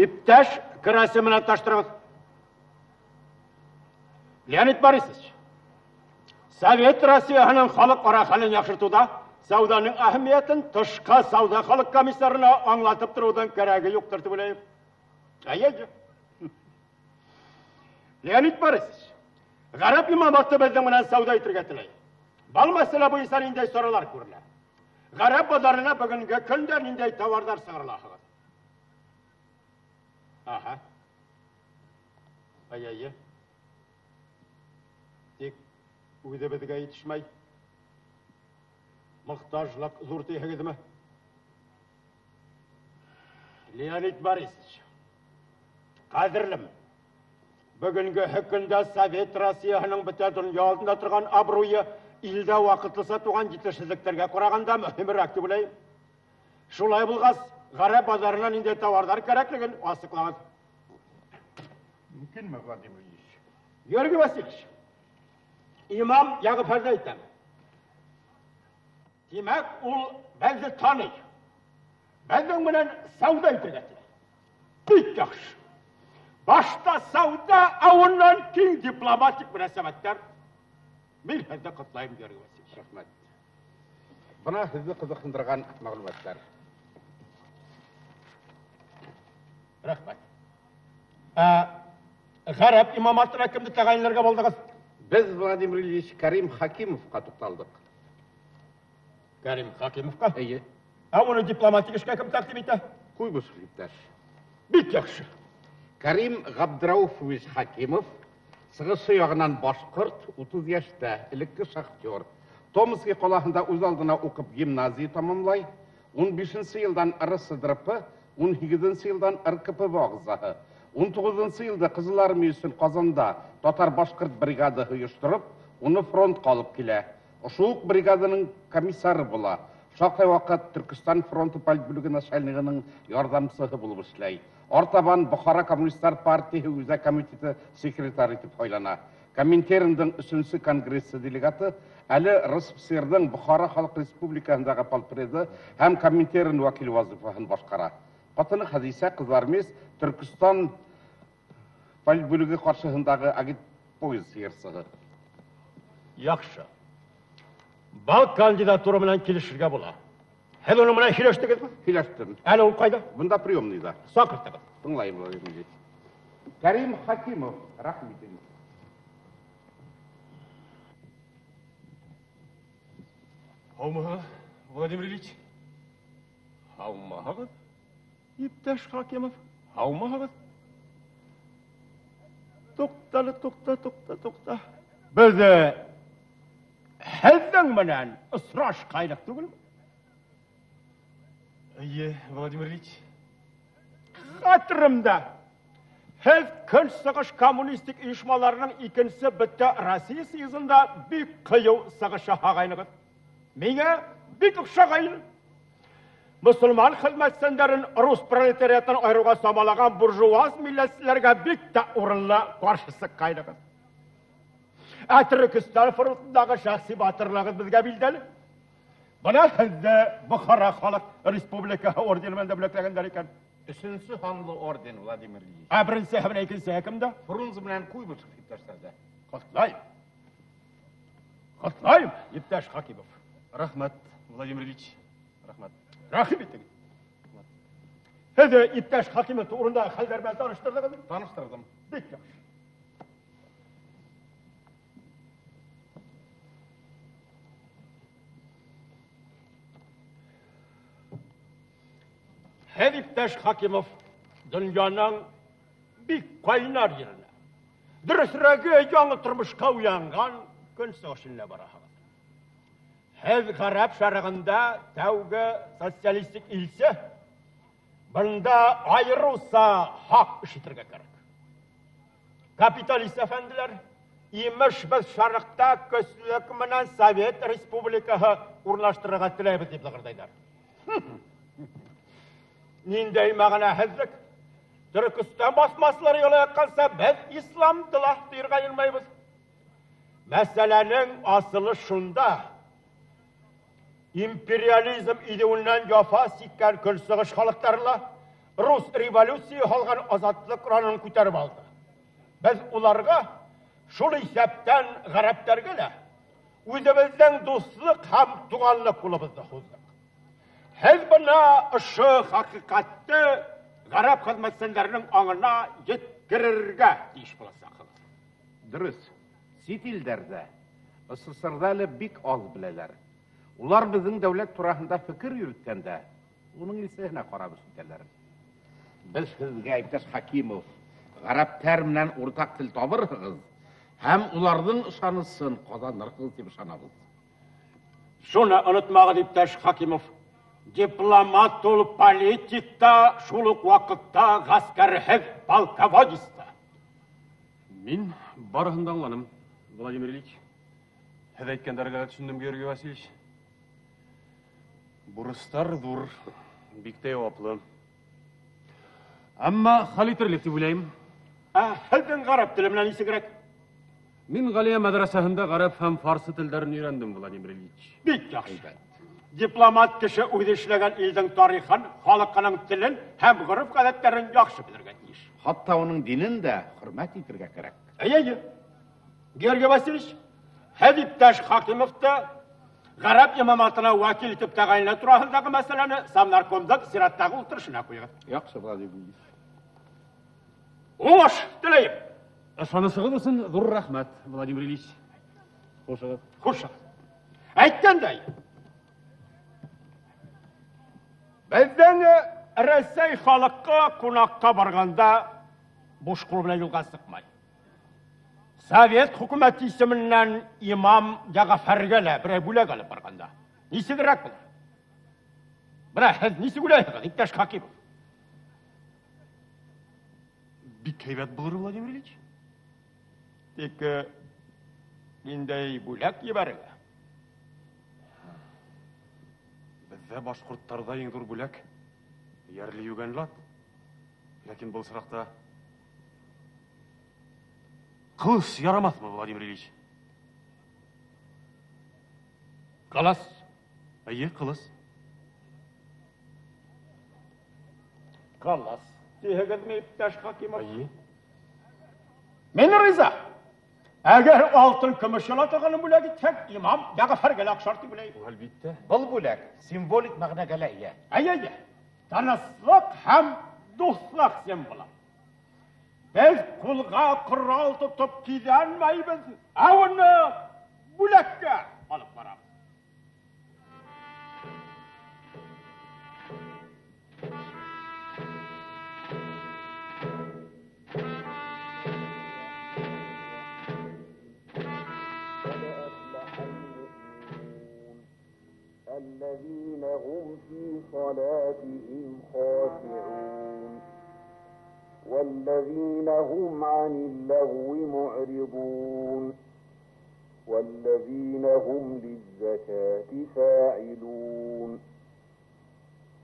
Иптәш кірәсі менен таштырығыз. Леонид Борисович, Совет Россияның халық ара халін яқшыртуда сауданың әхмиетін тышқа сауда халық комиссарына аңлатып тұрудан кәрәгі юқтырды білейім. Әйелі. Леонид Борисович, ғарап имаматты біздің мұнан сауда етірге тілейім. Бал мәселе бұйысан индей соралар көрілі. Ғарап базарына бүгінгі күндер индей товардар сығырлақығы. Аха. Ай-ай-ай. Тек үйді бідіге етішмай. Мұқтажлық зұрты егеді ме? Леонид Борисович, қадірлім. Бүгінгі хүкінде Совет Россияның біте дүние алдында тұрған абруйы илді уақытлыса туған жетішіліктерге құрағанда мүхімірек білейім. Шулай бұлғас, ғарап базарынан инде товардар кәрәклігін асықлағыз. Мүмкін ме, Владимир Ильич? Георгий Васильевич, имам яғы пәрді айтам. Демек, ол бәлді таный. Бәлдің мұнан сауда етілетілі. Бүйт яқшы. Башта сауда, ауыннан кейін дипломатик мünәсәбәттер. Мен әзді құтлайым, Георгий Васильевич. Рахмет. Бұна сізді қызықындырған мағлұматтар. Рахмет. Ғарап имаматына кімді тағайынларға болдығыз? Біз Владимир Ильич Карим Хакимовқа тоқталдық. Карим Хакимовқа? Әйе. Оны дипломатик ішке кім тәқтім еті? Қойбыз, иптәш. Бит яқшы. Карим Ғабдрауфович Хакимов, сығысы яғынан башқұрт, 30 яшта, ілеккі шахтер. Томский қолағында өз алдына оқып гимназия тамамлай, 15-ші елдан РСДРП, 18-ші елдан РКП бағызағы. 19-ші елді Қызыл армия үшін Қазанда татар башқұрт бригады ұйыштырып, оны фронт қалып келе. Ұшуық бригадының комиссары бола. Шақай вақыт Түркістан фронты политбөлігі начальнығының ярдамсығы болып ішлей. Ортабан Бұхара Коммунистар партиясы өзі комитеті секретар етіп ойлана. Коминтерндің 3-ші конгрессы делегаты әлі РСФСРдің Бұхара Халық Республикасындағы полпреды һәм Коминтерн уәкіл вазифасын башқара. Қатыны Хадиса қызларымыз Түркістан политбөлігі қаршығындағы агит поезд ерсігі. Яқшы. Бал кандидатура менен келиширге бола. Хәл оны менен хилештігіз бі? Хилештім. Әлі ол қайда? Бұнда приемныйда. Сақырттығыз. Тыңлайым, Владимир Ильич. Карим Хакимов, рахмет. Хаумаға, Владимир Ильич. Хаумаға. Иптәш Хакимов. Хаумаға. Тоқта. Бізді Хәлдің менен ысраш қайлық түгіл? Әйе, Владимир Ильич. Қатырымда. Хәл күн сығыш коммунистик үйшмаларының икенсі бітті Россия съезында бик қиыл сығышы ағайнығыз. Меңе бик ұқшағайын. Мұсылман қызметсендерін рус пролетариатын айруға самалаған буржуаз милләтсілерге бик та орынлы қаршысы қайнығыз. Түркістан фронтындағы шахси батырлығыз бізге білділі. Бұна сізді Бұхара Халық Республикасы орденімен де бүлектегендер екен. 3-ші ханлы орден, Владимир Ильич. Бірінші әбін екінші әкімді? Фрунзе менен Куйбыш иптәштәрдә. Құтлайым, иптәш Хакимов. Рахмет, Владимир Ильич. Рахмет. Рахим еттіңіз. Сізді иптәш Хакимов турында хәлдермен таныштырдыңыз? Таныштырдым. Бик яқшы. Her iптәш Хакимов dünyanın bir kaynar yerine, dürüsrəgi yanı turmuşqa uyanğan gün sığışınla baraxaq. Her Qarab şərğində təvqə sosyalistik ilsə, bunda ayrılsa haq işitirgə kərək. Kapitalist efendiler, imiş biz şərqdə köslük menen Sovet Respublikası urnaştırığa tiləyib deyib lağırdaylar. Nindey mağana hezlik, Türkistan basmasları yola yakkansa biz İslam dılah duyurga yılmayız. Meselenin asılı şunda, imperializm ideolundan yafa sikken kül sığış halıklarla, Rus revолюция halkın azatlık uranını көтеріп aldı. Biz ularga şul isepten garaplarga da özümüzden dostluk hem tuğanlık kulubuzda hozduk. Hezbına ışı hakikatni garap hizmetçilerinin anına yetkirerge deyiş bulasa kılır. Dürüst. Sit illerde, SSR'da ile bik az bileler. Ular bizim devlet turahında fikir yürütkende, onun lisehine karabı sütelerim. Biz sizge Aytaş Hakimov, garap terminen ortak til tabırhız, hem ulardan ışanısın kazanırhız deb ışanabız. Şunu unutmağı Aytaş Hakimov, diplomat olup politikta, şuluk vakitta, gaskarhiz, polkovодista. Min barıhında anlanım, Vladimir Ilyich. Hed aytkandarga düşündüm, Georgiy Vasilyevich. Burustar dur, bikte oplı. Amma halitirlik deb o'ylayman. Hildin garap tili bilan isi kerak. Min Galiya madrasasında garap hem farsı tillerini öğrendim, Vladimir Ilyich. Bik yaxşı. Diplomat kişi uyda işlegen ilden tarixin, halkının tilin hem gırıp adetlerin yaxşı bilirgen iş. Hatta onun dinin de hürmet etirge gerek. Ey, Georgiy Vasilyevich, Aytaş Hakimov'da garap imamatına vakil etip tağayinle turahındaki meseleni Samnarkom'da sirattaki ultırışına koyuyor. Yaxşı Vladimir Ilyich. Hoş dileyim. Şanısığı mısın? Dur rahmet, Vladimir Ilyich. Hoşçakal. Hoş. Aytkanday. Bizden Ressey halkı konakka barganda boş kul bilen yolga sıkmay. Sovet hükümeti isiminden imam Jagafargele bir bule kalıp barganda. Nisi gerek bular? Bira, nisi güleyik, Aytaş Hakimov. Bik heybet bulur, Vladimir Ilyich. Tek indey bulak yibarıga. Bizde Başkurtlarda eң dur bulak. Yerli yuganlat. Lakin bu sıraqta kılıç yaramaz mı, Vladimir Ilyich? Kalas. Ayy, kılıç. Kalas. Diyegedmi Aytaş Hakimov. Ayy. Men rıza. Eğer altın kümüş yalatığını bulagi tek imam Jagafargele akşartı bulay. Albitte. Бұл bölek simbolik mağnaga ие. Ey, tanıslık hem dostluk sembolü. Biz kulga kural tutup gidenmeyiz. Avını bulakka alıp varab. الذين هم في صلاتهم خاشعون والذين هم عن اللغو معرضون والذين هم للزكاة فاعلون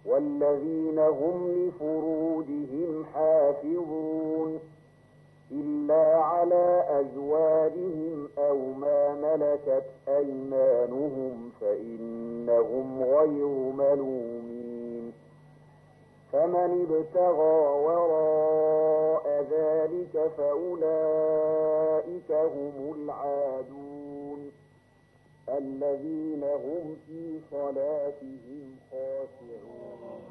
والذين هم لفروجهم حافظون إلا على أزواجهم أو ما ملكت أيمانهم فإنهم غير ملومين فمن ابتغى وراء ذلك فأولئك هم العادون الذين هم في صلاتهم خاشعون.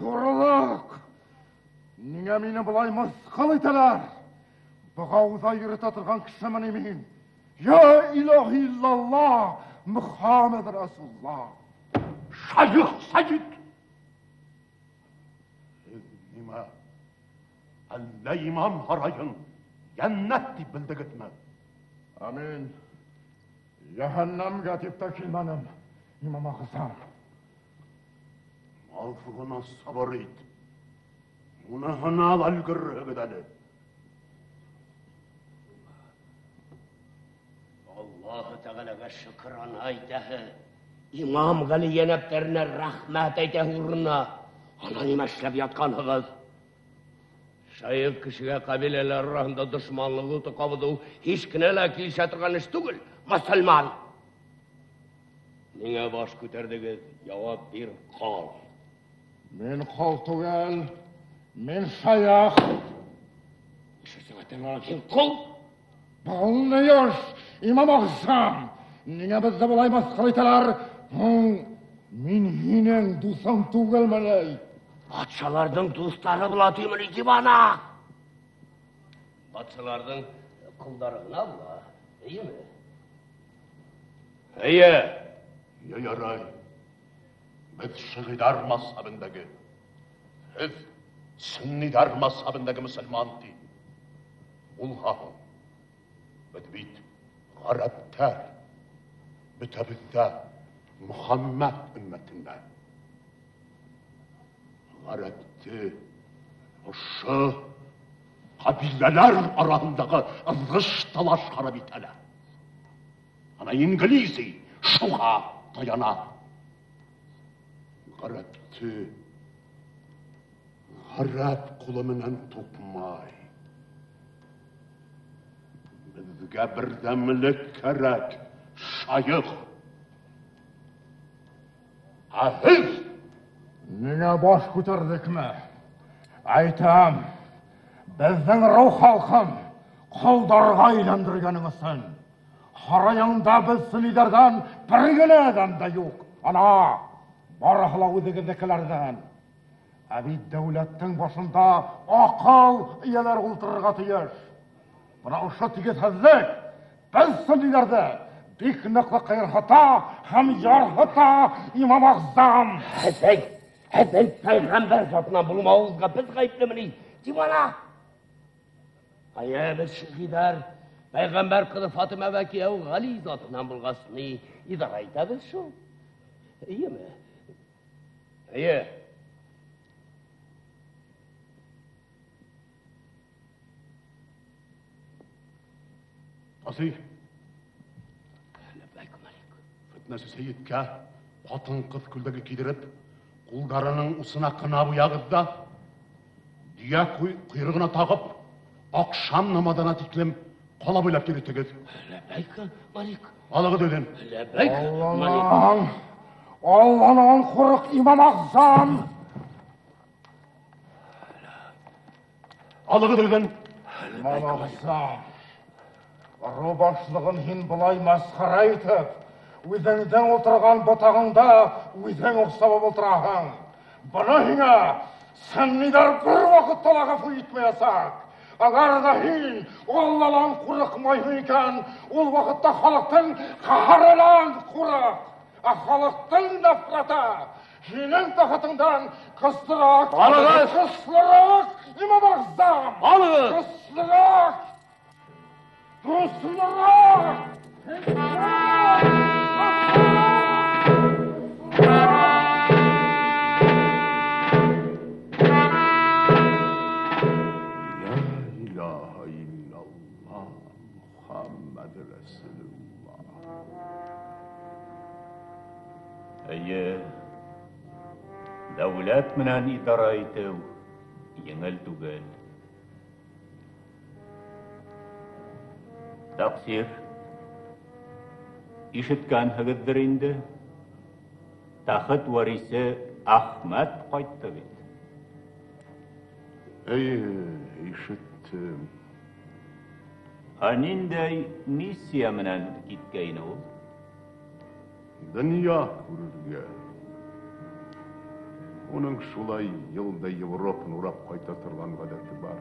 Yo'rliq! Nega meni bulay misqil etalar? Bug'ovda yurita turgan kishiman men. Ya ilohi illalloh, Muhammad Rasululloh. Shayx Sayyid. Nima? Alla imom harayın, jannat deb bildigitmi? Amin. Jahannamga deb takilmanim. Imom Hasan. Alfıgına sabır et. Munahına algır gıdalı. Allahu Teala'ga şükran aytahı. İmam Gali yeneplerine rahmet aytahı uğruna. Ana nima işlep yatkanıgız. Şayık kişiye kabileler arasında düşmanlığı tıkabıdı. Hiç kinele kilişetirgan iş tugul. Müslüman. Nine baş küterdigiz? Cevap bir kal. Men kal tugel. Men şayak. Şu sıfatın kim kul? Bağlı yoş. İmam Ağzam. Nine bizde bulaymaz kılıtalar. Min hinen dusam tugel manay. Batşalardan dostları bulatıyım öyle bana. Batşalardan kullarına bula. İyi mi? İyi. Yaray. Biz şıgıdar mazhabındaki. Biz sünnidar mazhabındaki Müslüman değil. Ulhahım. Biz bit garabtar. Bitabidde Muhammed ümmetinden. Garabti. Şu kabileler arasındaki ızgış talaşları biteler. Ana İngiliz'i şuha dayanar. Garabti. Garab kuluminen tutmay. Bizge birdemlik gerek. Şayık. Ahiz. Nine baş küterdik mi? Aytam. Bizden ruh halkım. Koldarga aylandırganыңızsın. Harayanda biz liderden bir güne adam da yok. Ana. Barahla ödegindekilerden. Abi devletin başında akıl iyeler ultırırga tiyir. Buna uşa tigetsizlik. Biz liderde bir nıklı kayır hata, hem yar hata İmam Ağzam. Hesen peygamber zatına bulmağızga biz kayıplamını. Divana. Aya biz şehidar. Peygamber kızı Fatıma ve Kiyav Gali zatına bulgasını idare ederiz şu. İyi mi? İyi. Asih. Fitnesi Seyyid'ke katın kız küldeki kidirip, kuldarının usuna kınabı yağıdda, diye kuyruguna takıp, akşam namadana tiklim, kola bıylap girittiniz. Lebeyk Malik. Alığı dedim. Lebeyk Malik. Allah'ın kuruk İmam Ağzam. Alığı dedim. İmam Ağzam. Rubaşlığın hin bulay maskara etip, üzerinden oturgan botağında üzerine oksabı oturağın. Bana hine, sen nidar bir vakit talakafı etmeyesak, agar da hin, Allah'ın kuruk mayhuyken, ol vakitte halkın kaharılan kuruk, halkın nefrata, hinin tahtından kıstırak, kıstırak, İmam Ağzam, kıstırak, Kıstırak! La ilahe illallah Muhammed Resulullah. Eye, devlet menen idare etev, yengel tugel. Taksir, işitken hıgıddır indi, taht varisi Ahmet kayıttı bit. İşittim. Anindey missiya menen gitkeyin ol. Dünya kururga. Onun şulay yılda Evropa'nı urap kaytartırgan adeti var.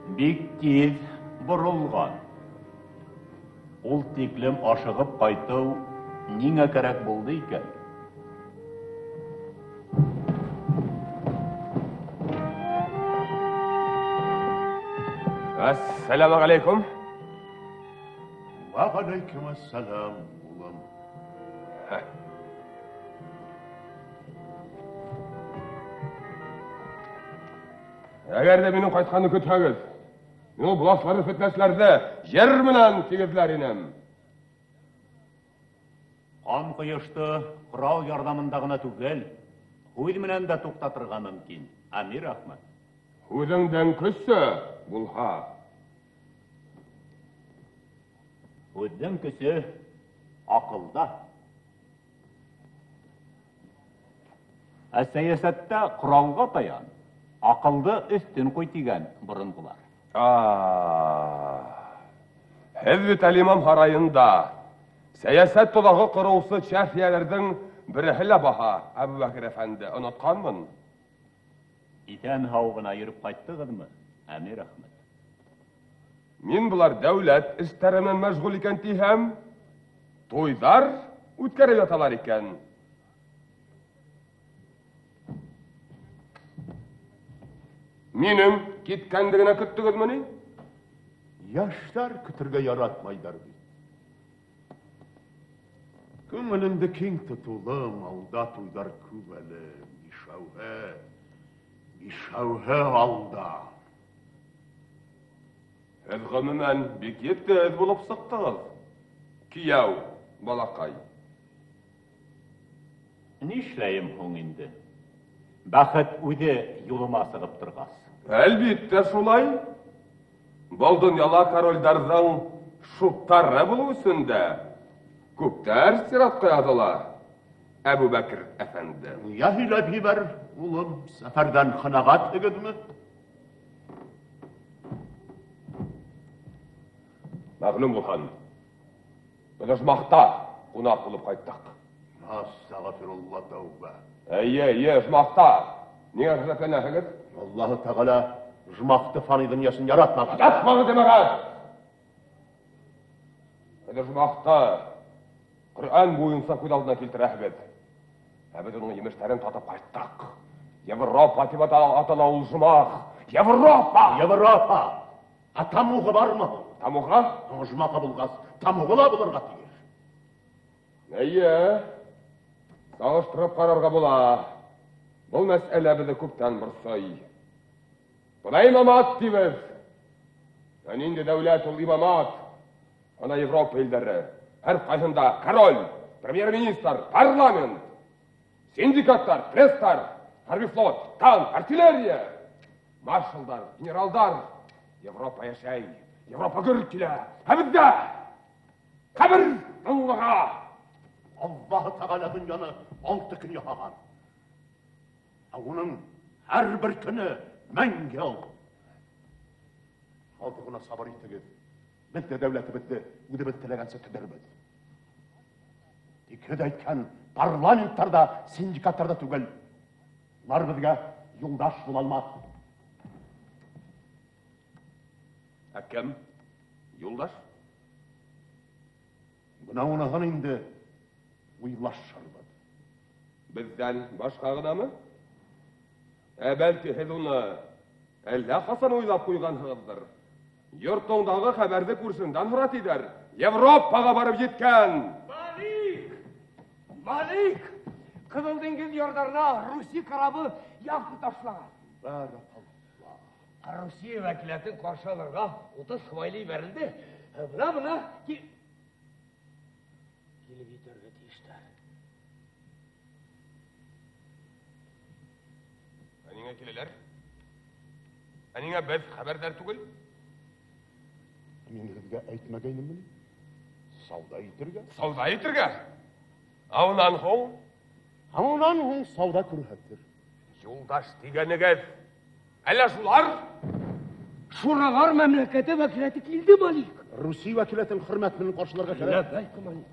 Bik tiz burulgan. Ol tiklim aşıgıp kaytau niňe kerek boldy iken? Assalamu alaikum. Ve aleykümselam ulan. Eğer de benim kaytkanı kötüğüz, men bulaşları fitneslerde yer bilen tigizler inem. Kan kıyıştı, kural yardımındagına tügel, hüd bilen de toktatırga mümkün. Amir Ahmet. Hüdünden küsse bulha. Hüddün küsü akılda. Siyasette kuralga tayan, akıldı üstün koytigen burungular. Hizbet el-İmam harayında siyaset tulağı kurulsu şerhiyelerden birihile baha Ebu Bekir Efendi unutkanmın. İten havğına yürüp kayttığın mı, Amir Ahmet? Min bular devlet isterenen meşgul iken tihem, toydar ütkere yatalar iken. Minim gitkendigine küttügüz müni? Yaşlar kütürge yaratmayдар bey. Köngülünde keng tutulum, alda tuydar küveli, gişavhe alda. Ez gımımen bik yetti ez bulup sıktığız. Kiyav, balakay. Nişleyim hon indi? Bakıt üde yoluma sığıp tırgaz. Elbette şulay. Bol dünyala karoldardan şuttarra bulu üstünde. Kuptar sirat koyadılar. Ebu Bekir Efendi. Yahile biber, ulum, seferden kınagat egedmi? Mağlum bulhan. Biz maqta kunak bulup kayttık. Estağfirullah tevbe. Eye, maqta. Niye hızleten ahıgız? Allah-u Teala jmaktı fanı dünyasını yaratmadı. Yaratmadı demek. Biz maqta Kur'an boyunsa köz aldına keltirehbid. Biz onun yemişlerin tatıp kayttık. Yevropa tibat atala ulжмах. Yevropa! Atamuğu var mı? Tamuğa? Jmağı bulgaz, tamuğula bulurga diyor. Eye, sağıştırıp kararga bula. Bu mesele bizi küpten bir soy. Buna imamat diyiz. Yani indi devletul imamat. Ona Avrupa illeri. Her kayında karol, premier minister, parlament, sindikatlar, prestar, harbi flot, tank, artilleriya, marşallar, generaldar. Avrupa yaşay, Avrupa gürkile, hebidde, kabir, Allah'a. Allah-u Teala dünyanı 6 gün yahagan. Onun her bir günü men yıl. Aldığına sabır ettiğiz. Bitti devleti bitti, üde bittilegense tüdermedi. Dikideyken parlamentlarda, sindikatlarda tügel. Bunlar bizge yoldaş bulalmaz. Hakem, yoldaş. Buna onağın indi, uylaşırdı. Bizden başkağına mı? Belki siz onu Allah Hasan oylap koyganhızdır. Yurtundagı haberdi kursundan hırat eder. Avrupaga barıp yetken. Malik! Kızıl Deniz yollarına Rusi karabı yaktı taşlagan. Barakallah. Rusiya vekiletin karşılarına 30 hıvaylı verildi. Buna ki... Gelip yeterge deyişler. Anine kileler? Anine biz haberdar tugul? Men sizge aytmagaynim mini? Savda yitirge? Savda yitirge? Avnan hon? Ondan hon savda kurhattir. Yoldaş digenigiz. Alla şular? Şuralar memlekete vekileti kildi Malik. Rusi vekiletin hürmetinin karşılarga keler. Belki Malik.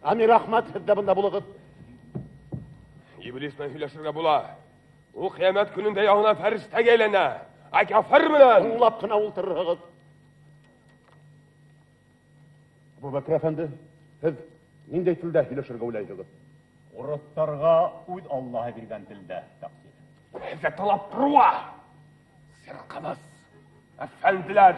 Amir Ahmet hiddabında bulug'ib. İblis bilan hüylashirga bula. O kıyamet gününde yahuna feriste gelene. Akafir bilan. Anlap kına o'ltirig'iz. Abu Bakr efendi, siz nindey tilda hüylashirga o'ylaysiz? Urutlarga uyd Allah'a bilgen tilde taksir. Bize talap ruva. Sirkimiz. Efendiler.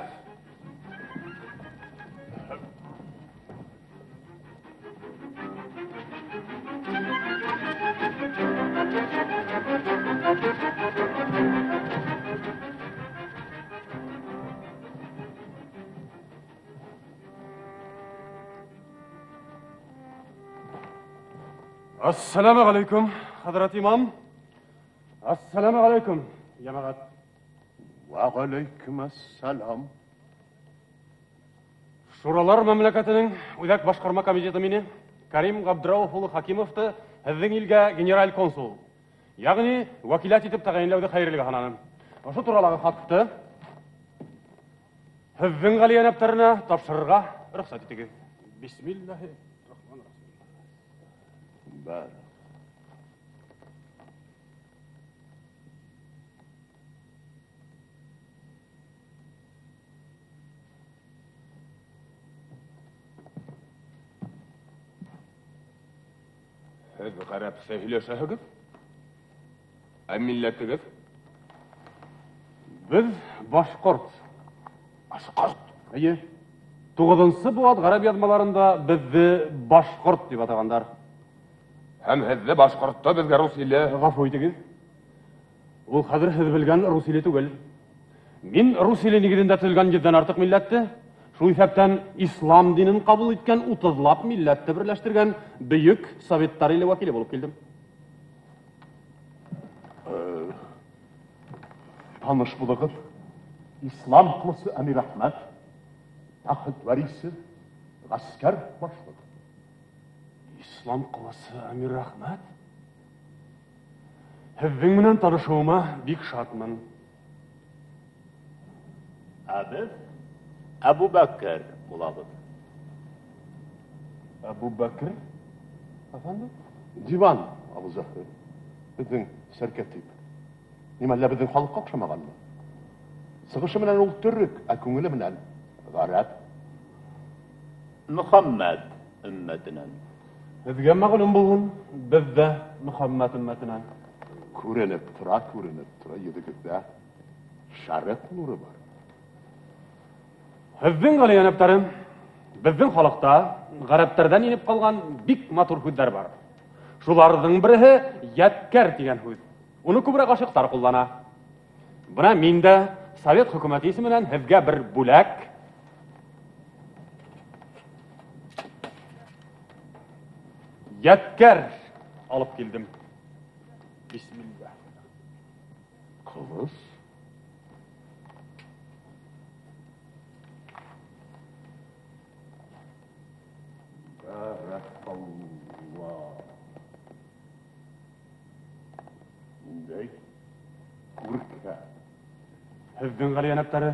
Assalamu alaikum, Hazrat İmam. Assalamu alaikum, cemaat. Ve aleykümselam. Şuralar memleketinin Uzak Başkarma Komiteti meni Karim Gabdraov ulu Hakimov'tu sizin ilge general konsul. Yani vakilat etip tayinlaudu hayırlı hananım. Şu turalağı hattı sizin galiyanaptarına tapşırırga ruhsat etigi. Bismillahirrahmanirrahim. Bari. Siz qarab söyleseniz. Milletiniz? Biz Başkurt. Başkurt. İyi. 9-cı bu ad Arap yazmalarında bizi Başkurt dep ataganlar. Hem hizde Başkurt'ta bizge Rus ili. Gafo etiniz. Ol hazır siz bilgen Rus ili tugel. Min Rus ili nigidinde tülgen jidden artık milletти. Şu isepten İslam dinin kabul etken 30'lap milletті birleştirgen büyük Sovetler ile vakili bolup keldim. Tanış bulağız. İslam kılısı Emir Ahmet. Taht varisi. Asker başlığı. İslam kılısı Emir Ahmet. Sizin bilen tanışığıma bik şartman. Abi, Abu Bakr bulağız. Ebu Bekir. Efendim? Divan alacak. Bizim serketip. Nimalle bizim halkı okşamagan mı? Sıgışı menen ol Türk, akungulu menen Garap. Muhammed ümmetinin. Sizge mağlum bulun, biz de Muhammed ümmetinen. Kurenip tura yedigizde şarret nuru var. Sizin galiyanaptarım, bizin halkta Garaptardan inip kalgan bik matur hüdder var. Şulardan biri Yetker diyen hüd. Onu kübra aşıklar kullana. Buna minde Sovet hükümeti isminden sizge bir bulak Yetker alıp geldim. Bismillah. Kılıç. Barakallah. Ney? Kurka. Sizin galiyanaptarı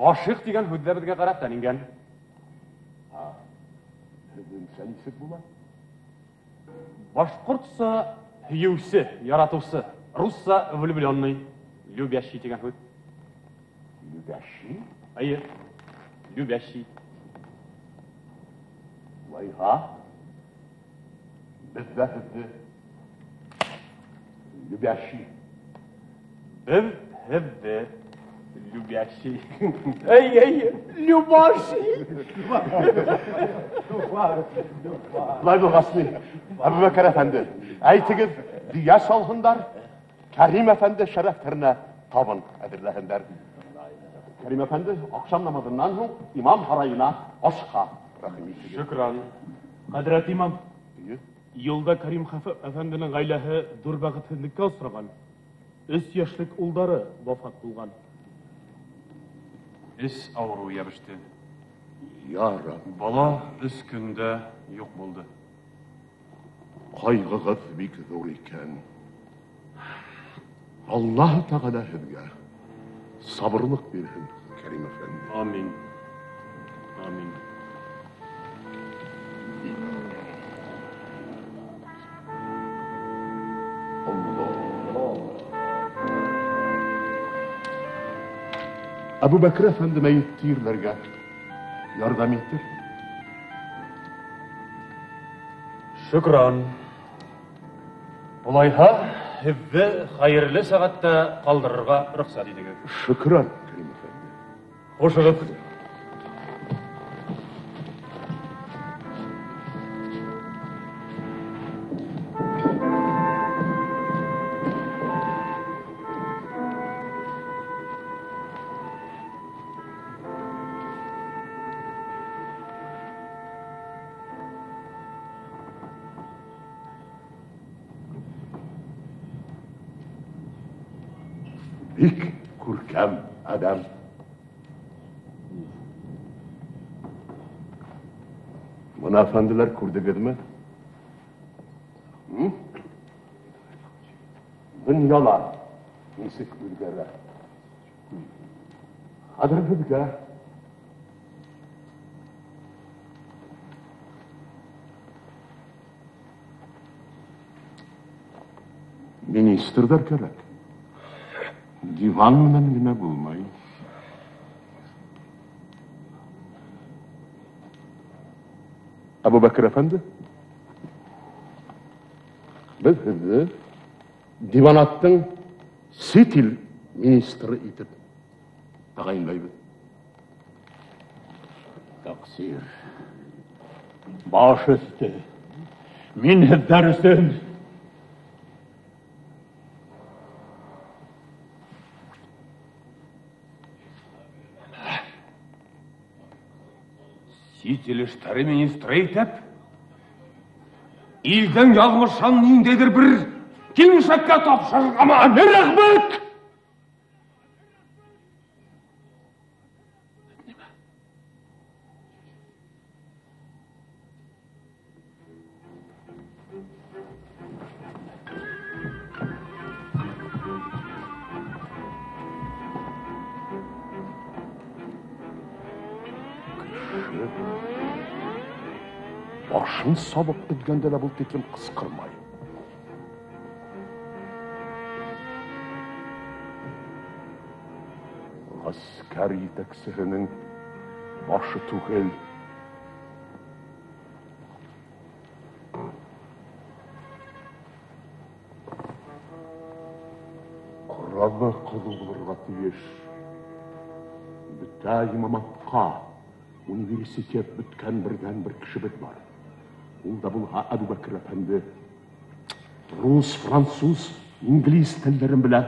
aşık diyen hüdder bizge Garaptan ingen. Sizin sen isik bulan? Başkurtsa hiyusi, yaratuvsi. Russa влюбленный, любящий деген hüd. Lübeşi? Hayır, любящий. Vay ha? Bizde hızlı. Lübeşi. Biz hızlı, любящий. Ey, любящий. Vay bu gasni. Ebu Bekir Efendi. Eytigiz diye salhındar. Kerim Efendi şereflerine tabın edirlehinder. Kerim Efendi akşam namazından sonra imam harayına aşka rahim ettigiz. Şükran. Hazret İmam, İyi. yolda Karim Hafif Efendi'nin ailehi durbağıtınlıkka usragan. 3 yaşlık uldarı vafat bulgan. Is avru yabıştı. Ya Rab. Bala 3 günde yok buldu. Kaygığız bik zor iken. Allah Teala hizge sabırlık birhin Kerim Efendi. Amin. Amin. Allah. Ebu Bekir Efendi'me yettirlerge yardım ettir. Şükran. Olayha hizzi hayırlı saatte kaldırırga ruhsat ediniz. Şükran Kerim Efendi. Hoşunup. Бик күркәм адам. Мына әфәнделәр күрдегезме? Дөньялар нисек үзгәрә? Хәзер безгә министрлар кирәк. Диван менән генә булмай. Әбу Бәкер әфәнде, biz sizni divanatның сетил министры итеп тағайынлайбыз. Тақсир. Баш өсті. Мин һеҙҙәр өсөн. Сетил эштәре министры итеп, илдең яҙмышын ниндәйҙер бер килмешәккә тапшырырғамы? Рәхмәт! Башын сабып беткәндә лә бул тиклем кыскырмай. Гаскәр итәксеһенең башы түгел. Коралы кызыл булырга тиеш. Бүтә имаматка университет бүткән бердән бер кешебез бар. Ул да булһа Әбу Бәкер әфәнде. Рус, француз, инглиз телләрен белә.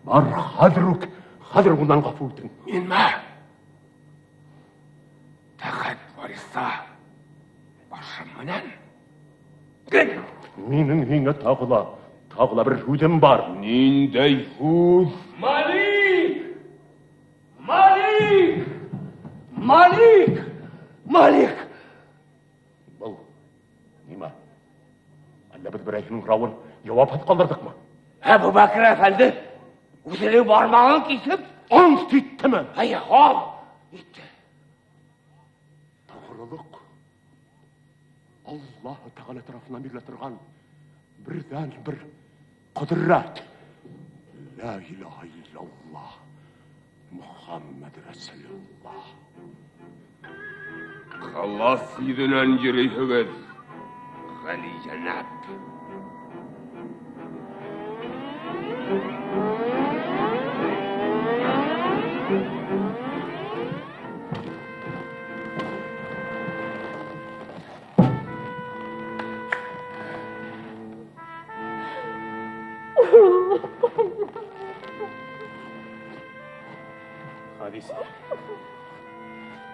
Бар хәзер унан гафу итен. Минме? Тәхет бариса башым менән. Минең һиңә тагыла бер һүзем бар. Ниндәй һүз? Малик! Малик! Малик! Малик! Был нимә? Әллә без берәйһенең рауын җавапһыз калдырдыкмы? Әбу Бәкер әфәнде, үзенең бармагын кисеп, Ант иттеме? Итте. Тағырылық Аллаһы Тәғала тарафынан бирелә торган бердән бер құдрәт. Ла илаһа иллаллах Мухаммад Расулуллах. Халас йөҙөнән йөрөйһегеҙ, Ғәли җәнәп.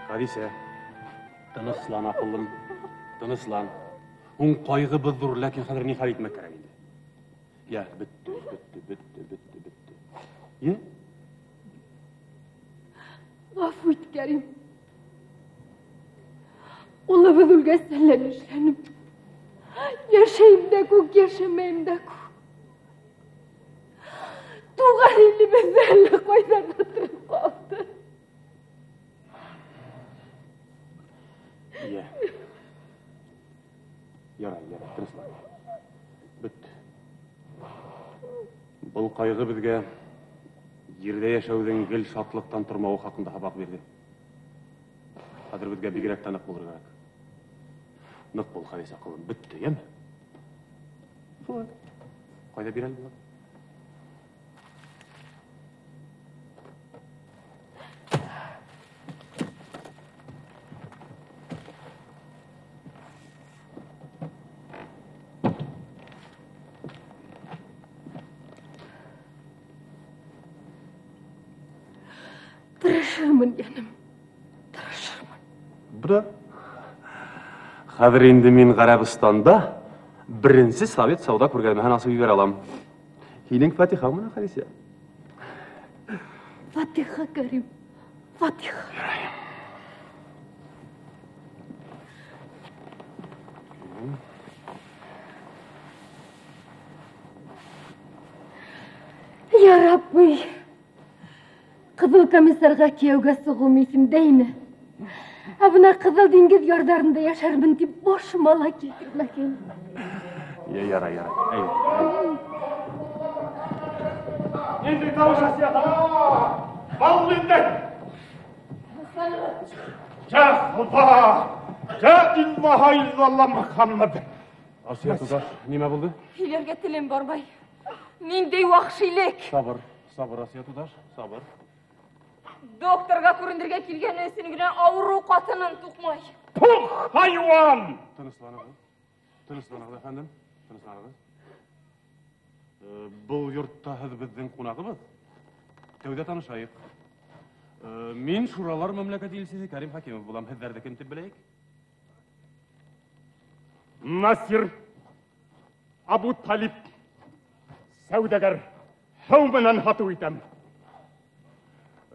Хадисә, тыныслан акыллым, тыныслан. Ун кайгыбыз зур, ләкин хәзер ни хәл итмәк кәрәк инде. Я, бетте. Я? Гафу ит, Кәрим. Улыбыз үлгәсәләр эшләнем. Яшәйем дә күк, яшәмәйем дә күк. Туган илебездә әллә кайдан торып калды. Я. Ярай, тыныслан. Бетте. Бұл кайгы безгә җирдә яшәүдән гел шатлыктан тормауы хакында хабар бирде. Хәзер безгә бигрәк тә нык булырга кирәк. Нык бул, Хәдис акылым. Бетте, яме? Шулай. Кайда бирәл була? Тырышырмын, яным. Тырышырмын. Буда. Хәзер инде мин Гарәбстанда беренче совет сауда күргәнмәһен асып ибәрә алам. Һинең Фатиха менә, Хәдисә. Фатиха, Кәрим, Фатиха. Я Рабби, Қызыл комиссарға кияуға сұғым есімдеймі. Абына Қызыл деңгіз ярдарында яшармын деп бошым ала кетірмәкен. Яра. Енді тауышасы яқы. Бал енді. Я Алла, я илляха иллалла Мұхаммад. Асия тудаш, неме болды? Үйлерге тілім барбай. Мендей уақшилек. Сабыр, Асия тудаш, сабыр. Докторға көріндірге келген өсінігінен ауру қатынын тұқмай. Тух, хайуан! Тынысланығыз, әфәндім, тынысланығыз. Бұл йұртта біздің қонағымыз. Тәуде танышайық. Мен Шуралар мәмләкәт елшісі Кәрим Хакимов болам. Һездәрді кім деп білейік? Насир Абу Талиб сәудәгәр һәүменән хату итәм.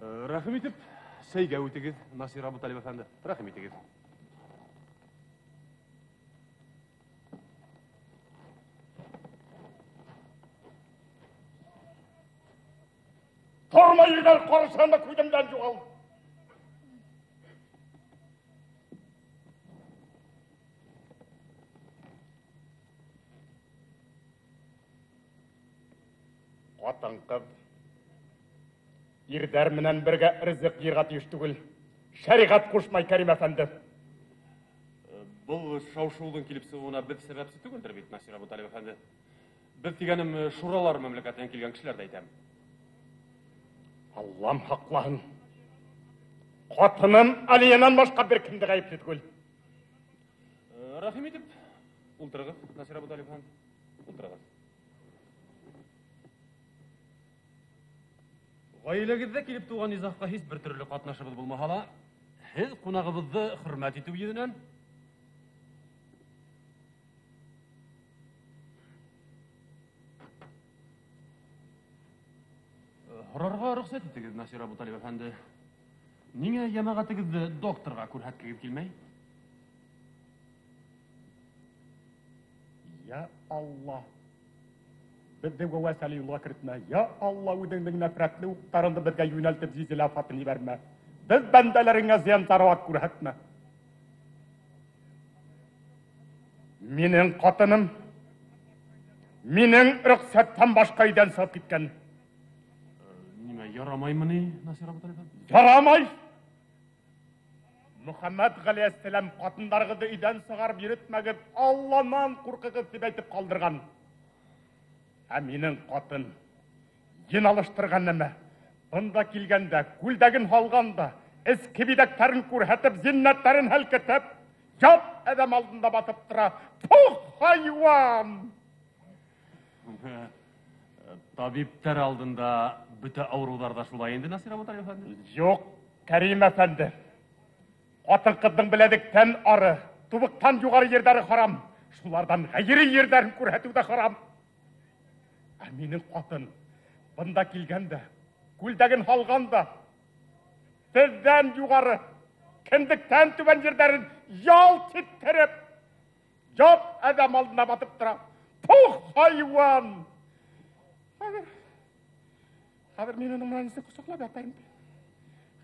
Рәхим итеп, сәйгә үтегез, Насир Абу Талиб әфәнде. Рәхим итегез. Torma yerden korusanda küydümden yuval. Атын қыз, ердер менен бірге ризық ерға тиіш түгіл. Шариғат қошмай Кәрим әфәнді. Бұл шау-шудың келіп сығуына біз сәбәпсі түгілдір бейт, Насир Абу Талиб әфәнді. Біз дегенім Шуралар мәмләкәтінен келген кішілерді айтам. Аллам хақлағын. Қатының Алиянан башқа бір кімді ғайыпты түгіл. Рахим етіп, ұлтырығыз, Насир Абу Талиб әфәнді. Ұлтырығыз. Ғайлегізді келіп туған изаққа хис бір түрлі қатнашыбыз болмағала, сіз қонағыбызды хұрмәт ету едінен. Хұрарға рұқсат етігіз, Насир Абу Талиб әфәнді. Неге ямағатығызды докторға көрһәткігіп келмей? Я Аллах. Біздің өәсәлі ұлға кіртмә. Я Алла, өдіңдің нәфрәтлі ұқтарынды бізге юнәлтіп зизілі афатын ебермә. Біз бәндәлеріңе зиян таруат көрһәтмә. Менің қатыным, менің рұқсаттан башқа үйден сығып кеткен. Неме, ярамаймы не, Насир Абу Талиб әфәнді? Ярамай! Мұхаммад ғалейәссәләм қатындарғыды үйден сығарып еретмәгіп, Алламан құрқығыз деп әйтіп қалдырған. Менің қатын ен алыштырған әмі. Бұнда келгенде, күлдәгін халғанда, іскебедектәрін көрһәтіп, зиннәттәрін әлкетіп, жап әдәм алдында батып тұра. Тух, хайуан! Табиптер алдында бүті ауруларда шулай енді, Насир Абу Талиб әфәнді? Жоқ, Кәрим әфәнді. Қатын қыздың біләдіктен ары, тубықтан жоғары ердері харам. Шулардан ғайыры ердерін көрһәту да харам. Менің қатын бұнда келгенде, күлдәгін халғанда, бізден жоғары, кіндіктен түбен жердерін ял теттіріп, жап әдәм алдына батып тұра. Тух, хайуан! Қазір мен оның мұнан есек құшықлап ятайым дейін.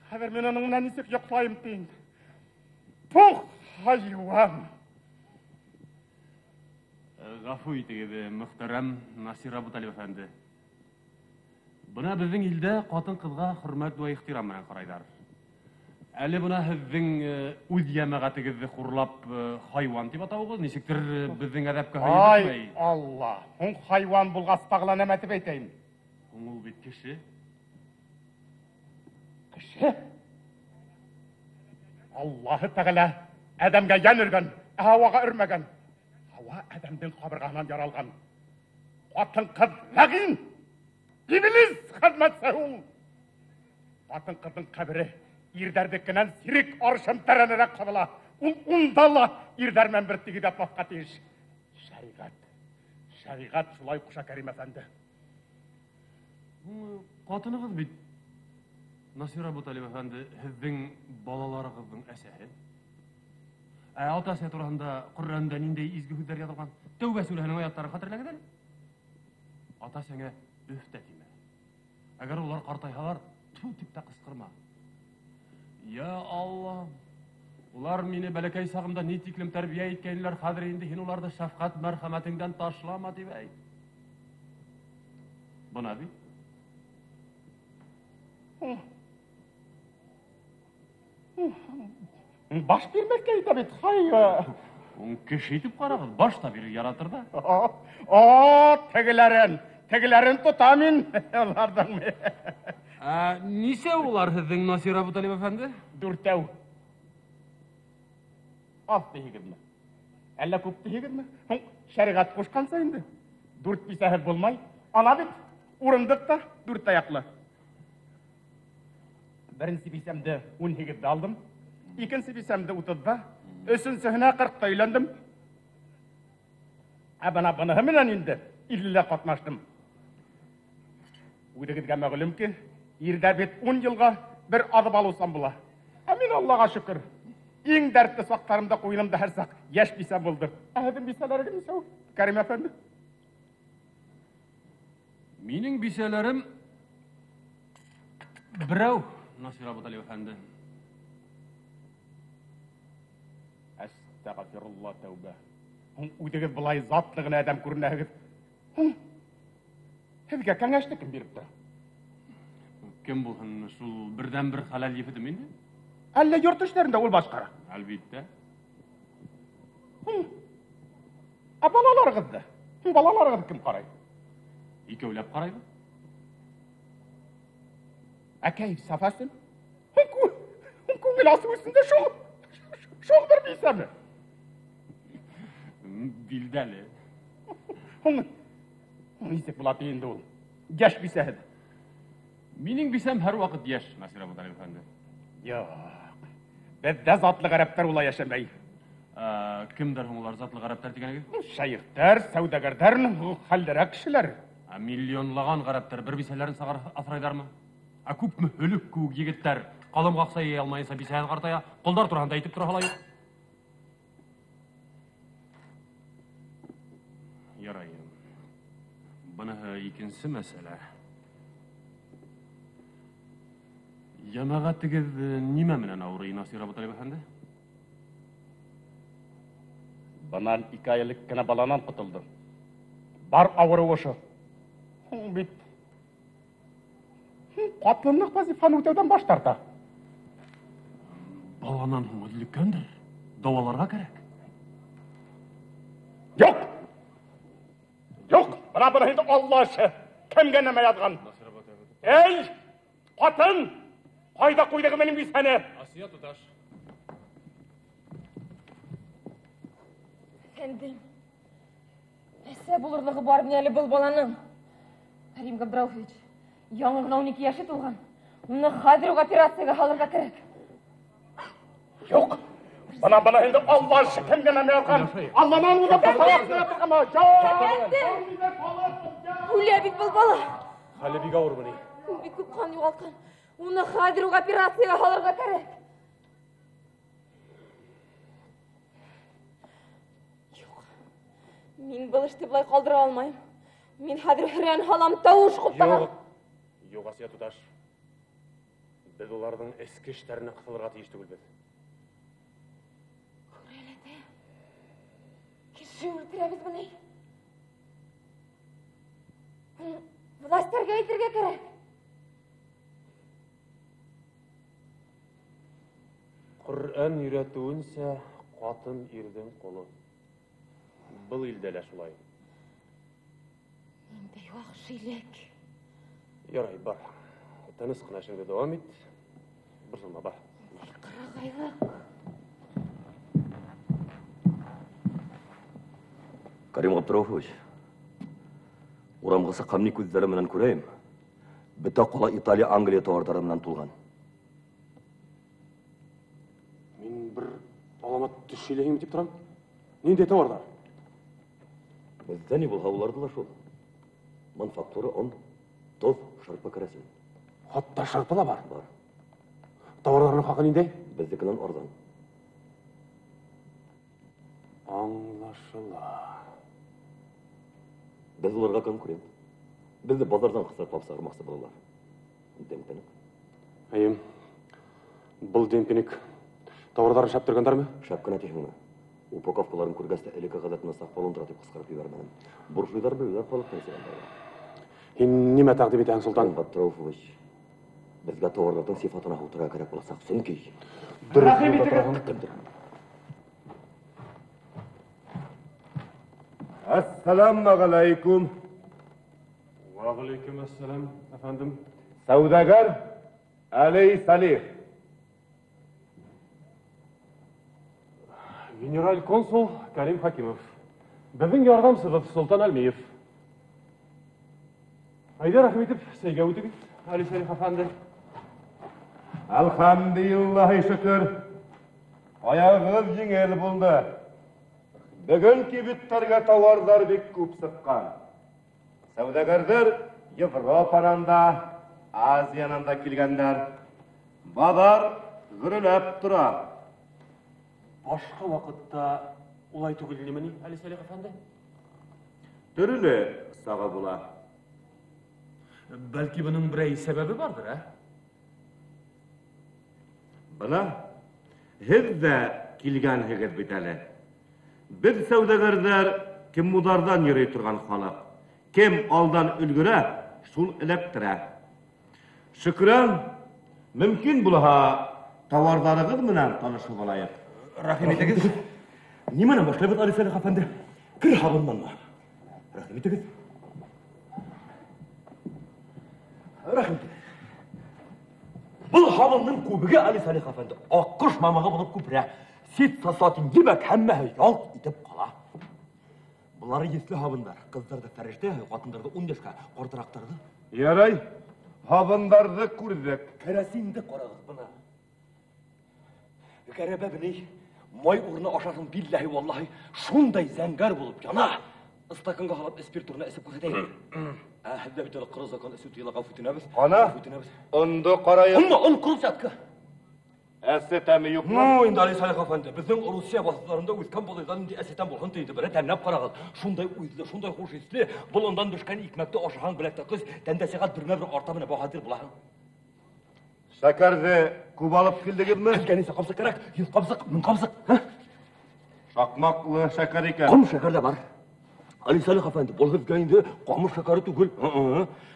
Қазір мен оның мұнан есек йоқлайым дейін. Тух, хайуан! Ғафу етігеді, мұхтарам Насир Абу Талиб әфәнді. Бұна біздің елді қатын қызға хұрмәт дуа ихтирам менен қарайдар. Әлі бұна сіздің өз ямағатығызды құрлап хайуан деп атауғыз, несектір біздің әдәпкі хайуан? Ай, Алла, ұн хайуан бұлғаспағылан әмәтіп айтайын. Ұңыл бет кіші? Кіші? Аллахы тағала әдәмге ян үрген, ауаға үрмеген. Әдәмдің қабырғанан яралған. Қатын қыз ләғин, ибіліс қызметсі ұл. Қатын қыздың қабірі ердердікінен сирек аршым тәрәнірек қабыла. Ұл ұндала ердермен бір тегі деп баққа тейіш. Шариғат шулай құша Кәрим әфәнді. Қатынығыз бет Насир Абуталип әфәнде, һеҙҙең балаларығыҙҙың әсәһе. Ата-әсә тураһында Ҡөрьәндә ниндәй изге һүҙҙәр яҙылған? Тәүбә сүрәһенең аяттарын хәтерләгеҙ әле. Ата-әсәңә өф тә тимә. Әгәр улар ҡартайһалар, тфу тип тә ҡысҡырма. Я Алла, улар мине бәләкәй сағымда ни тиклем тәрбиә иткәнләр, хәҙер инде һин уларҙы шәфҡәт мәрхәмәтеңдән ташлама тип әйт. Бына бит. Баш бирмәккә итә бит, хай. Кеше итеп ҡарағыҙ, баш та бирер яратыр да. Тегеләрен тота мин, уларҙың. Нисә улар һеҙҙең, Насир Абуталип әфәнде? 4. Аҙ тиһегеҙме? Әллә күп тиһегеҙме? Шәриғәт ҡушҡанса инде. 4 бисәһеҙ булмай. Ана бит, урындыҡта 4 аяҡлы. Беренсе бисәмде 18-дә алдым. Икенсе бисәмде 30-да. Өсөнсөһөнә 40-та өйләндем. Бына быныһы менән инде 50-лә ҡатнаштым. Үҙегеҙгә мәғлүм ки, ирҙә бит 10 йылға бер аҙып алыусан була. Мин Аллаға шөкөр. Иң дәртле саҡтарымда ҡуйынымда һәр саҡ йәш бисә булды. Һеҙҙең бисәләрегеҙ нисәү? Кәрим әфәнде. Минең бисәләрем берәү, Насир Абуталип әфәнде. Әстәғфирулла тәүбә. Үҙегеҙ былай затлы ғына әҙәм күренәһегеҙ. Һеҙгә кәңәште кем биреп тора? Кем булһын, шул берҙән-бер хәләл ефетем инде? Әллә йорт эшләрендә ул башҡара? Әлбиттә. Балаларығыҙҙы? Балаларығыҙ кем ҡарай? Икәүләп ҡарайбыҙ. Кәйеф сафасын? Күңел асыу өҫтөндә шул бер бисәме? Билдәле. Нисек була инде ул? Йәш бисәһеҙ. Минең бисәм һәр ваҡыт йәш, Насир Абуталип әфәнде. Юҡ. Беҙҙә затлы ғәрәптәр улай йәшәмәй. Кемдәр һуң улар затлы ғәрәптәр тигәнегеҙ? Шәйехтәр, сәүҙәгәрҙәр, хәлдәрәк кешеләр. Миллионлаған ғәрәптәр бер бисәләрен сағар аҫрайҙармы? Күпме һөлөк кеүек егеттәр ҡалымға аҡса йыя алмайынса бисәһен ҡартая, ҡолдар тураһында әйтеп тораһалай. Ярай. Быныһы икенсе мәсьәлә. Йәмәғәтегеҙ нимә менән ауырый, Насир Абуталип әфәнде? Бынан 2 ай элек кенә баланан ҡотолдо. Бар ауырыуы ошо. Бит ҡатынлыҡ вазифаны үтәүҙән баш тарта. Баланан һуң өҙлөккәндер. Дауаларға кәрәк. Юҡ! Бына инде Алла эше. Кемгә нәмә яҙған? Эй, ҡатын! Ҡайҙа ҡуйҙығыҙ минең бисәне? Асия туташ. Әфәндем, әсә булырлығы бар мин әле был баланың. Кәрим Габдрауфович, яңы ғына 12 йәше тулған. Уны хәҙер үк операцияға һалырға кәрәк. Юҡ! Бына инде Алла эше. Кемгә нәмә яҙған? Алланан уҙып таяҡны ятырғама. Үлә бит был бала. Хәле бик ауыр були. Бик күп ҡан юғалтҡан. Уны хәҙер үк операцияға һалырға кәрәк. Юҡ. Мин был эште былай ҡалдыра алмайым. Мин хәҙер һөрән һалам, тауыш ҡуптанам. Юҡ, Асия туташ. Беҙ уларҙың эске эштәренә ҡыҫылырға тейеш түгелбеҙ. Күрәләтә. Кеше үлтерәбеҙ бынай. Властәргә әйтергә кәрәк. Ҡөрьән өйрәтеүенсә, ҡатын ирҙең ҡоло. Был илдә лә шулай. Ниндәй вәхшилек. Ярай, бар. Тыныс ҡына эшеңде дауам ит. Борсолма, бар. Ҡырағайлыҡ. Кәрим Габдрауфович, урамға сыҡҡан ни күҙҙәре менән күрәйем. Бөтә ҡала Италия, Англия тауарҙары менән тулған. Мин бер аламат төш һөйләйем тип торам. Ниндәй тауарҙар? Беҙҙә ни булһа уларҙы ла шул. Мануфактура, он, тоҙ, шырпы кәрәсен. Хатта шырпы ла бар. Бар. Тауарларның хақы нендей? Біздікінен арзан. Аңлашыла. Біз оларға конкурент. Бізді базардан қысырып алып сағырмақсы болалар. Демпінік. Әйім, бұл демпінік тауарларын шаптырғандар ма? Шапкана технігі. Упаковкаларын көргәсті әлікі ғазатына сақ болын тұра деп қысқарып үйерменім. Буржуйдар біреулер қолықтан сегендерді. Неме тақдим етен, Сұлтан? Батрауфович, бізге тауарлардың сифатына ұтыра керек боласақ сүнкей. Рахим етігі. Assalamu alaikum. Wa alaikum assalam, efendim. Savdagar Ali Salih. General konsul Karim Hakimov. Bizning yordamchimiz Sultan Almiyev. Hayda rahmet etib, sizga o'tib, Ali Salih efendi. Alhamdulillah şükür. Ayağınız yengil buldu. Bugün kibitlerge tavarlar bek köp sıkkan. Savdagarlar Avrupa'dan da, Asya'dan da kelgenler. Bazar gürülep tura. Başka vakitte olay tugilini mi, Ali Salih efendi? Türlü sağa bula. Belki bunun bir sebebi vardır, ha? Buna hizde kilgan heged biteli. Bir savdagarlar kim mudardan yürüy turgan halak. Kim aldan ülgüre, şul elektire. Şükran, mümkün bulaha tavardarıgız mınan tanışıp olayık. Rahim etiniz. Nimene başlayıp Ali Salih efendi? Kır habından mı? Rahim etiniz. Rahim etiniz. Bu habının kubüge Ali Salih efendi. Akkış mamağı bulup küpüre. Sit sasatin yemek hemmehe yalt itip kala. Bunları yesli habınlar. Kızlar da ferişte, katınlar da 10 yaşka kortaraktardı. Yaray, habındardı kurduk. Kerasinde korağız buna. Kerebe bini, may uğruna aşarsın billahi vallahi, şunday zengar bulup yana. Istakınga halap espirturuna esip kuzeteyim. Ahidde bir tane kırızakan esutiyle fütünemiz. Ana, ondu karayın. Ama on kırız yatkı. Essetemi yok mu? No, indi Ali Salih efendi. Bizden Rusya basıtlarında uyutkan bolaydan indi eseten bolğan deydi. Böyle temnap karağız. Şunday uyuzlu, şunday hoş isli. Bul ondan düşken ikmekte aşağın bilekte kız. Tendesigat birine bir ortamına bahadır bulağın. Şekerdi kubalıp kildiniz mi? Bizgeniyse kapsık gerek. Yüz kapsık, min kapsık. Şakmaklı şeker iken. Kum şeker de var. Ali Salih efendi, bol bizgeniydi. Kamış şekeri tügül.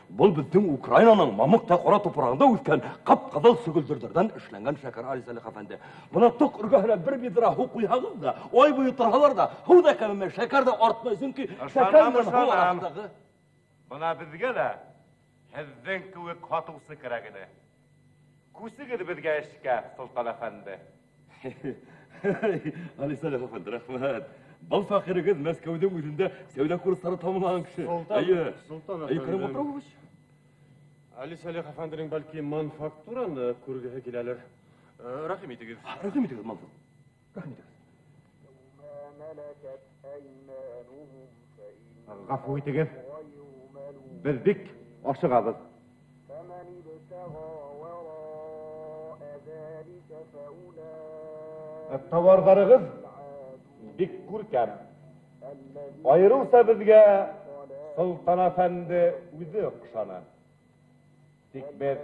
Bol bizden Ukrayna'nın mamıkta kora toprağında uyken kap-kazal sügüldürdürden işlengen şeker Ali Salih efendi. Buna tok ırgahına bir bidra hukuyağız da, oy boyu tırhalar da, huvda kemime şeker de artmayısın ki şekerden hava arasındağı. Buna bizge de hizden kuvvet katılsı kerekini. Kusigir bizge eşke Sultan Efendi. Ali Salih efendi, rahmet. Bal fakirigiz Moskov'da uyduğunda sevda kursları tamamlayan kişi. Sultan Ayı Karim Atrafoviç. Ali Salih efendinin belki manufakturanı kurguya gireler. Rahim etiniz. Rahim etiniz Mansur. Rahim etiniz. ملكت أيمانهم فإنهم Gafu etiniz. يؤمنون Bizdik aşığabız. فمن ابتغى وراء ذلك فأولئك Tavardarıgız dik kurkem. Ayrılsa bizge Sultan Efendi üzü kuşana. Dik biz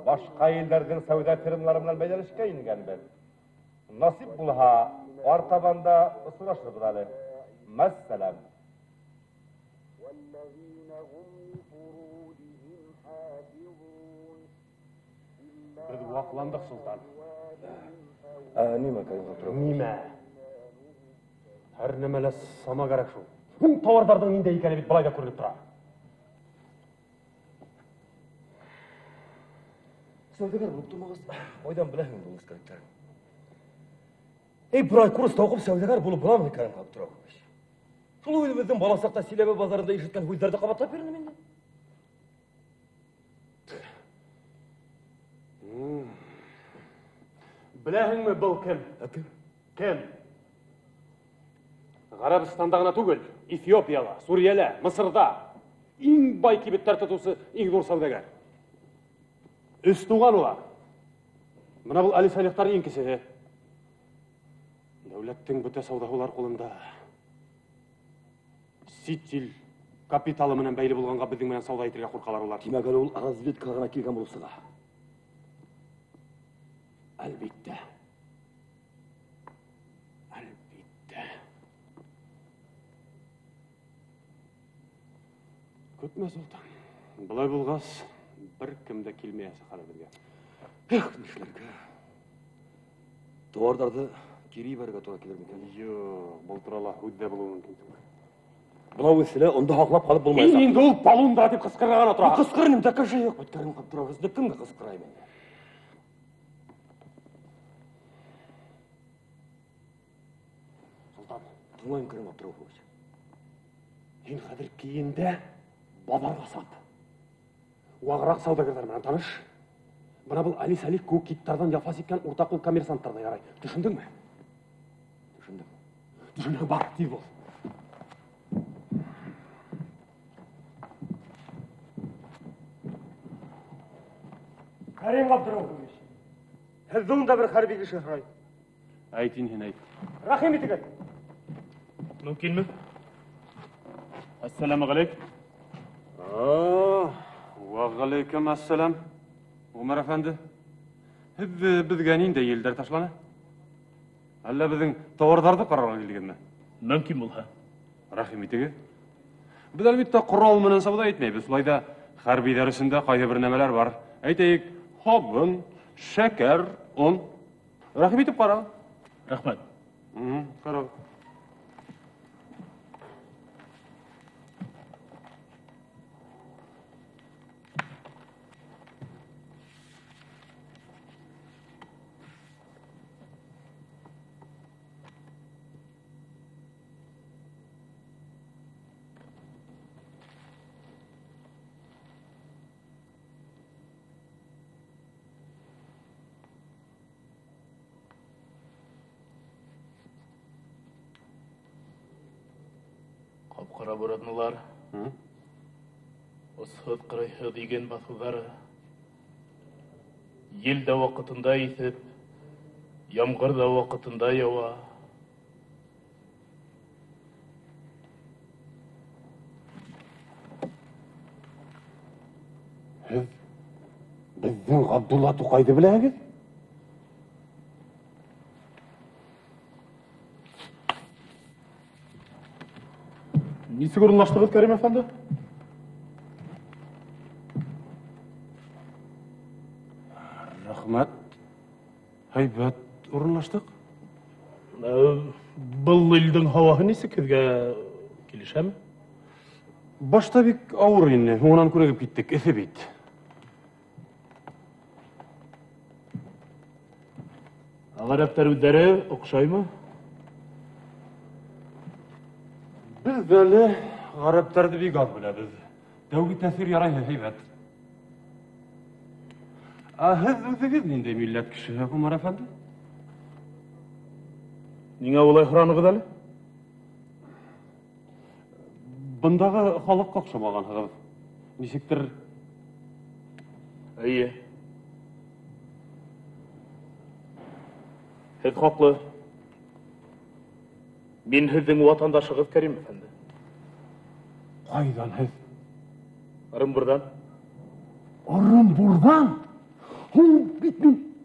başka illerden savda firmalarından becerişke ingen biz. Nasip bulha ortabanda ısılaşır budalı. Messelam. والذين هم لفروجهم حافظون Biz vaklandık Sultan. Nime Karim Atrafoviç? Nime? Her nemele sama gerek şu. Bu tavardardan inde ikeni bit balayda көрініп тұра. Savdagar болып тұрмағыз, ойдан біләхін болыңыз керектер. Ей, бұрай курс тауқып savdagar болып бұламын Karim Atrafoviç. Сол өзіміздің баласақта Селебе базарында ешіткен өздерді қабаттап берді менде. Біләхің ме бұл кім? Кім? Ғарабистанда ғана түгел, Эфиопияда, Сурияда, Мысырда ең бай кибеттер тұтусы ең зор саудагер. Үш туған олар. Мына бұл Али Салихтар еңкесе. Дәулеттің бүте сауда олар қолында. Ситил капиталы менен бәйлі болғанға біздің менен сауда етірге қорқалар олар. Демек ол разведкаға келген болсыға. Әлбетте. Әлбетте. Көтме Сұлтан. Бұлай болғас, бір кімді келмейесі қалы бірге. Нешлерге. Товардарды кері берге тура келер ме екен? Жоқ, бұл туралы өтте болуы мүмкін. Бұнау өсілі, онда хақлап қалып болмайса. Енді ол балуында деп қысқырған отыра. Қысқырыным да қаша жоқ. Өткерім қаптыра өзді кімді қысқыраймен. Сұлтан, Тыңлайым кірім қаптыра өз. Ең қадір кейінде бабарға сат. Уағырақ саудагерлер менен таныш. Бұна бұл Али Салих көк киттардан яфас еткен ортақыл коммерсанттарда ярай. Түшіндің ме? Düşündüm. Düşündім, бар, тез бол. Карим Ғабдырауович, сіздің да бір харби кіші сұрайды. Айтын, сен айт. Рахим етігі. Мүмкін ме? Ассаламу алейкум. Уағалейкум ассалам. Умар әфәнді. Бізге нинде елдер ташланы? Әлі біздің тауардарды қарарға келген ме? Мүмкін бұл, ха? Рахим етігі. Біз әлбетті құрал менен сауда етмейбіз. Бұлайда харби дәрісінде қайда бір нәмелер бар. Әйтейік, хабын, шәкер, ұн. Рахим етіп қара. Рахмет. Қара. Қап-қара бұраднылар. Осыд қырайы деген басылары. Ел да уақытында етіп, ямғыр да уақытында яуа. Біздің Ғабдулла Тоқайды біләңіз? Несі орынлаштыңыз, Кәрім әфенді? Рахмет. Хайбат орынлаштық. Бұл елдің хауағы несі кізге келешем? Башта бек ауыр ені, оңынан көрегіп кеттік, эсе бейт. Ағараптар өздері оқшай ма? Biz böyle Araplarda bir gaz biliriz. Devgi tesir yarayı heybet. Ahız özünüz ninde millet kişi, Umar Efendi? Niye olay hıranı gıdalı? Bundağı halk kakşamağın hıgız. Nişiktir? İyi. Siz haklı. Men sizдің vatandaşınız Kerim Efendi. Qaydan siz? Orunburdan. Orunburdan? Bitmin.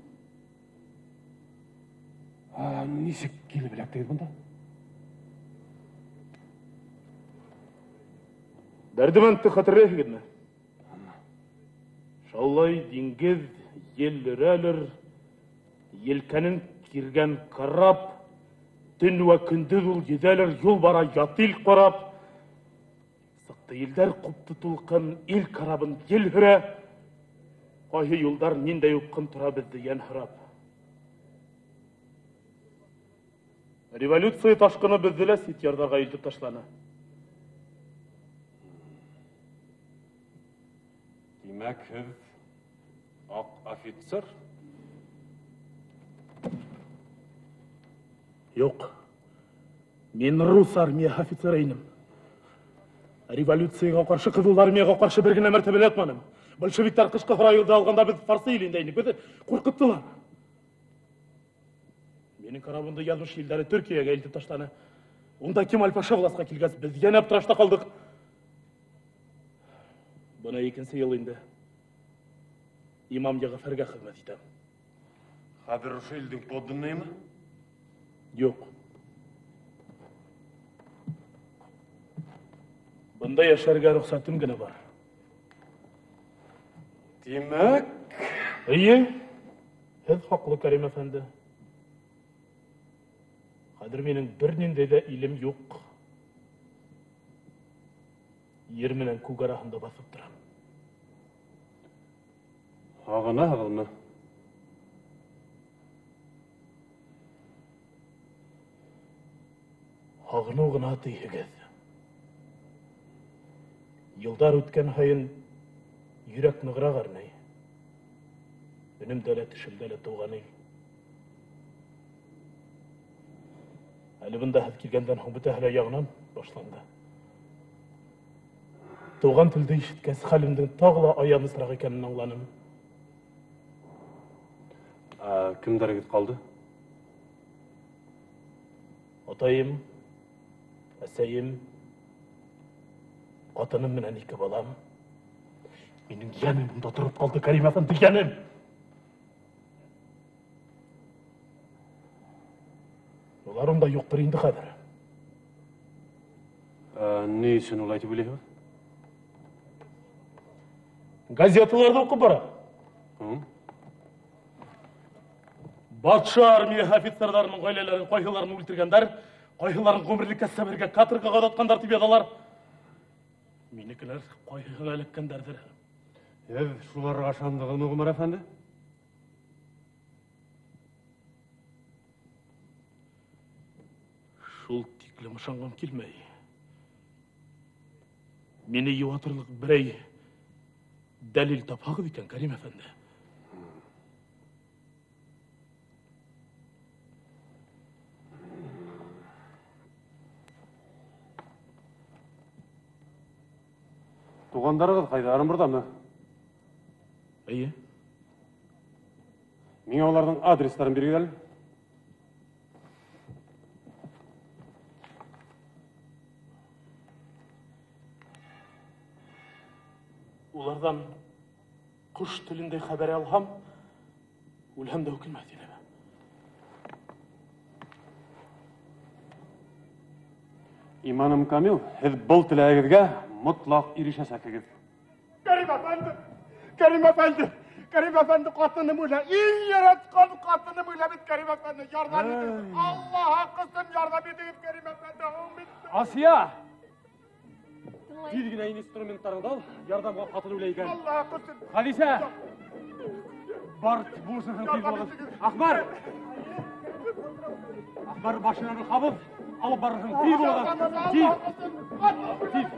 Nişik kelip elekteyiz bunda? Derdimantı hatırlayı gidme. Şallay dingiz yellereler, yelkenin kirgen karab, Tün ve kündüz ul gideler yol bara yatıl qarab. Sıktı елдер құп тұтылқын ел қарабын ел хүрі. Қайы yolдар нендей ұққын тұра бізді ен хүрап. Революция ташқыны бізділі сетьярдарға елді ташланы. Demek siz ak ofitser? Yok. Мен Rus armiya офицерейнім. Революцияға қаршы қызыл армияға қаршы біргіне мәртебелі атманым. Большевиктар қышқы районды алғанда біз Фарсы еліндейні. Бізді қорқыттылар. Менің карабында язмыш елдері Түркияға елтіп таштаны. Онда Кемал Паша власқа келгәс, біз янап тұрашта қалдық. Бұна екінші ел енді. İmam Яғафарға қызмет етем. Хәзер ошо илдин подданныймы? Жоқ. Бұнда яшарға рұқсатым гына бар. Демек, Ие, һез хаклы, Кәрим әфәнде. Хәзер менің бернинде дә илем юк. Ер менән күк арасында басып торам. ағылмы? Ағыну гына тыйыгыз. Йылдар үткән һайын йөрәк ныграк арнай. Өнемдә лә тешемдә лә туган ил. Әле бында һез килгәндән һуң бөтәһе ягынан башланды. Туган телдә ишеткәс, хәлемнең тагыла аянысрак икәнен аңланым. Кемдер кит калды? Атайым, әсәйем, қатыным менән ике балам. Минең янем бунда торып калды, Кәрим әфәнде, янем. Уларым да юктыр инде хәзер. Ни өчен улай дип уйлыйсыз? Газеталарда укып бара. Батша армия офицерларының гаиләләрен кайһыларын үлтергәннәр, кайһыларын гомерлеккә сәбергә, каторгага атканнар дип язалар. Минекеләр кайһыга элеккәндәрдер. Шуларга ышандыгымы, Гомер әфәнде? Шул тиклем ышанган килмәй. Мине юатырлык берәй дәлил тапагыз икән, Кәрим әфәнде. Тугандарыгыз кайда? Орынбурдамы? Әйе. Миңа аларның адрестарын биргәл. Улардан құш тілінде хәбәр алһам, үлһәм дә үкенмәс иде. Иманым Камил, һез был теләгегезгә mutlaq ирешәсәкегез. Кәрим әфәнде, Кәрим әфәнде, Кәрим әфәнде, қатыным үлә, иң яраткан қатыным үлә бит, Кәрим әфәнде, ярдәм итегез. Аллаһ хаҡҡысын ярдәм итегез, Кәрим әфәнде. Асия! Тиҙ генә инструментарыңды ал, ярдамға ҡатын үлә икән. Аллаһ хаҡҡысын. Хәдисә! Бар, булышырһың тиҙ булығыз. Әхмәр! Әхмәр, машинаны ҡабыҙ, алып барырһың, тиҙ булығыз. Тиҙ! Тиҙ!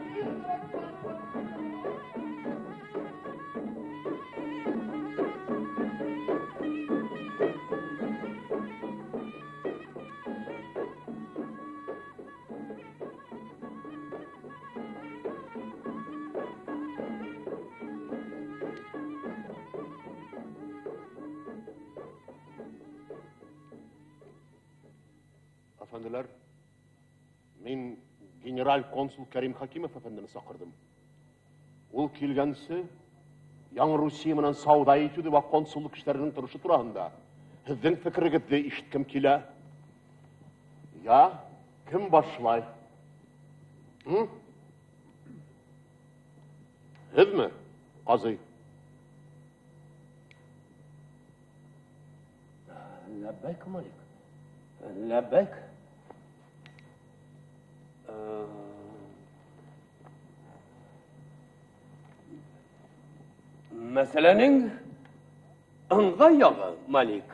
Efendiler, min General Konsul Kerim Hakimov efendini saqırdım. Ol kilgensi, Яңы Русия менән сауда итүде ва консуллык эшләренең торышы турында. Һезнең фикерегезне ишеткем килә. Я, кем башлай? Һезме, казый? Ләббәйк, Малик. Ләббәйк. Мәсәләнең ыңғай яғы, Малик.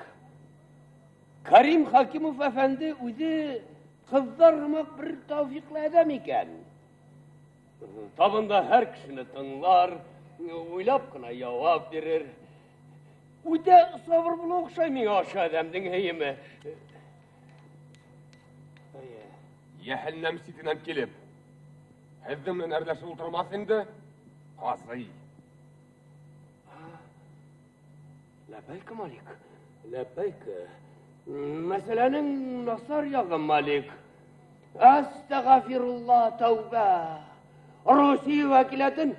Кәрим Хакимов әфәнде үзе кыздармак бер тауфиклы адәм икән. Табында һәр кешене тыңлар, уйлап кына яуап бирер. Үтә сабыр булу оҡшай миңа ошо әҙәмдең һөйөмө. Йәһәннәм ситенән килеп, һеҙҙең менән әрләшеп ултырмаҫ инде, ҡазый. Ләббәйк, Малик, ләббәйк. Meselenin nasar yağı Malik. Estağfirullah tövbe. Rusi vakiletin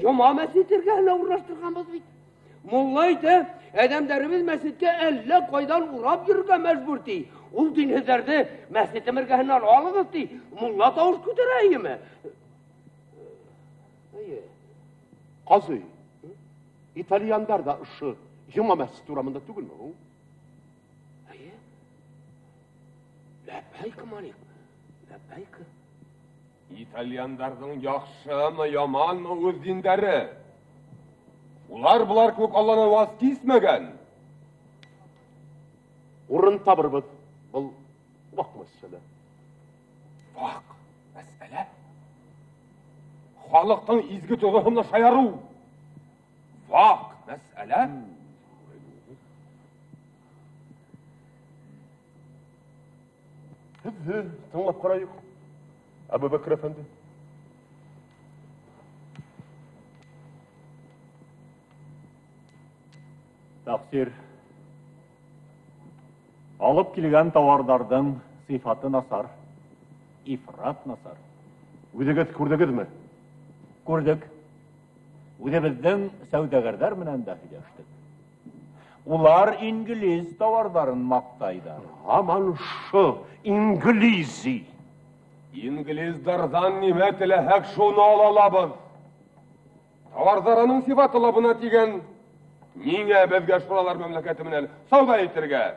Cuma mescidirgahına uğraştırgamız bit. Mullaydı, adamlarımız mescidge 50 koydan uğrap yürüge mecbur di. Ul din hezerdi, mescid mirgahına alıgız di. Mulla tavuş kütüreyim mi? Qazı, İtalyanlar da ışı Cuma mescid uğramında tügül mü? Lebbeyk Malik, lebbeyk. İtalyanlarning yaxshimi, yomonmi o'z dindari? Ular bular ko'k Allohdan voz kesmagan. Urun tabırбыз. Бұл vaq mesele. Vaq masala. Xalqning izgi to'g'rimni shayaru. Vaq masala. Tınlap qarayıq. Abu Bakr efendi. Taqsir. Алып келген товардардың сыйфаты насар, ифрат насар. Үдегет күрдегедме? Күрдік. Үдебіздің сәудагерлер менен дә һөйләштек. Улар İngiliz товардарын мактайдар. Aman şu İngilizi. İngilizlardan nima tilahak şunu alalabız. Tavarzaranın sifati labına tigen niye bezge şuralar memleketimin savda etirge.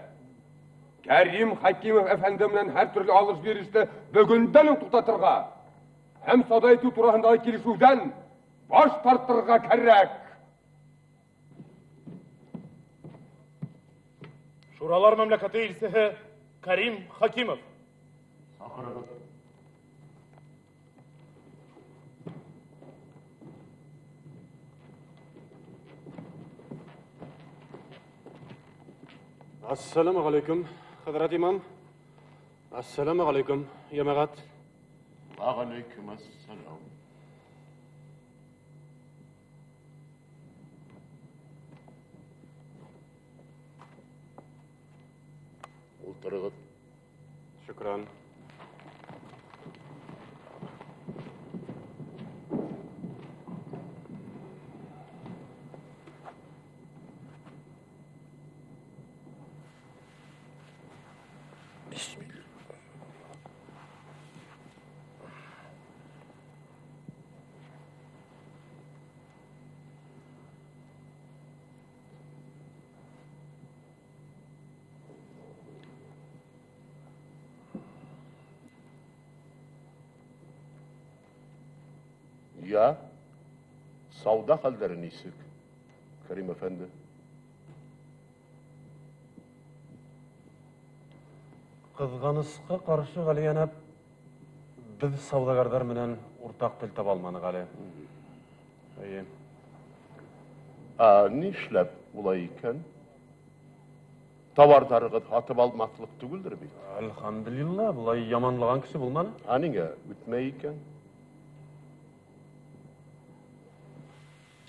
Kerim Hakimov efendimden her türlü alış-verişte bugünden tutatırga. Hem savda eti turağındaki kilişuvden baş tarttırga kerrek. Şuralar memleketi ilsihi Kerim Hakimov. Assalamu alaikum, Hazrat İmam. Assalamu alaikum, Yamagat. Aleyküm esselam. O'tirg'it. Shukran. Ya, savda hallerini isik. Kerim efendi. Kızganışqa qarşı galiyanab biz savdagarlar bilen ortak til tapa almadık ali. İyi. Nishlab bulay ekan? Tavardarıg'it hatib almaklık tügüldür bit. Elhamdülillah, bulay yamanlagan kişi bulmadı. Aninga ütmey ekan?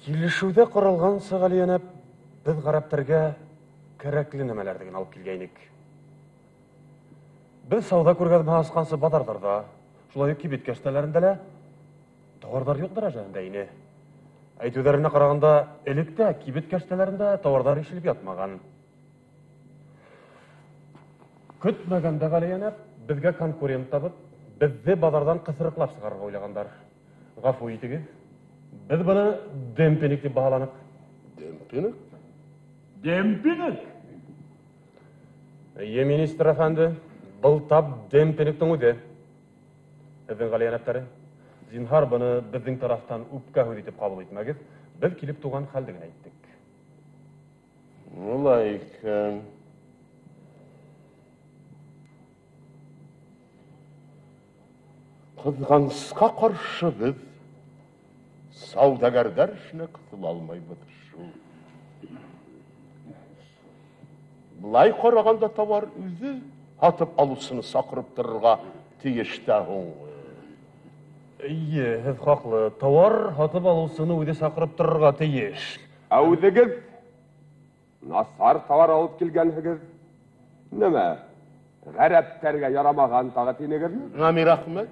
Kilişuvda qaralgan sağalayanab biz qaraptarga kerakli nimalardan alып kelgeynik. Biz savda ko'rgan asqansı badarlarda, şulay kibit kastalarında tavardar yo'q darajada ine. Aytuvlarına qaraganda, elikdə kibit kastalarında tavardar işilib yatmagan. Kütmaganda galayanab bizga konkurent tabıp, bizni badardan qısırıqlab çıqarıp oylaganlar. Gafu itigiz. Biz bunu dempinik deb bahalanıp. Dempinik? Демпинік. Minister efendi, бұл tap dempiniktin öde. Sizin galayanaptары, zinhar bunu bizden taraftan upka ödetip kabul etmegiz, biz kilip tuğan haldigini ayttık. Olay ekan. Kızganışqa qarşı biz savdagarlar işine kıtıl almaybiz şu. Bulay qaraganda tavar üzü hatip alusını saqırıp dururga tiyişte hoň. İyi, siz haqlı. Tavar hatip alusını öde saqırıp dururga tiyiş. Әудігіз, насар товар алып келгенсігіз, Nima? G'arablarga yaramagan tag'at enegirmi? Amir Ahmet.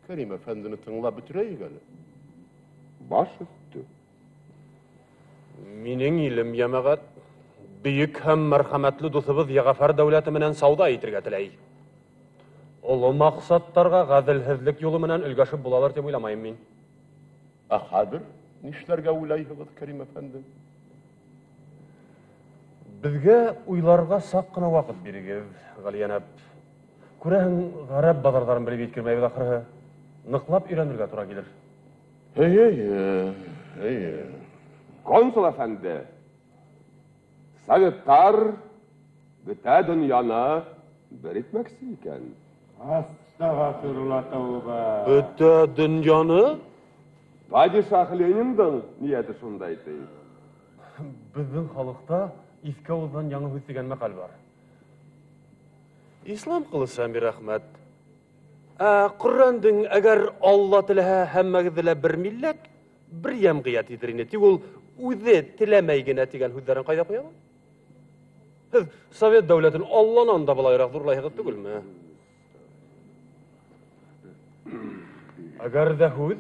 Kerim Efendi'ni tınlap bitireyik hele. Baş üstü. Mening ilim yamagat büyük hem merhametli dostubuz Yagafar devleti menen savda etirge tiley. Ulu maksatlarga gadilsizlik yolu menen ülgaşıp bulalar dep oylamayım men. Hadir, nişlerge ulayhıgız Kerim Efendi? Bizge uylarga saqqına vaqt berigiz, Galiyanab. Kuran garab bazarların bilip yetkirmey ahırı. Nıqlap öğrenirge tura gelir. Hey. Konsul efendi. Sovetlar bütün dünyana bir etmeksin iken. Astagfirullah tövbe. Bütün dünyanı Padişah Lenin'den niyeti şundaydı. bizning xalqda eski o'zdan yangi hus degan maqal bor. Islom qilsam bir rahmat. Qur'onding agar Alloh tilaha hammagizlar bir millat, bir jamiyat yetirineti ol o'zi tilamaygina degan huzlarni qayda qo'yaman? Siz Sovet davlatini Allohdan da bulayroq durlayhiq tugilmi? Agar da huz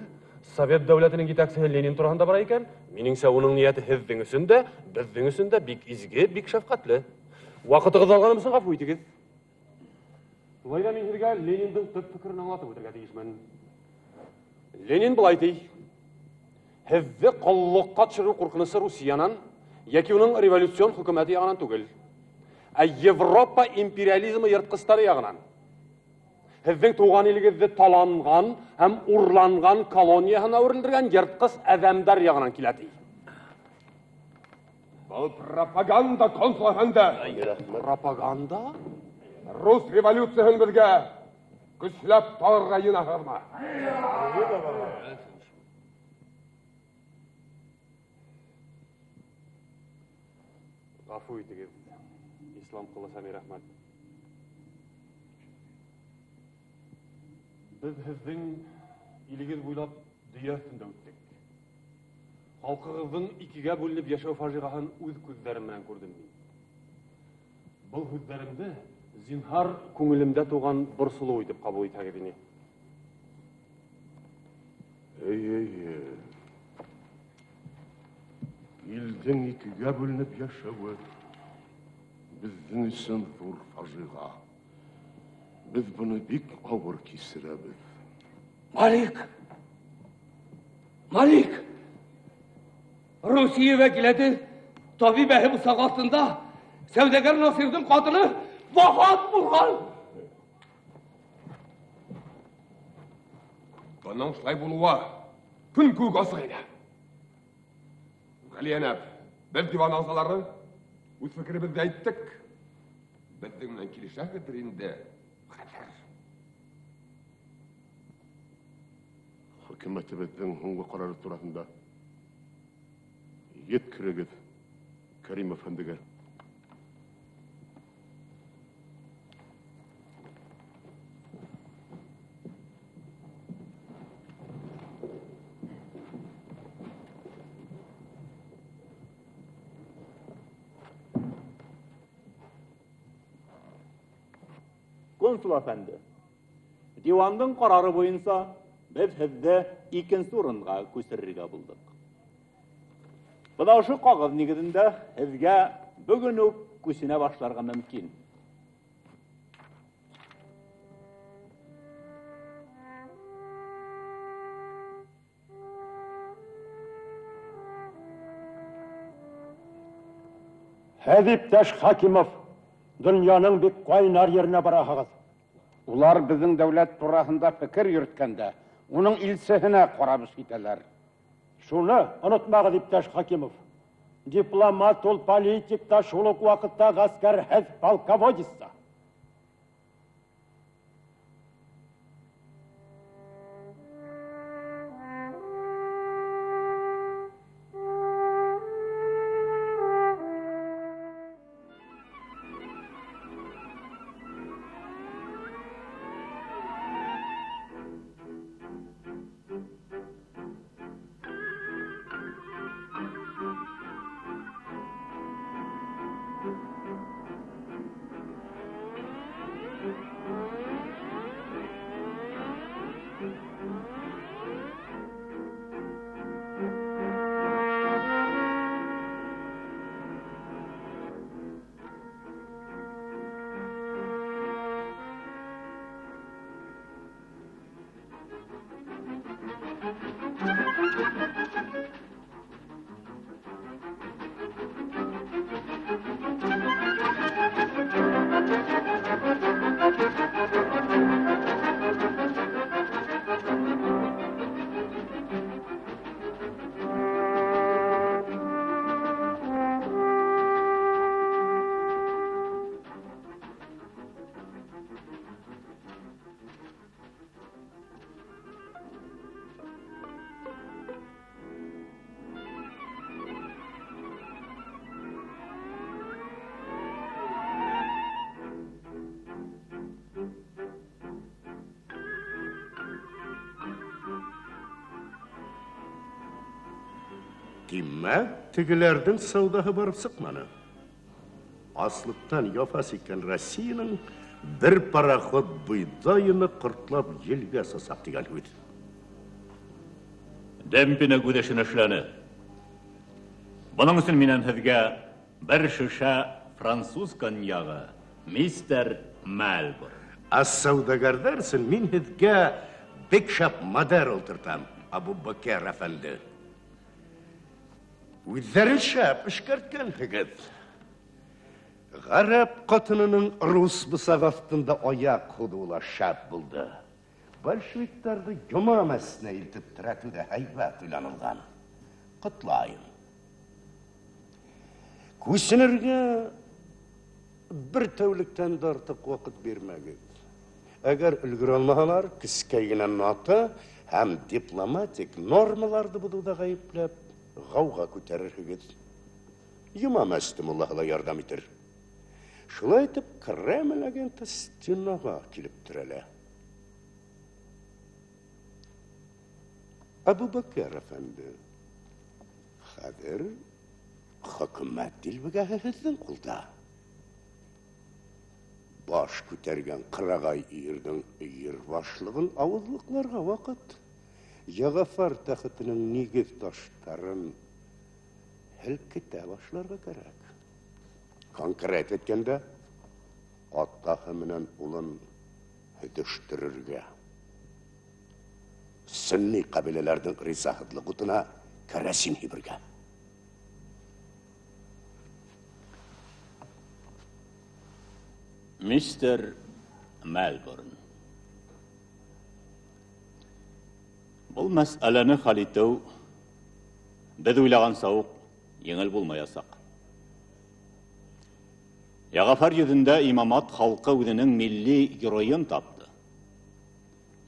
Sovet davlatining yetakchisi Lenin turganda bor ekan, meningcha uning niyati sizning uchunda, bizning uchunda bik izgi, bik shafqatli. Vaqtingiz olganim uchun g'afur etingiz. Bulayda men sizga Leninning tub fikrini anlatib o'tirgan deyishman. Lenin bulay dey. Sizni qolliqqa chiqib qo'rqinisi Rossiyadan yoki uning revolyusion hukumati yag'idan tugil. Yevropa imperializmi yirtqichlari yag'idan. Sizning tuğan iligizni talangan hem urlangan koloniyasına örildirgen yırtqıç adamlar yag'idan keladi. Bu propaganda konsul efendi. Propaganda? Rus revolyutsiyasini birga güçlep targayın ahırma. G'afu etingiz. Islom qilsam rahmat. Biz sizning iligiz bo'ylab dünya üstünde o'tdik. Xalqingizning ikkiga bo'linib yashov fajiasin o'z ko'zlarim bilan ko'rdim. Bu huzlarimda zinhar ko'nglimda tug'an bir suluv deb qabul etagidini. Ilden ikiga bölünüp yaşağı bizden için zor facia. Biz bunu bik ağır kesiremiz. Malik! Rusiya vekileti tabi behi bu sakatında Sevdegar Nasir'in kadını vefat bulgan. Bunun şulay buluğa gün kög asığıydı. Galiyanab, biz divan ağzaları öz fikrimizde ayttık. Bizden kilişahidir indi. Hükümetimizden hungu kararı turasında yetkirigiz Kerim Efendi'ge. Konsul efendi, divanın kararı boyunca biz sizde ikinci orunga kösürürge bulduk. Buna şu kağıt negizinde sizge bugün o kösüne başlarga mümkün. Hediptaş Hakimov, dünyanın bir kaynar yerine bırakağız. Ular bizim devlet turasında fikir yürütkende, onun ilsihine korabız giteler. Şunu unutma Hediptaş Hakimov. Diplomat ol politik da şuluk vakitte asker hez polkovodista. Димәк, тегеләрдің саудаһы барып сықманы. Аслыктан яфас икән Россияның бір пароход бұйдайыны құртлап елге сасақ деген өйді. Дәмпіне көдешін эшләне. Бұның үшін менен һеҙгә бір шиша француз коньягы, мистер Мальбор. Аз саудагардар үшін мен һеҙгә бик шап мадәр ултыртам, Абубакир әфәнде. Үҙҙәрен шап эшкәрткән һегеҙ. Ғарап ҡатынының рус бысағы астында аяҡ һуҙыуы шап булды. Большевиктарҙы йома мәсенә илтеп терәтеүҙә һәйбәт уйланылған. Ҡотлайым. Күсенергә bir тәүлектән дә артыҡ ваҡыт бирмәгеҙ. Әгәр өлгөрә алмаһалар, кескәй генә нота һәм дипломатик нормаларҙы боҙоуҙа ғәйепләп, ғауға күтәрерһегеҙ. Йома мәстем Аллаһы ла ярҙам итер. Шулай итеп, Кремль агенты стенаға килеп терәлә. Абубакир әфәнде, хәҙер хөкүмәт дилбегәһе һеҙҙең ҡулда. Баш күтәргән ҡырағай ирҙең өйөр башлығын ауыҙлыҡларға ваҡыт. Яғафар тәхетенең нигеҙ таштарын һелкетә башларға кәрәк. Конкрет әйткәндә, атаһы менән улын һөҙөштөрөргә. Сөнни ҡәбиләләрҙең ризаһыҙлыҡ утына кәрәсин һибергә. Мистер Мальборн. Бұл мәсьәләне хәл итеү беҙ уйлаған сауыҡ еңел булмаясаҡ. Яғафар йөҙөндә имамат халҡы үҙенең милли геройын тапты.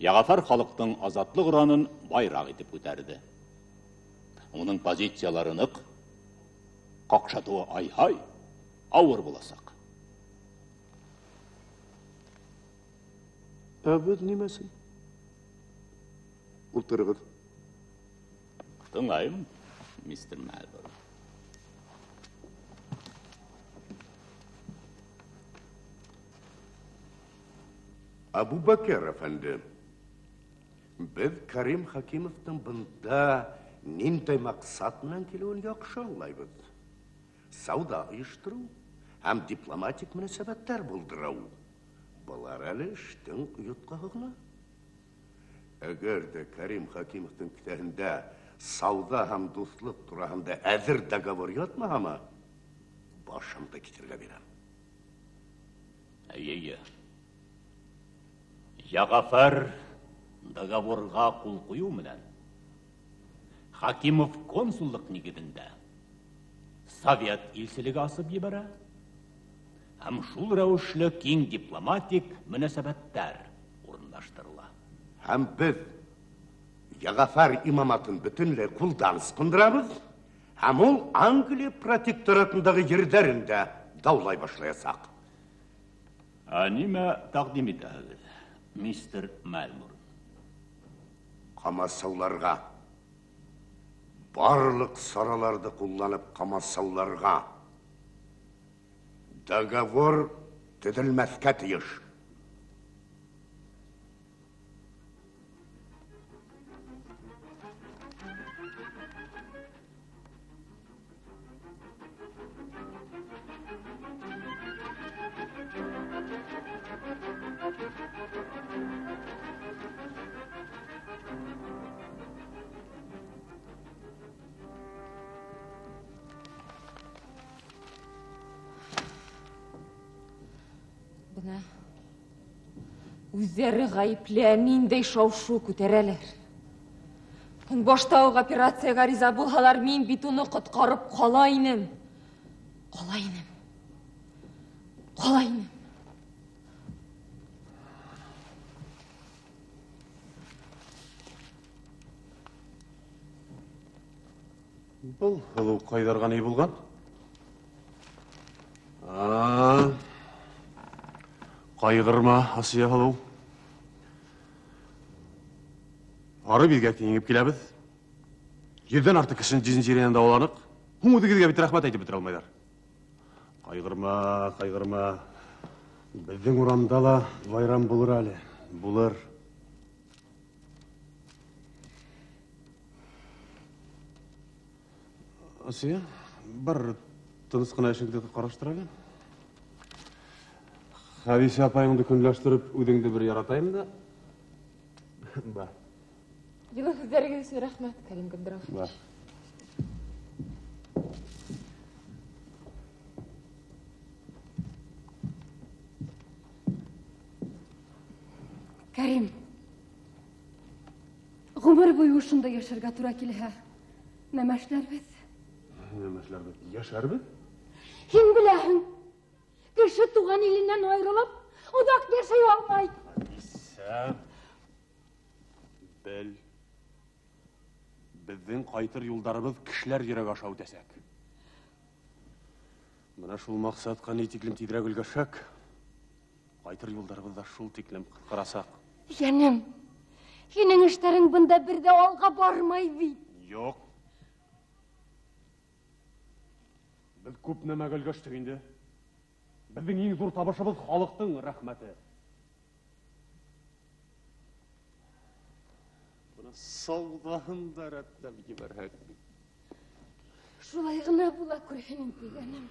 Яғафар халыҡтың азатлыҡ уранын байраҡ итеп күтәрҙе. Уның позициялары ныҡ, ҡаҡшатыуы ай-һай, ауыр буласаҡ. Әбеҙ нимәсен? Ултырығыҙ. Тыңлайым, мистер Мальборн. Абубакир әфәнде, беҙ Карим Хакимовтың бында ниндәй маҡсат менән килеүен яҡшы аңлайбыҙ. Сауда ойоштороу һәм дипломатик мөнәсәбәттәр булдырыу. Былар әле эштең йотҡаһы ғына. Әгәр дә Карим Хакимовтың китәһендә сауда һәм дуҫлыҡ тураһында әҙер договор ятмаһамы, башымды китергә бирәм. Әйе. Яғафар договорға ҡул ҡуйыу менән Хакимов консуллыҡ нигеҙендә Совет илселеге асып ебәрә һәм шул рәүешле киң дипломатик мөнәсәбәттәр урынлаштырыла. Һәм беҙ Яғафар имаматын бөтөнләй ҡулдан ысҡындырабыҙ, һәм ул Англия протекторатындағы ерҙәрендә даулай башлаясаҡ. Нимә тәҡдим итәһегеҙ, мистер Мальборн? Ҡамасауларға, барлыҡ сараларҙы ҡулланып ҡамасауларға договор төҙөлмәҫкә тейеш. Бына үҙҙәре ғайыплә ниндәй шау-шу күтәрәләр. Һуң баштауға операцияға риза булһалар, мин бит уны ҡотҡарып ҡала инем. Ҡала инем. Ҡала инем. Был һылыу ҡайҙарға ни булған? Ҡайғырма, Асия һылыу. Ары биҙгәкте еңеп киләбеҙ. Жерден артық кішін жүзін жерінен дауаланық, құмыдығызға бітір рахмат айтып бітір алмайдар. Қайғырма. Біздің ұрамда ла байрам бұлыр әлі. Бұлыр. Асия, бар тынысқына ішіңді қараштыр әлі. Хадисе апайыңды күнләштіріп, өдіңді бір яратайым да. Ба. Жылы сөздерге үшін рахмат, Карим Габдрауфович. Ба. Карим, ғұмыр бойы ушында яшарға тура келе. Нәмәшләр бит? Яшар бит? Һин беләһең, кеше туган иленнән айрылып, оҙаҡ йәшәй алмай. Хадисә, бел, біздің қайтыр юлдарыбыз кішілер ерек аша өтәсәк. Мына шул мақсатқа не тиклем тидірәк өлгәшәк, қайтыр юлдарыбызда шул тиклем қытқарасақ. Яным, һинең эштәрең бында бер дә алға бармай бит. Юк. Біз күп нәмәгә өлгәштек инде. Біздің ең зур табышыбыз халықтың рәхмәте. Бұны саудаһын да рәтләп ебәрһәк. Шулай ғына була күрһен инде, яным.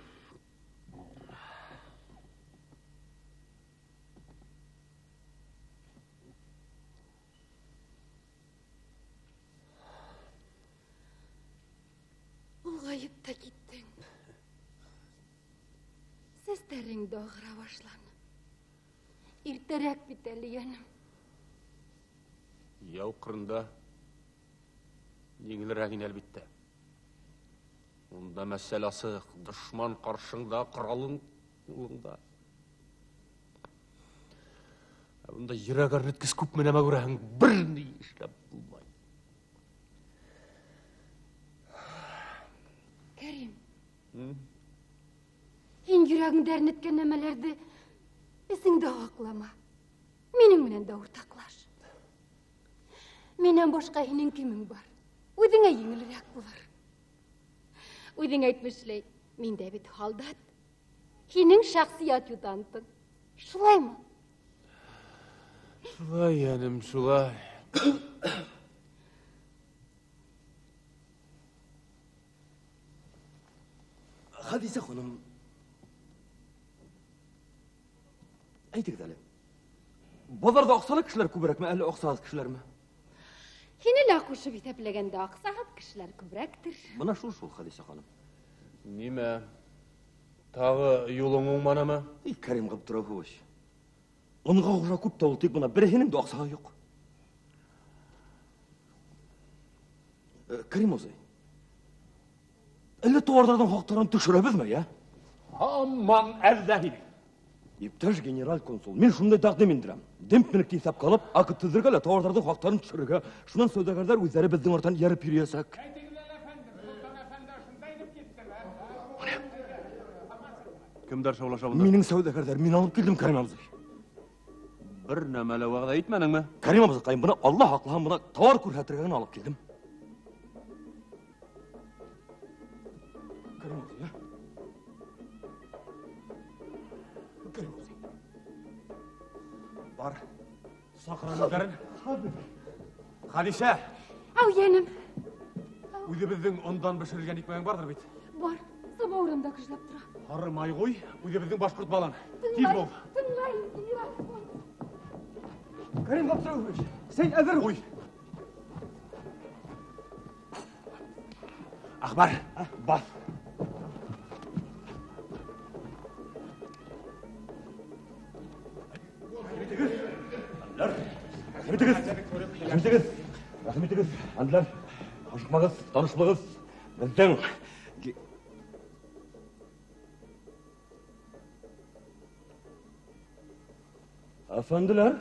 Улғайып та киттең. Сәстәрең дә ағыра башланы. Иртәрәк бит әле, яным. Яу қырында еңілірәк ин әлбиттә. Онда мәсьәләсе дошман қаршыңда, қыралың улында. Онда йөрәк әрнеткес күп менәмә күрәһең, бер ни эшләп булмай. Карим, һин йөрәгеңдә әрнеткән нәмәләрде эсеңдә һаҡлама. Минең менән дә уртаҡлаш. Минән башҡа һинең кемең бар? Үҙеңә еңелерәк булыр. Үҙең әйтмешләй, мин дә бит һалдат. Һинең шәхсият ютантың. Шулаймы? Шулай, яным, шулай. Хадисә ханым, әйтегез әле. Базарда аҡсалы кешеләр күберәкме, әллә аҡсаһыҙ кешеләрме? Һине лә ҡушып иҫәпләгәндә аҡсаһыҙ кешеләр күберәктер. Бына шул, Хадисә ханым. Нимә? Тағы юлың уңманымы? Карим Габдрауфович, онға ғужа күп та ул, тик бына береһенең дә аҡсаһы юҡ. Карим узай, әллә тауарҙарҙың хаҡтарын төшөрәбеҙме, я? Һаман әҙҙәһин. Иптәш генераль консул, мин шундай тәҡдим индерәм. Демпинекте иҫәпкә алып, акт төҙөргә лә тауарҙарҙың хаҡтарын төшөрөргә, шунан сәүҙәгәрҙәр үҙҙәре беҙҙең арттан йәреп йөрөйәсәк. Кемдәр шаулаша бында? Минең сәүҙәгәрҙәр, мин алып килдем, Карим абзый. Бер нәмә лә вәғәҙә итмәнеңме? Карим абзыкайым, бына Алла һаҡлаһын, бына тауар күрһәтергә генә алып килдем. Карим абзый, я? Карим абзый. Бар. Саҡыраны Хадисә, Ау, йәнем. үҙебеҙҙең ондан бешерелгән икмәгең бардыр бит. Бар, самауырымда кыжлап тора. Һары майғуй, үҙебеҙҙең башҡорт балан. Тиҙ бул. Тыңлай. Карим Габдрауфович, сен әҙер Ҡуй. Әхбар, баҫ. Рәхим итегеҙ, әнделәр, ашыҡмағыҙ, танышмағыҙ. Беҙҙең әфәнделәр,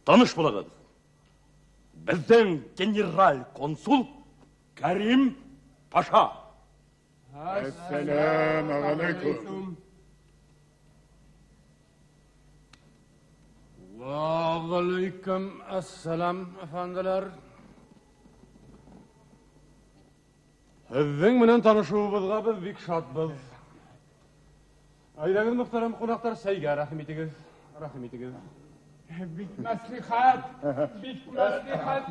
таныш булығыҙ. Беҙҙең генераль консул Кәрим Паша. Әссәләму алейкум. Вағалейкум әссәләм, әфәнделәр. Һеҙҙең менән танышыуыбыҙға беҙ бик шатбыҙ. Әйҙәгеҙ, мөхтәрәм ҡунаҡтар, сәйгә рәхим итегеҙ. Рәхим итегеҙ. Бик мәслихәт, бик мәслихәт.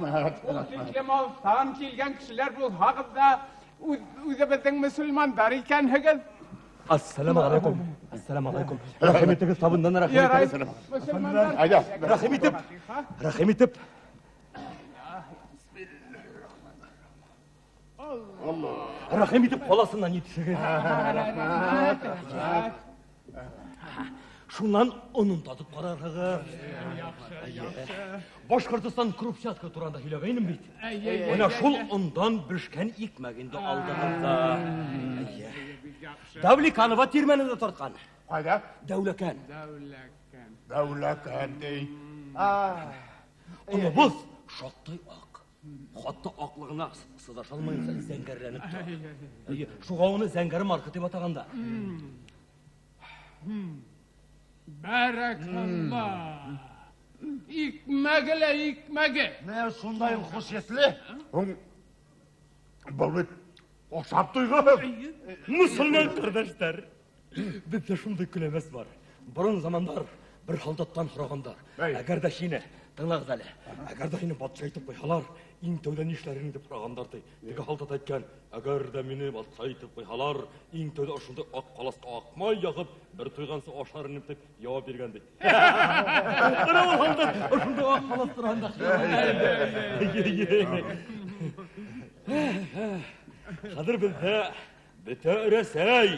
Ул тиклем алдан килгән кешеләр булһағыҙ да, үҙебеҙҙең мөселмандар икәнһегеҙ. Ассаламу алейкум. Ассаламу алейкум. Рәхим итегеҙ, табындан рәхим итегеҙ. Мөселмандар. Рәхим итеп. Рәхим итеп ҡаласынан етешегеҙ. Шунан онон татып ҡарарһығыҙ. Башҡортостан крупсятка тураһында һөйләгәйнем бит. Ана шул ондан бешкән икмәгенде алдығыҙҙа. Дәүлеканова тирмәнендә тартҡан. Ҡайҙа? Дәүләкән. Дәүләкән, ди. Онобоҙ шаттай аҡ. Хатта аҡлығына сыҙаша алмайынса зәңгәрләнеп тора. Шуға уны зәңгәр марка тип атағанда. Бәрәкәллә. Икмәге лә икмәге. Мә шундайын хушетле. Был бит ашап туйғыҙ. Мусульман ҡәрҙәштәр, беҙҙә шундай көләмәс бар. Борон замандар бер һалдаттан һорағандар. Әгәр дә һине, тыңлағыҙ әле, әгәр дә һине батша итеп ҡуйһалар, иң тәүҙә нишләрһең дип һорағандар ти. Теге һалдат әйткән, әгәр дә мине батша итеп ҡуйһалар, иң тәүҙә ошондай аҡ ҡаласҡа аҡмай яғып, бер туйғансы ашарһың дип яуап биргән ди. Ана ул һалдат ошондай аҡ ҡалас тураһында. Хәҙер беҙҙә бөтә Рәсәй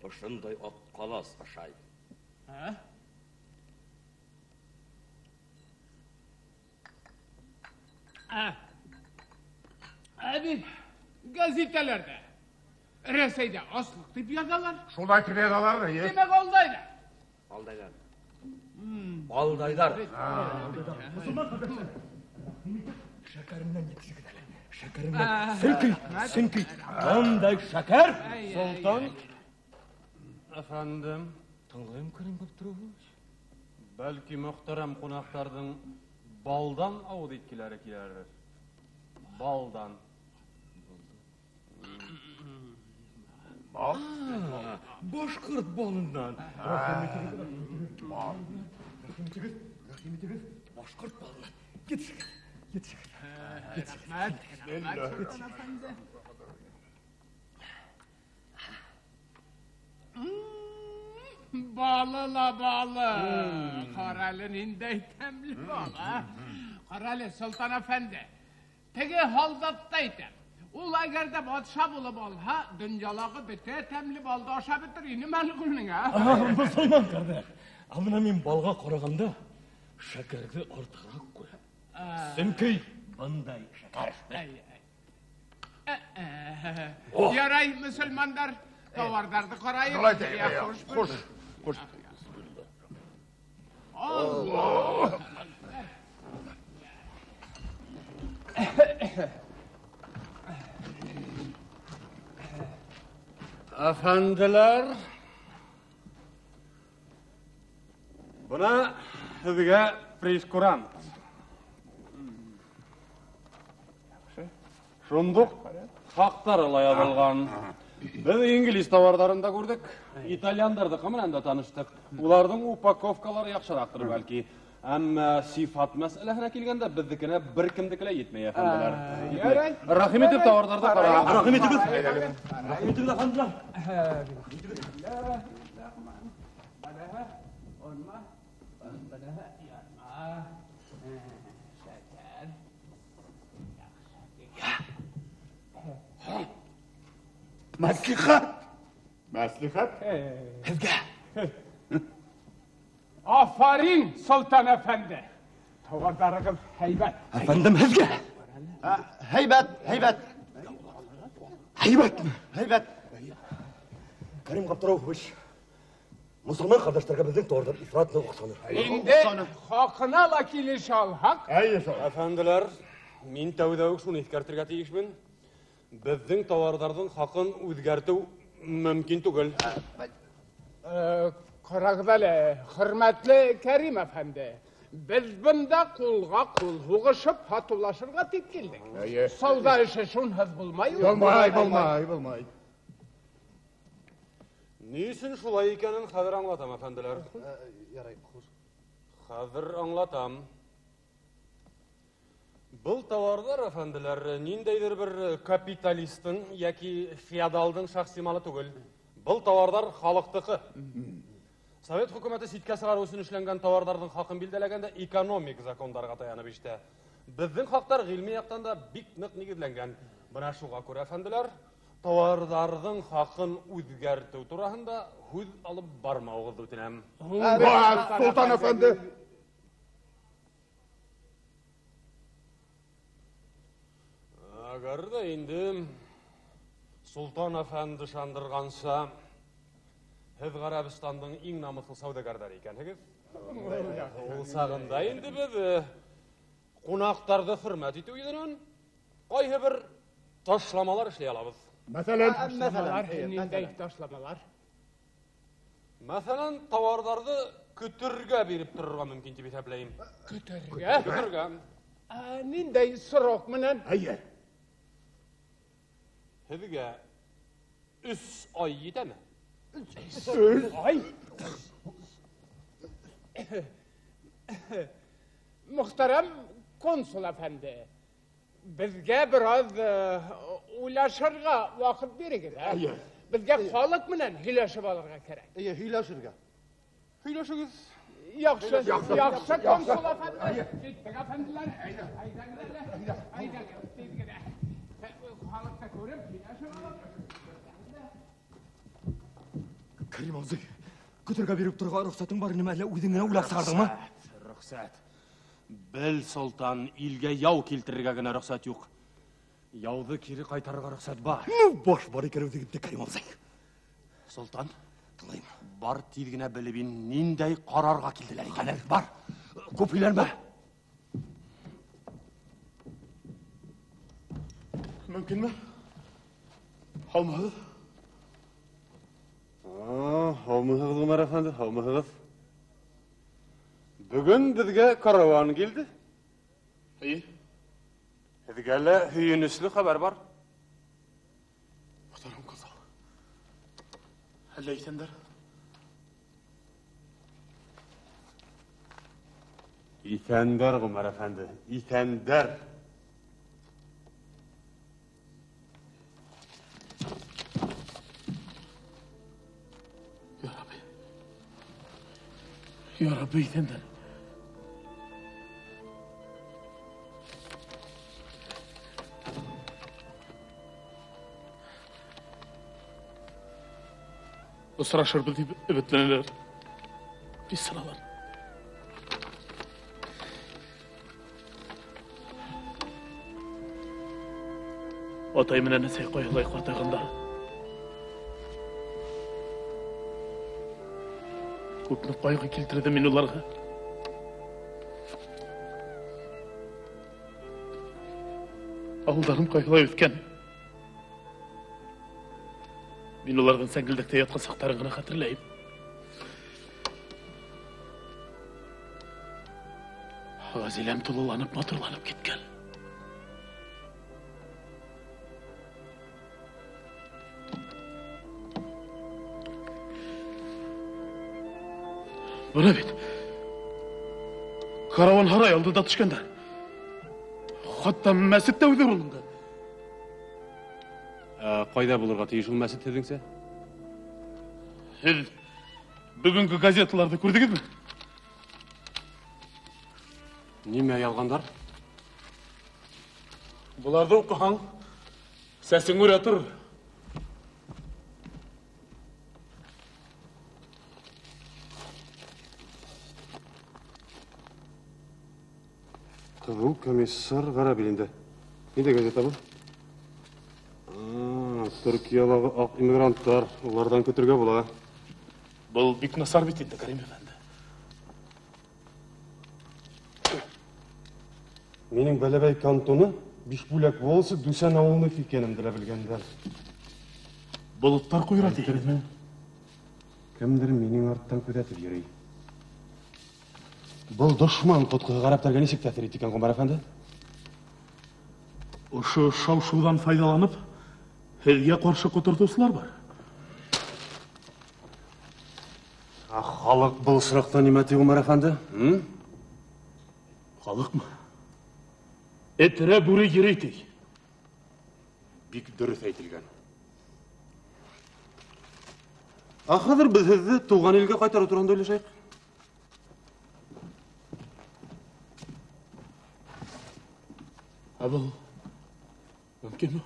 ошондай аҡ ҡалас ашай. Әбит, газетәләрдә, Рәсәйдә аслыҡ тип яҙалар. Шулай тип яҙалар да, Демәк, алдайҙар. Алдайҙар. Алдайҙар. Шәкәренән етешегеҙ әле. Шәкәренән. Сөнки ҡандай шәкәр. Солтан, әфәндем, Тыңлайым Кәрим Ғабдырауфович. бәлки мөхтәрәм ҡунаҡтарҙың балдан ауыҙ иткеләре киләр. Балдан. Башҡорт балынан. Рәхим итегеҙ. Башҡорт балынан. Етешегеҙ. Балы ла балы. Ҡаралы ниндәй тәмле бала. Ҡаралы, Солтан әфәнде. Теге һалдатта әйтәм. Ул әгәр дә батша булып алһа, донъялағы бөтә тәмле балды ашап бөтөр ине мәл күрнең, Мосолман ҡәрҙәш. Амына мин балға ҡарағанда шәкәрҙе артығыраҡ күрәм. Сөнки бындай шәкәр. Ярай, мөселмандар, тауарҙарҙы ҡарайыҡ. Хуш. Allah! Әфәнделәр, бына һеҙгә прескурант. Шундуҡ хаҡтары ла яҙылған. Беҙ инглиз тауарҙарында күрҙек, итальяндарҙыҡы менән дә таныштыҡ. Уларҙың упаковкалары яҡшыраҡтыр бәлки. Әммә сифат мәсьәләһенә килгәндә беҙҙекенә бер кемдеке лә етмәй, әфәнделәр. Рәхим итеп тауарҙарҙы ҡарағыҙ. Рәхим итегеҙ. Рәхим итегеҙ, әфәнделәр. Мәслихәт. Һеҙгә. Афарин, Солтан әфәнде. Тауарҙарығыҙ һәйбәт. Әфәндем, һеҙгә. Һәйбәт. Һәйбәтме? Кәрим Ғабдырауфович, мосолман ҡәрҙәштәргә беҙҙең тауарҙар ифрат ныҡ оҡшаны. Инде хаҡына ла килеш алһаҡ. Әфәнделәр, мин тәүҙә үк шуны иҫкәртергә тейешмен. Беҙҙең тауарҙарҙың хаҡын үҙгәртеү мөмкин түгел. Ҡарағыҙ әле, хөрмәтле Кәрим әфәнде. Biz bunda kulga kul huğuşup hatırlaşırga tepkildik. Savda işi şunhaz bulmayı. Болмай. Niçin şulay ikenin hazır anlatam efendiler. Hazır anlatam. Бұл товарлар, efendiler, nindeydir bir kapitalistin яки feodaldың шахси малы түгел. Бұл товарлар халықтықы. Совет hukumatı sitkesi karusunu işlengen tavardардың хақын билделегенде экономик закондарға таянып işte. Біздің хақтар ғилми яқтан да бик нық негізленген. Бұна шуға көрі, efendiler, товардардың хақын өзгерту турасында сөз алып бармауыңызды өтінем. Sultan Efendi. Agar da indi Sultan Efendi şandırğansa, siz Arabistan'ın en namuslu savdagarları ekansiz. Ol sağında indi biz qonaqtardı hürmet etüydünün, qaysı bir taşlamalar işley alabız. Mesela Nindey taşlamalar. Mesela tavardardı kütürge berip dururga mümkün dep esapleyim. Kütürge? Kütürge. Nindey sırok menen? Hayır. Sizge 3 ay yetemi? 3 ay? Muhterem konsul efendi, bizge biraz ulaşırga vakit berigin. Bizge halık menen hileşip alırga kerek. Hiylaşırga. Hiylaşıgız. Yaxşı konsul efendi. Gittik efendiler. Hayda. Halıkta görüp hileşip alırga. Karim ağzı, kütürge berip turga ruhsatın var nima, өзүңө улак сардыңмы? Ruhsat. Bel sultan ilge yav keltirerge gene ruhsat yok. Yavdı kiri qaytarırga ruhsat var. Boş бар ekan өзүңүздө Karim ağzı. Sultan, tыңlayым. Бар тезгіне білібін нендей қарарға келділер екен. Бар, көп үйлерме? Mümkün mü? Olmadı. Olmağız Ömer Efendi, olmağız. Bugün bizge karavan geldi. İyi. Bizge'le hüyünüslü haber var. Muhterem kızal. Helle itenler. İtender Ömer Efendi, itender. Ya Rabbi itenler. Isıraşır bildiği ümitleneler. Biz sıralar. Atay menen sey koyulay qatagında. Көпні қайғы келтірді мен оларға. Ауылдарым қайғылай өткен. Мен олардың сәңгілдікте ятқан сақтарын ғана қатырлайым. Ғазилем тұлыланып, матырланып кеткен. Buna bit. Karavan haray aldığında düşkende. Hatta mescitte ödür olundu. Qayda bulurga teyiş ol mescid dedingse? Siz bugünkü gazetalarda gördünüz mü? Nime yalgandar? Bularda okuhan sesin üretir. Bu komissar Garabilin'de. Ne de gazete bu? Türkiye'deki ak immigrantlar, onlardan kötürge bula. Bu bik nasar bitindi Karim Efendi. Mening Belebey kantonu Bişbulak bolsa Düsen avulunu fikkenim dile bilgender. Bulutlar kuyura deydi. Kimdir mening arttan közetip yürüy. Бұл дұшман құтқы ғараптарға несек тәсір етті екен, Ғұмар әфенді? Ұшы шау-шудан файдаланып, елге қарсы құтыртушылар бар. Халық бұл сұрақта неметі, Ғұмар әфенді? Халық ма? Етірі бүрі керейтей. Бик дұрыс әйтілген. Ақыдыр біз сізді туған елге қайтару турында ойлашайық. Бұл мүмкін ме?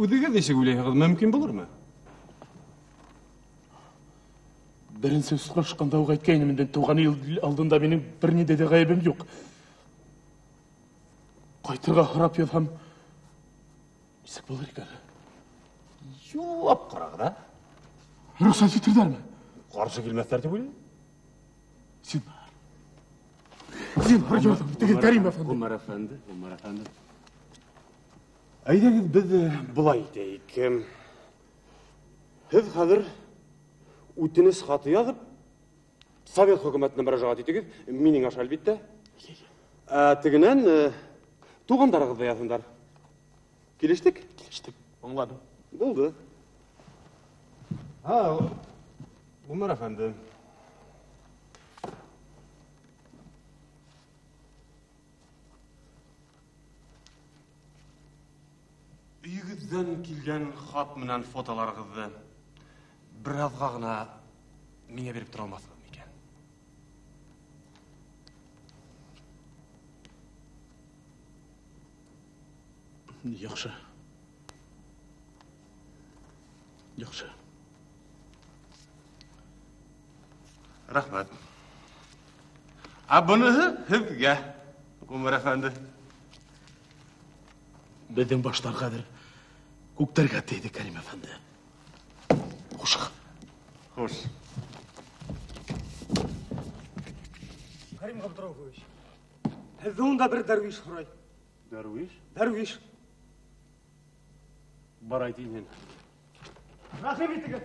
Өдіге десек ойлайық, мүмкін болыр ма? Бірін сөз қашқанда оға айткайнымынден туған ел алдында менің біріне де ғайбім жоқ. Қайтырға қарап едім, несік болар екен? Юлап қарағы да? Рұқсат етірдер ме? Қарсы келместер деп ойлайын. Сен бар. Сен бар жолдым, деген Кәрим әфенді. Ғұмар әфенді. Айдағыз біз бұлай дейік. Сіз қазір өтініш хаты yazып, Совет хөкіметіне мұражағат етегіз, менің аша әлбетті. Тігінен туғандарыңызды yazыңдар. Келештік? Келештік, оңладым. Болды. Ғұмар әфенді. Үйіңізден келген хат менен фотоларыңызды біразға ғына менге беріп тұра алмасыңыз ма екен? Яқшы. Яқшы. Рахмет. Бұны сізге, Ғұмар әфенді. Біздің баштар қадір көктарға тейді, Кәрим әфенді. Қошық. Хош. Кәрим Ғабдырауович, сізді онда бір дәрвиш құрай. Дәрвиш? Дәрвиш. Бар айтайын мен. Рахим етігі.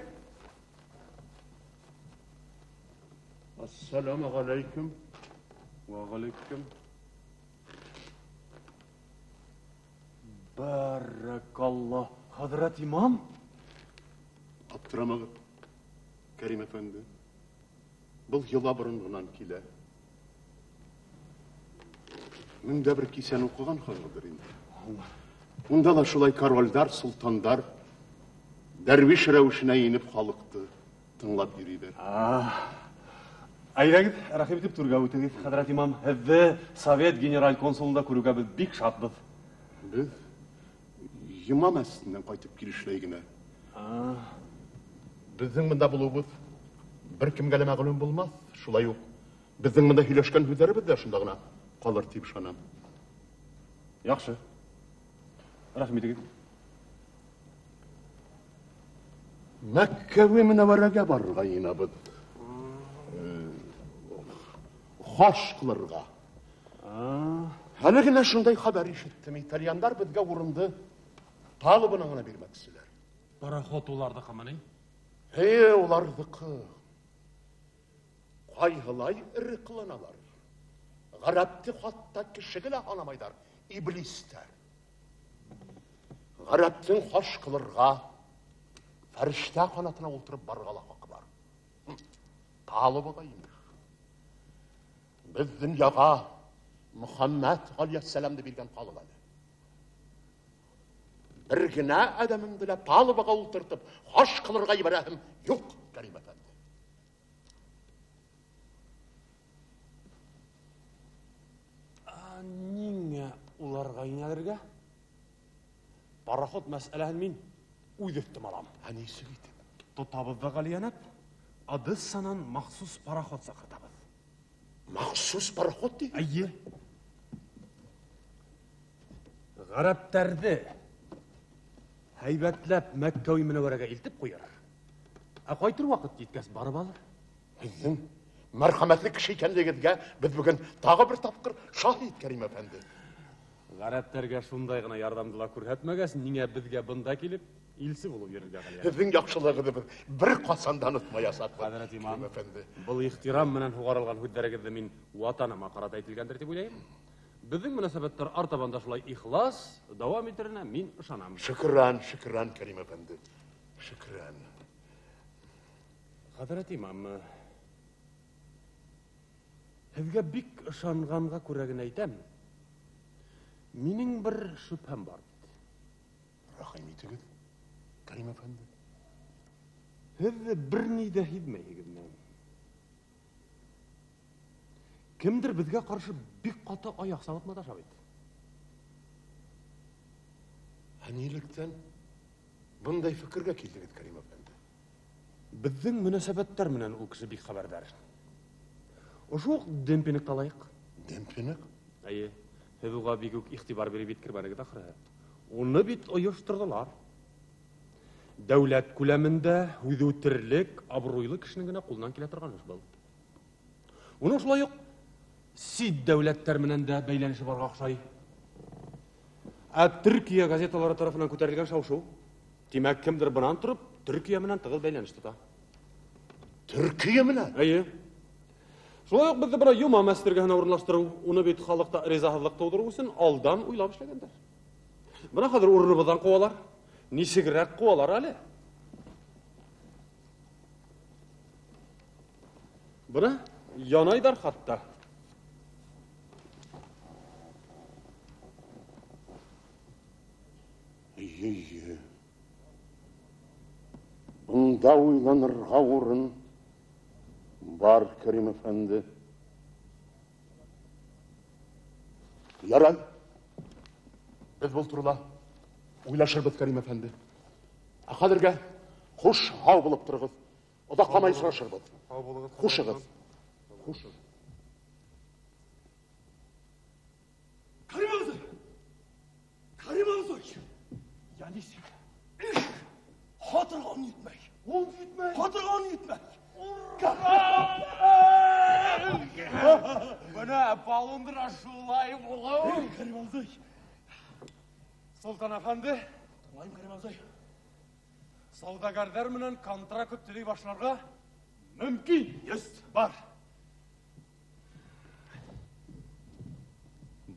Ассаламу алейкум. Ва алейкум. Баракалла. Хазрат имам? Аптырамағыз, Кәрим әфенді. Бұл йыла бұрынғынан келе. Мында бір кисен оқыған қаңғыдыр енді. Мұнда да шылай корольдар, сұлтандар, дәрвиш рәуішіне еніп халықты тыңлап жүрейдер. Айдағыз, рахим етіп тұрға өтіңіз, Хазрат имам. Әзді Совет генерал консулында көруге біз бик шатбыз. Біз имам әсінен қайтып келішлейгіне. Біздің мұнда бұлуымыз бір кімге мәғлум болмас, шулай оқ. Біздің мұнда хүйлешкен хүдері бізде шындағына қалыр тиіп шанам. Яқшы. Рахмет етіңіз. Мәккәве Мүнәввәрәгә барырға ена біз. Хош қылырға. Әлі генә шундай хабар ишеттім. Итальяндар бізге орынды талыбыныңына бермәксілер. Пароход оларды қаманы? Олардықы. Қайғылай ірі қыланалар. Ғарапты қатта кішігілі анамайдар. Иблистер. Ғараптың хош қылырға фәрішта қанатына олтырып барғала хақы бар. Талыбыға емір. Біз дүнияға Мұхаммад ғалияссаламды берген халық әлі. Bir gina adamın dile palıbağa ultırtıp, hoş kılırga İbrahim yok, Kərəm əfəndi. Niye ularga inelirge? Paraxod məsələni min uydurttum alam. Neyse gittim? Tutabızda qaliyanat, adı sanan maxsus paraxod sakıtabız. Maxsus paraxod deyil? Ayye. Ғарабтарды haybetlep Mekke-i Münevvere'ye iltip koyar. Қайтыр вақыт жеткәс барып алыр. Біздің мәрхәмәтлі кіші екендігіңізге біз бүгін тағы бір тапқыр шахид, Кәрім әфәнді. Гарәптәргә шундай гына ярдәмдыла күрһәтмәгәсен, нигә безгә бында килеп, илсе булып йөрергә калган? Һезнең яхшылыгыны бер касандан отмаясак. Хәзрәт имам, был ихтирам менән һугарылган һүзләрегезне мин ватаныма карата әйтелгәндер дип уйлыйм. Безнең мөнәсәбәттәр артабанда шулай ихлас дәвам итеренә мин ышанам. Шөкран, Кәрим әфәнде. Шөкран. Хәзрәт имам, һезгә бик ышанганга күрә генә әйтәм. Минең бер шөбһәм бар. Рәхим итегез, Кәрим әфәнде. Һез берни дә һизмәйсегезме? Кемдер безгә каршы бик каты аяк салып маташа бит. Нилектән bunday fikirгә килдегез, Кәрим әфәнде? Безнең мөнәсәбәттәр менән ул кеше бик хәбәрдар. Ошо демпинек талайык. Демпинек? Әйе, һез уга бик үк игътибар биреп биткермәгез ахры. Уны бит оештырдылар. Дәүләт күләмендә һүзүтерлек, абруйлы кешенең генә кулыннан килә торган эш бул. Уның шулай ук сит дәүләттәр менән дә бәйләнеше барга охшай. Төркия газеталары тарафынан күтәрелгән шау-шу. Димәк, кемдер бынан торып, Төркия менән тыгыз бәйләнеш тота. Төркия менән? Әйе. Шулай ук безне бер юма мәстергәһенә урынлаштыру, уны бит халыкта ризаһызлык тудыру өчен алдан уйлап эшләгәннәр. Менә хәзер урыныбыздан куалар. Ничегрәк куалар әле? Бuna yanayдар хатта. Ие. Бunda уйланырга урын бар, Кәрим әфәнде. Ярай. Без бул турыда уйлашырбыз, Кәрим әфәнде. Хәзергә хуш һау булып торыгыз. Одакламай сорашырбыз. Хушыгыз. Хушыгыз. Кәрим абзый! Кәрим абзый! Янисик. Хатırgan yetmək. Ol yetmək. Хатırgan yetmək. Bana balındıra şulay bulun. Kərəm abzay. Sultan Efendi, Tulayım Kərəm abzay. Savdagarlar менен kontrakt ötülüğü başlarga mümkün. Бар.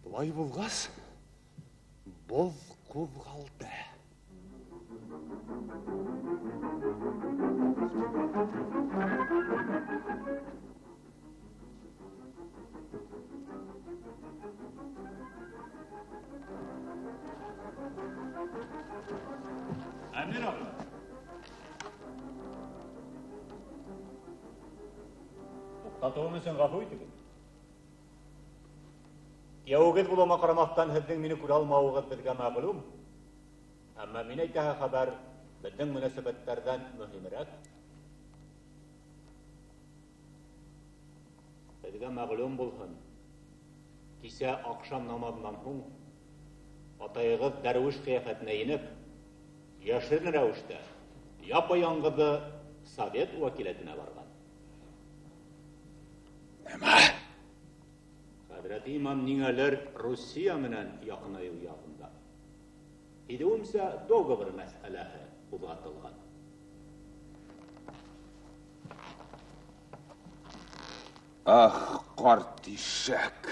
Бұлай болғас, боз қозғалды. Әмір аға. Тоқтатуым үшін ғафу етіңіз. Яугыз булума карамактан һезнең мине күрә алмавыгыз безгә мәгълүм. Әмма мин әйтәһе хәбәр безнең мөнәсәбәтләрдән мөһимрәк. Безгә мәгълүм булсын. Кисә акшам намазыннан һуң атайыгыз дәрвиш кыяфәтенә инеп, яшерен рәвештә япа-яңгызы Совет вәкиләтенә барган. Нәмә? Хәзрәт имам ниңәлер Русия менән якынаю ягында. Идеумса договор мәсьәләһе узатылган. Ах, карт ишәк.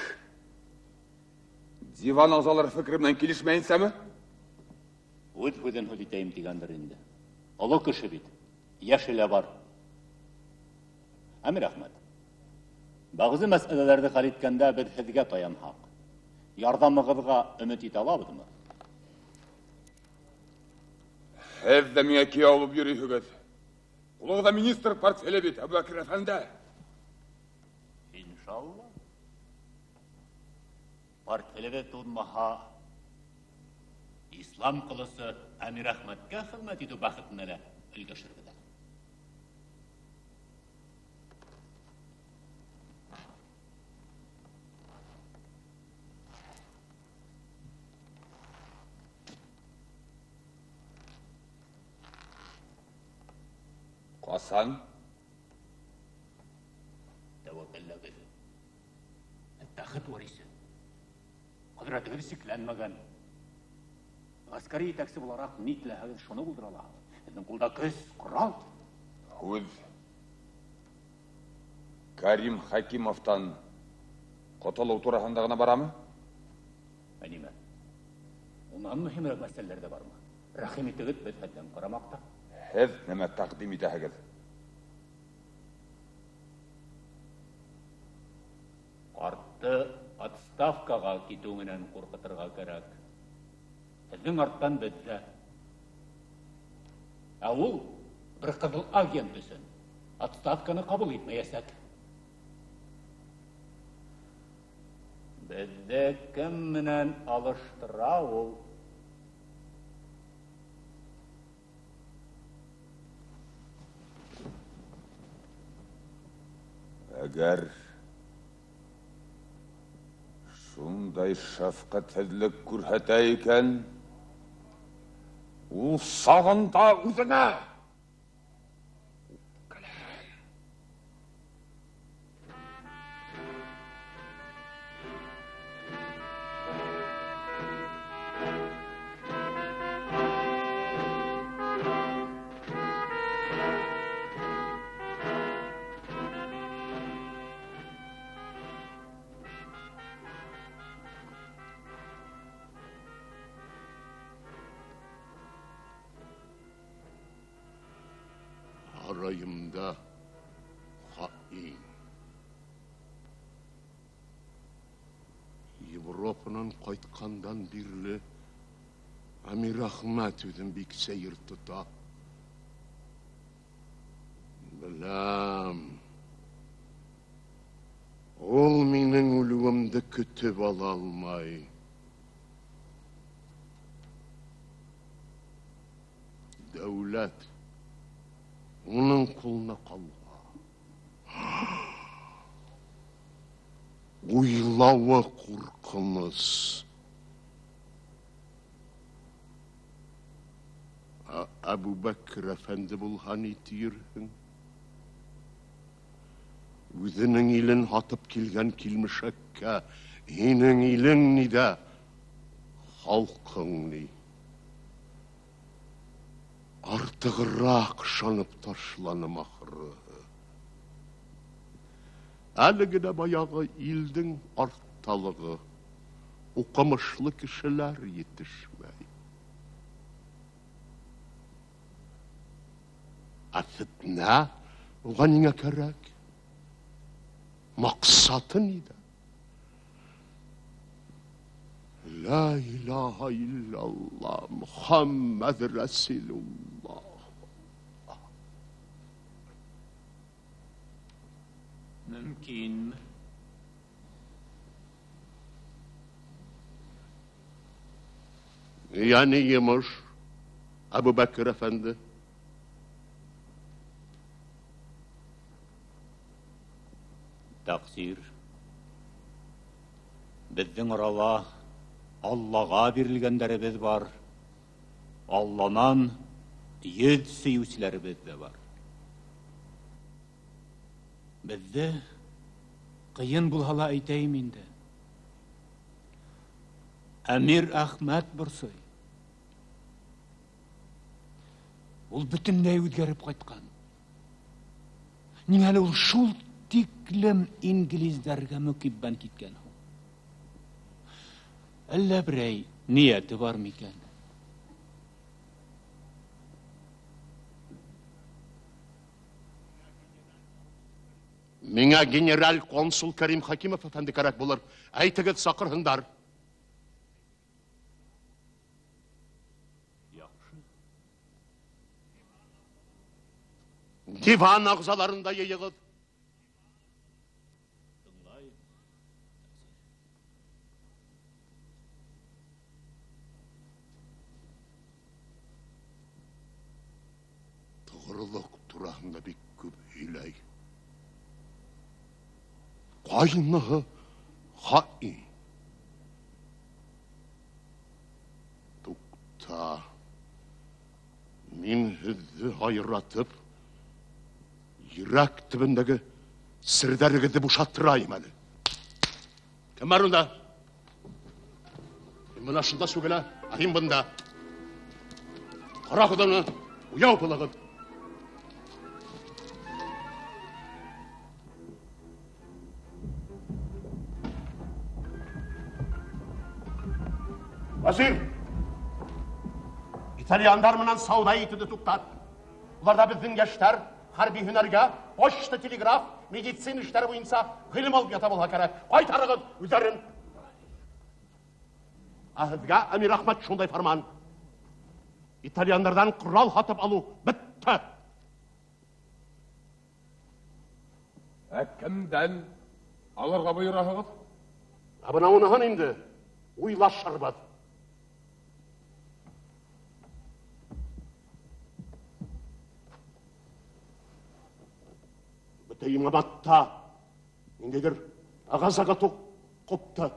Диван азалар фикремнән килешмәйенсәме? Үз-үзен һүзитәйем дигәндер инде. Олы кеше бит. Яшелә бар. Әмир Әхмәт. Багызы мәсьәләләрне хәл иткәндә без һезгә таянһак, ярдәмыгызга өмет итә алабызмы? Һез дә миңа кияү булып йөрисегез. Улыгызда министр портфеле бит, Әбүбәкер әфәнде. Иншалла. Портфеле тудмаһа, ислам кылысы Әмир Әхмәткә хезмәт итү бәхетенә лә өлгәшербез. Касан? Тәвәккәлләгез. Тәхет варисе. Құдіретіңіз шекленмеген. Ғаскари етекші боларақ не тіләһегез шуны булдырала. Біздің қолда көз, құрал. Худ. Карим Хакимовтан құтылу турасындағына барамы? Әниме. Онан mühimрәк мәсьәләләр дә бармы? Рәхим итегез без хәлдән карамакта. Һез нәмә тәкъдим итәһегез? Артты отставкага китү менән куркытырга кирәк. Һезнең арттан бездә. Ә ул бер кызыл агент өсөн отставканы кабул итмәясәк. Бездә кем менән алыштыра ул? Әгәр шундай шәфкатьһезлек күрһәтә икән, ул сагында үзенә Arayımda hain. Европадан кайткандан бирле Амир Ахмат үзен бик сәйер тота. Беләм. Ул минең үлүемде көтеп ала алмай. Дәүләт onun kuluna kalma. Uylava korkunuz. Ebu Bekir Efendi bulhan itirhin. Üzünün ilin hatıp kilgen kilmişekke, hinin ilin nide, halkın ni. Артығырақ шанып ташланым ақыры. Әлігі де баяғы илдің артталығы, оқымышлы кішілер етішмей. Әфітне оған еңе керек? Мақсаты нейді? La ilahe illallah Muhammed Resulullah. Mümkün mü? Yani yemiş Ebu Bekir Efendi. Taksir. Bizden arala Allah'a verilgenlerimiz var. Allah'dan yüz süyüslerimiz de var. Bizde kıyın bulhala aytayım indi. Amir Ahmad Bursoy. Ул бүтүндөй өзгөрүп кайткан. Нигәле ул шул тиклем инглизләргә мөкиббән киткән. Әллә берәй нияте бар микән? Миңа генераль консул Карим Хакимов әфәнде кәрәк булыр. Әйтегез, сакырһындар. Divan ağzalarında yayılır. Doğruluk durağında bir küp hiley. Kaynağı hain. Tukta. Min hüzzü hayratıp Irak tübündəki sirdarıqıdı boşalttırayım əli. Kim var onda? Мына шында сөгеле, ахим бында. Қара құданы, ұяу пылығын. Вазир, итальяндар мынан сауда етуді тұқтат. Бұларда біздің яштар, харби хүнерге, почта, телеграф, медицин іштері бойынса ғылым алып ята болға керек. Қайтарығын, өздерін. Ахызға Амир Ахмад шондай фарман. Итальяндардан құрал хатып алу бітті. Кімден аларға бұйырағыз? Абына оныған енді, уйлаш шарбад. Бітейім абатта, ендегір ағазаға тоқ қопты.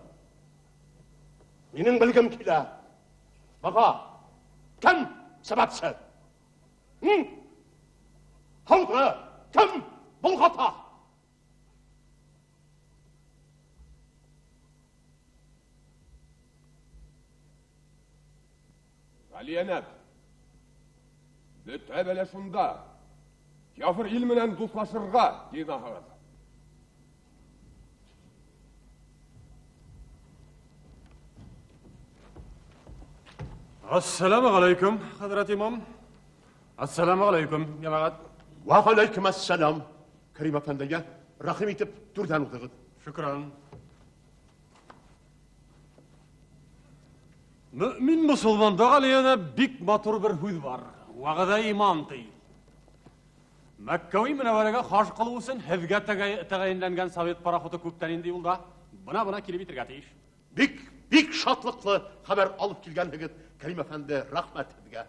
Менің білгім келі. Баға, кім сәбәпсі? Халқы, кім бұлғата? Aliyenep, lütfebele şunda, kafir ilminen dostlaşırga, deydi ağız. Assalamu alaikum, Hazret İmam. Assalamu alaikum, cemaat. Ve aleyküm assalam. Kerim Efendi'ye rahim etip durdan uğdağıd. Şükran. Mümin Müslümanda aleyhine bik matur bir hüz var. Vağda imam tey. Mekkevi münevverege haş kılıyorsun, hevge tegayinlengen Sovet parahotu köpten indi yolda. Buna kelip bitirge teyiş. Bik şatlıklı haber alıp kilgen hegit Kerim Efendi rahmet edge.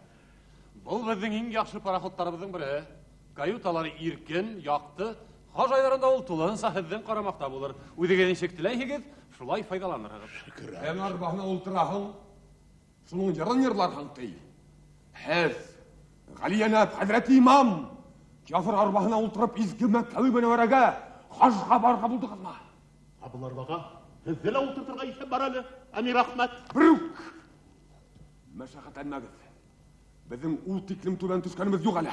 Бұл біздің ең яқшы пароходтарымыздың бірі. Каюталары иркен, яқты, хаж айларында ол тұлын сахидден қарамақта болыр. Өдегенен шектілей хегіз, шулай файдаланыр. Шүкір. Ән арбағына ұлтырағын, шының жырын ерлар хаңтый. Әз, Ғалиянап, Хазрети имам, кафір арбағына ұлтырып изгі Мәккәуи Мүнәввәрәгә хажға барға бұлдығызма. Абылар баға, hizle oturturga ise baralı, Amir Ahmet. Bruk! Meşakat etmegіз. Bizim ul tiklim tuben tüşkenimiz yok hele.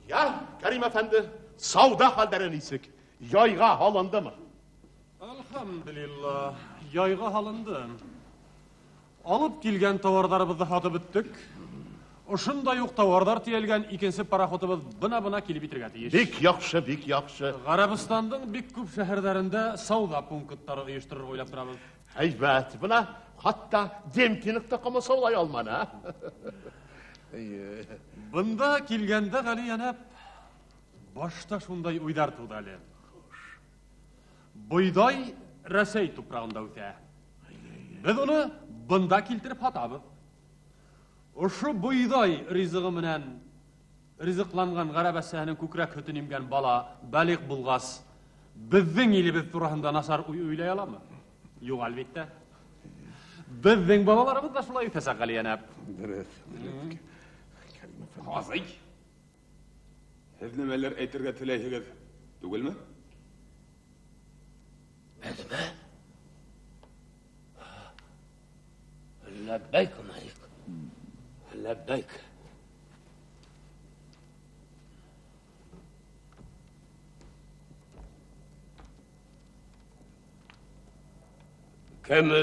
Ya Kerim Efendi, savda hallerin isik. Yayga halındı mı? Elhamdülillah, yayga halındı. Alıp gelgen tavarlarımızı hatı bittik. Ошында юк товардар тиелген икенче пароходыбыз бына килеп битергә тиеш. Бик яхшы, бик яхшы. Гарабистандың бик күп шәһәрләрендә сауда пунктлары оештырып уйлап торабыз. Әйбәт, бuna hatta демтинlikte кымысаулай алмана. Бында килгәндә Галиянап башта шундай уйдар туды әле. Бойдай Рәсәй тупрагында үтә. Без уны бында килтереп хатабыз. Ошу бойдай ризыгы менән ризыкланган гарәп әсәһенең күкрәк хөтен имгән бала балигъ булгас, безнең илебез турында насар уйлый аламы? Юк, әлбәттә. Безнең балаларыбыз да шулай үтәсә Галиянап. Дөрес. Казый. Һез нәмәләр әйтергә теләйсегез, түгелме? Безме? Ләббәйк, Малик. Ләббәйк. Kim?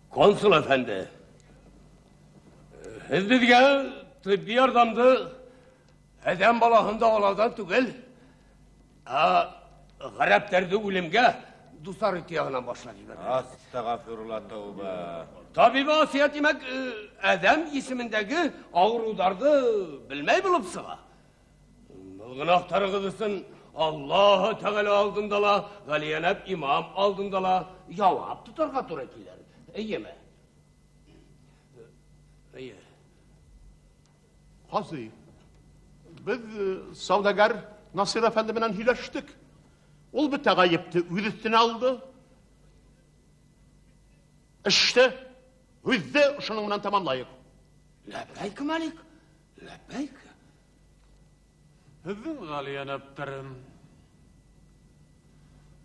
Konsul efendi. Siz bizge tıbbi yardımdı. Eden balağında olardan tügel. Garapterdi ölümge dusar ihtiyağına başladı. Astagfirullah tövbe. Tabi vasiyet demek Edem ismindeki ağrudardı bilmey bulup sığa. Günahtarıgızısın Allah-u Teala aldındala, Galiyanep imam aldındala, yavap tutarga turekiler. İyi mi? İyi. Hazır. Biz savdagar Nasir Efendi bilen hileştik. Ol bir tegayipti, üstüne aldı. İşte, üzdü, şununla tamamlayık. Lebbeyk Malik, lebbeyk. Hizin Galiyanepterim.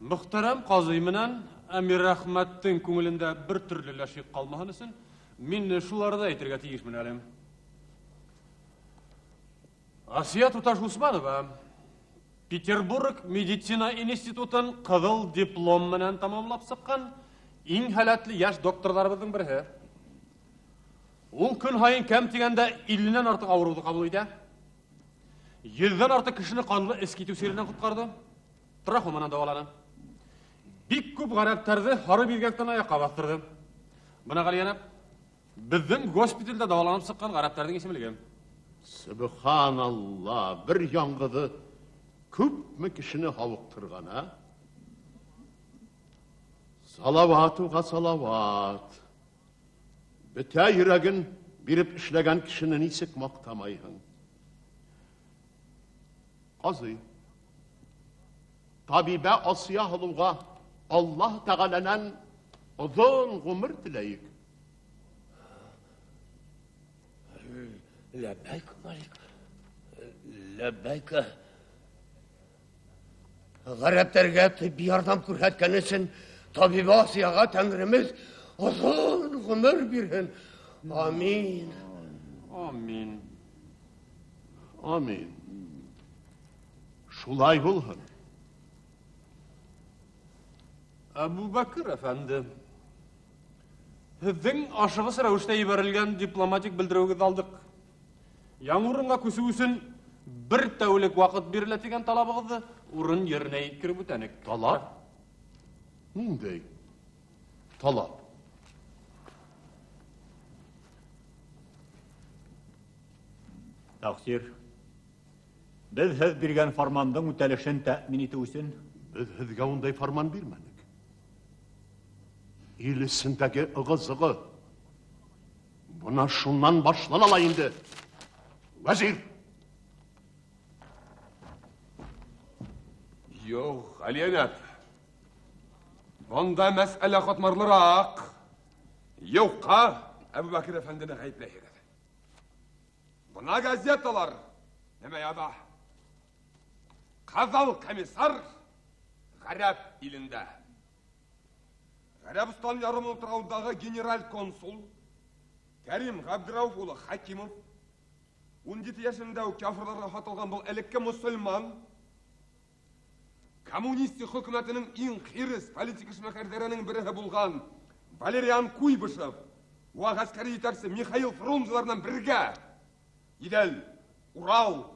Muhterem Qazı bilen Әмир Әхмәттің күңелендә бір түрлі ләшек қалмаған өсөн, мен шуларды әйтергә тиешмен әлем. Асия Туташ Усманова Петербург медицина институтын қызыл диплом менән тамамлап сыққан иң һәләтле яш докторларыбыздың бірі. Ул күн һайын кәм тигәндә 50-нән артык авыруды кабул итә. 100-дән артык кешене канлы эс китү сиреннән коткарды. Трахоманнан дәваланы. Бик күп гарәптәрне хары биргәктән аякка бастырды. Бuna Галиянап, безнең госпитальдә дәваланып сыккан гарәптәрнең исемлеге. Subhanallah, bir яңгыды күпме кешене халыктырган, а? Салаватуга салават. Бетә йөрәген биреп эшләгән кешене нисек мактамайһың? Казый, табибә Асия ханымга Allah Teala'nın uzun ömür dileyik. Lebbeyk Malik. Lebbeyk. Gariplerge tıbbi yardım күрһәткән өчен табибы Асияга Тәңремез uzun ömür бирһен. Амин. Амин. Amin. Şulay bulhun. Әбу Бәкір әфәнде, һеҙҙең ашығыс рәүештә ебәрелгән дипломатик белдереүегеҙ алдык. Яңы урынға күсеү өсөн 1 тәүлек ваҡыт бирелә тигән талабығыҙҙы урын еренә еткереп үтәнек. Талап? Ниндәй? Талап. Тәҡсир, беҙ һеҙ биргән фармандың үтәлешен тәьмин итеү өсөн Biz һеҙгә ундай фарман бирмәнек. Ил эсендәге ығызығы. Бына шуннан башлана инде. Вәзир! Юк, Галиянап. Бында мәсьәлә катмарлыраҡ. Юҡҡа Әбү Бәкер әфәндене ғәйепләйһегеҙ. Бына газеталар нәмә яҙа. Ҡаҙал комиссар Ғәрәп илендә. Ғәрәбстан ярымы утрауындағы генераль консул Кәрим Ғабдрауф улы Хакимов 17 яшында ук кафирларға һатылған был элекке мусульман коммунистик хөкүмәтенең иң хирис политик эшмәкәрләренең береһе булган Валериан Куйбышев ва гаскәри итәрсе Михаил Фрунзелардан бергә Идел, Урал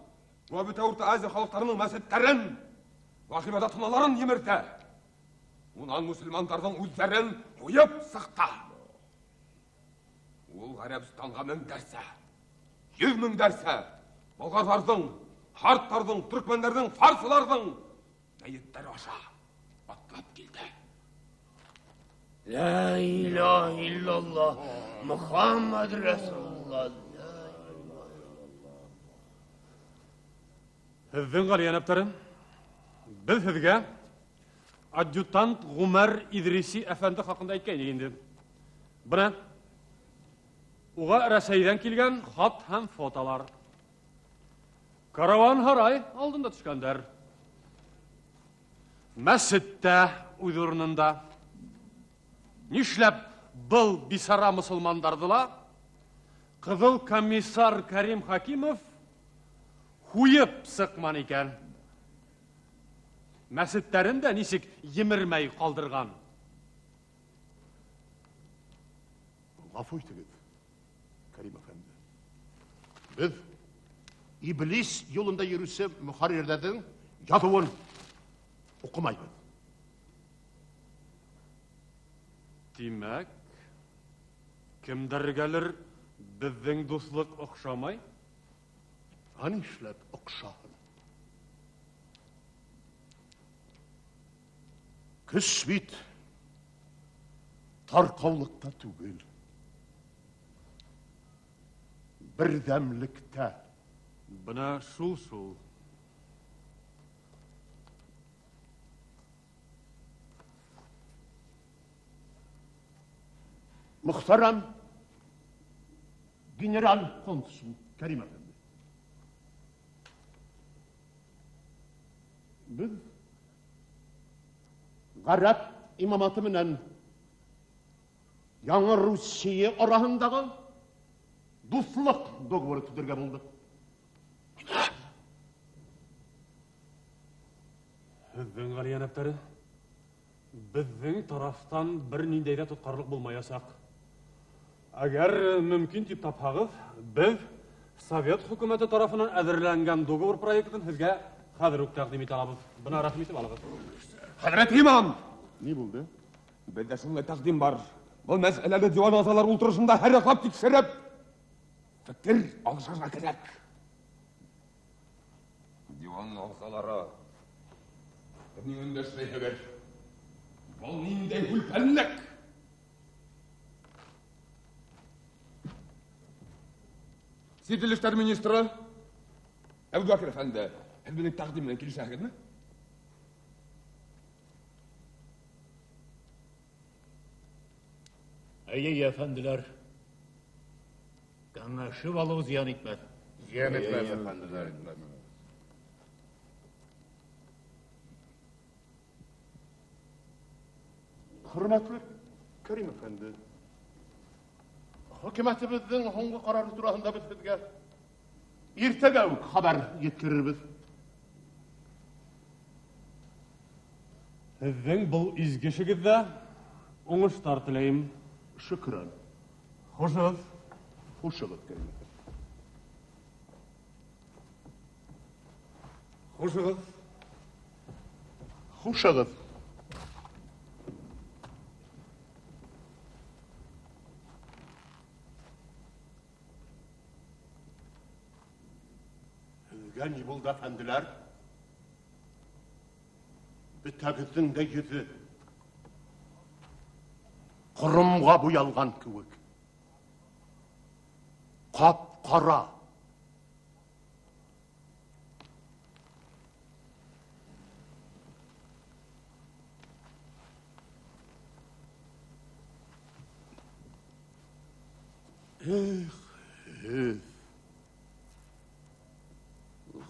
ва бөтә Урта Азия халыкларының мәсетләрен ва гыйбадатханаларын емертә. Унан мусульмандарның үзләрен куеп сыкта. Ул Ғәрәбстанға 1000 дәрсә, 100 000 дәрсә, болгарларның, харттарның, түркмәннәрнең, фарсыларның мәйеттәре аша атлап килде. La ilahe illallah Muhammed Resulullah. Һеҙҙең Галиянәптәрем, беҙ һеҙгә адъютант Ғүмәр Идриси әфәнде хаҡында әйткәйнек инде. Бына уға Рәсәйҙән килгән хат һәм фотолар. Караван һарай алдында төшкәндәр. Мәсеттә үҙ урынында. Нишләп был бисара мусулмандардыла Ҡыҙыл комиссар Кәрим Хакимов хуйып сыҡман икән. Мәсеттәрен дә нисек емермәй ҡалдырған. Ғафу итегеҙ, Кәрим әфәнде. Беҙ иблис юлында йөрөүсе мөхәррирҙәрҙең яҙыуын уҡымайбыҙ. Тимәк, кемдәргәлер беҙҙең дуҫлыҡ оҡшамай? Нишләп оҡшаһын? Көс бит тарҡаулыҡта түгел, берҙәмлектә. Бына шул. Мөхтәрәм генерал консул Кәрим әфәнде. Беҙ Ғәрәп имаматы менен Яңа Русия арасындағы дуслық договоры түзерге болды. Біздің ғалиянәптері, біздің тарафтан бір ниндейді тұтқарлық болмаясақ. Әгер мүмкін деп тапағыз, біз Совет хүкіметі тарафынан әзірленген договор проектін сізге қазір тәқдим ете аламыз. Бұны рахмет етіп алыңыз. Хәзрәт имам! Не болды? Бізде шындай тәқдим бар. Бұл мәселелі диван азалар отырышында әрақлап тексеріп, пікір алышарға керек. Диван азалары бірінің өндіршілей әгер. Бұл нендей үлпәлік? Сидil İşler Ministri Ebu Bakır Efendi, hizmetin takdimine kilişahid mi? Ey efendiler, kanaşıp alıp ziyan etmez. Ziyan etmez efendiler. Hürmetli Kerim Efendi, hükümetimizin hangi kararı turasında biz sizge ertege haber yetkiririz. Sizin bu izgişigizde oңuштар тілейм. Şükran. Hoşuz. Hoşçakalın Kerim Efendi. Hoşuz. Hoşçakalın. Yani buldu efendiler, bütünüzün de yüzü kurumğa buyalgan kıvık, kapkara,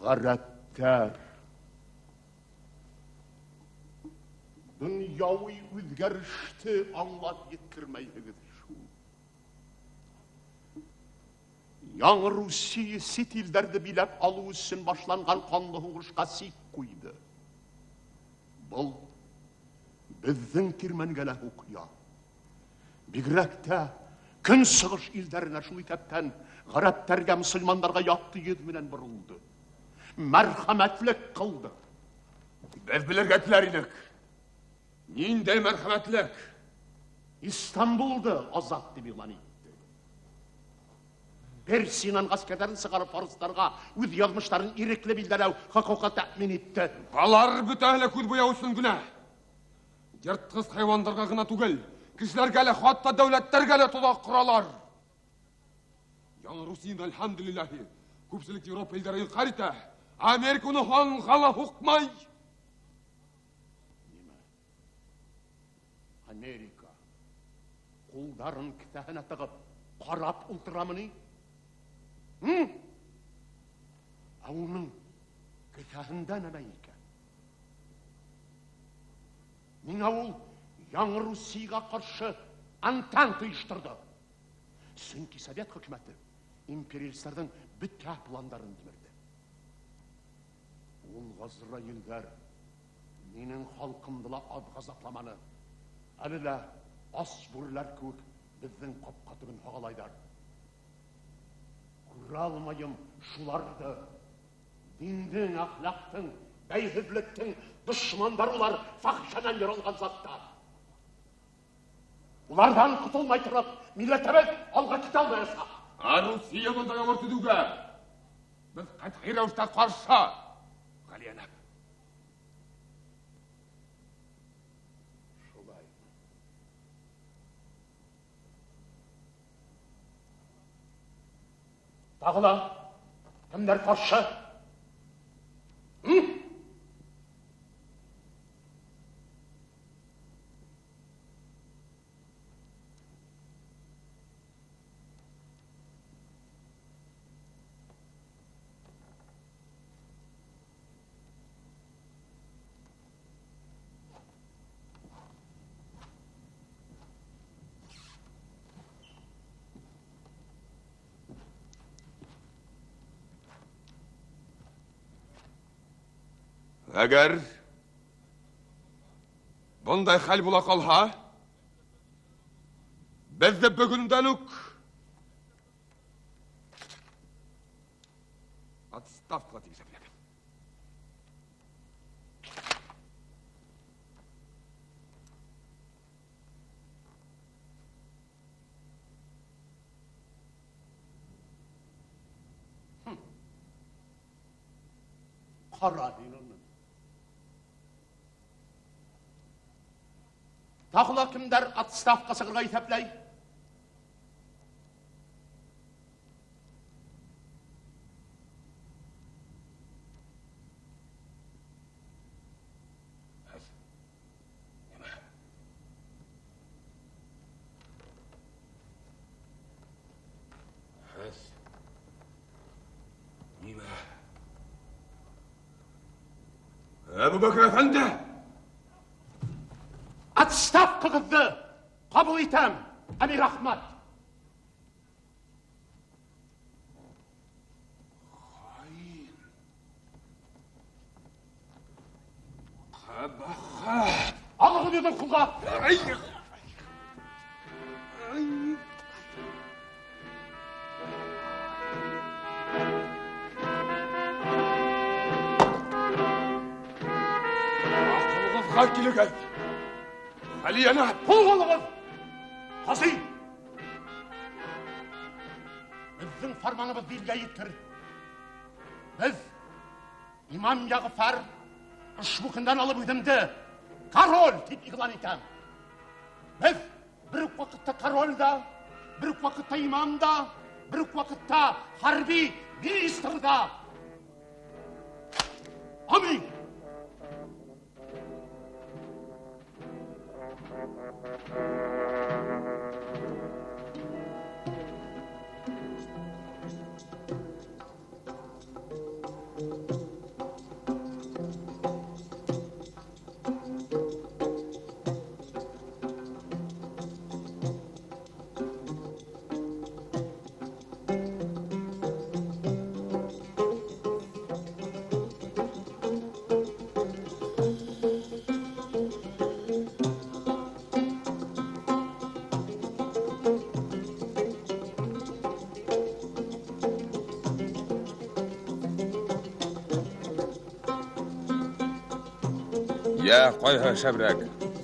Garaptar. Dünyavi özgürüştü anlat yetkirmeyiz şu. Яңы Русия сетелдерді билеп алу үшін башланған қанлы ұғышқа сик қойды. Бұл біздің тирменгелі оқия. Бигрәкті күн шығыш елдеріне шу етептен ғараптарға, мұсылмандарға яқты едіменен бұрылды. Merhametlik kıldı. Biz bilirge tileriydik. Ninde merhametlik? İstanbul'da azat dibilan etti. Persiyaның askerlerini çıkarıp Farslarga öz yazmışların irekli bildirev hakuka temin etti. Balar bütühle köz boyausun güne. Yırtkız hayvanlarga gına tugel, kişilerge hatta devletlerge tuzak kuralar. Яңы Rusiyin elhamdülillahi, köpçülük Avrupa illeri karita. Amerika onu hala hukmay. Nime? Amerika kulların kitahına tıgıp qarap ultıramını? Hı? Onun kitahında neme iken? Min avul Яңы Rusiyaga karşı Antantı iştirdi. Çünkü Sovet hükümeti imperialistlerden bütün planlarını demirdi. Ул Ғазраилдер менің халқымдыла ад ғазапламаны. Әлі де ас бүрлер көк біздің қапқатығын ағалайдар. Көре алмайым шуларды. Диндің, ақлақтың, бәйхізліктің дұшмандар олар фахшадан ералған заттар. Олардан құтылмай тұрып, милләтіміз алға кете алмайсақ. Русия бұндай амыр түдуге. Біз қатқи рәвіште қаршы. Ғалиянап. Шулай. Тағыла, кімдер қаршы? Әгәр bunday хәл була калһа, безне бүгендән үк отставка дип исәпләгән. Qara dinini. Tağla kimdir отставка сыгырга исәпләй? Ebu Bekir Efendi! Отставкагызды кабул итәм, Әмир Ахмат. Кабаха! Алыгы дедім құлға. Akılınızға келігіз. Әлияна! Болғанығыз! Қаси! Біздің фарманымыз елге еттір. Біз имам Яғыфар ұшбұқындан алып өдімді король деп иғлан етем. Біз бір уақытта король да, bir vakitte imam da, bir vakitte harbi minister da. Amin. Ya koyha şabrак.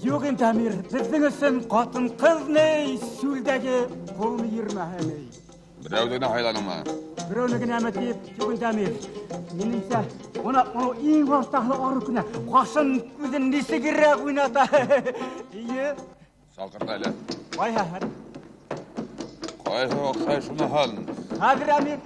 Yok enti Amir, bizden için qatın kız ney, süldagi qo'lni yirmahaney. Birovdini haylanma. Birovniki nima deb, yok enti Amir. Menimcha, ona eng vaqtli orukni qo'shin o'zini nesigiroq o'ynata. İyi. Salqirta ile. Voyha. Koyha o'xshay shuni hal. Hozir Amir.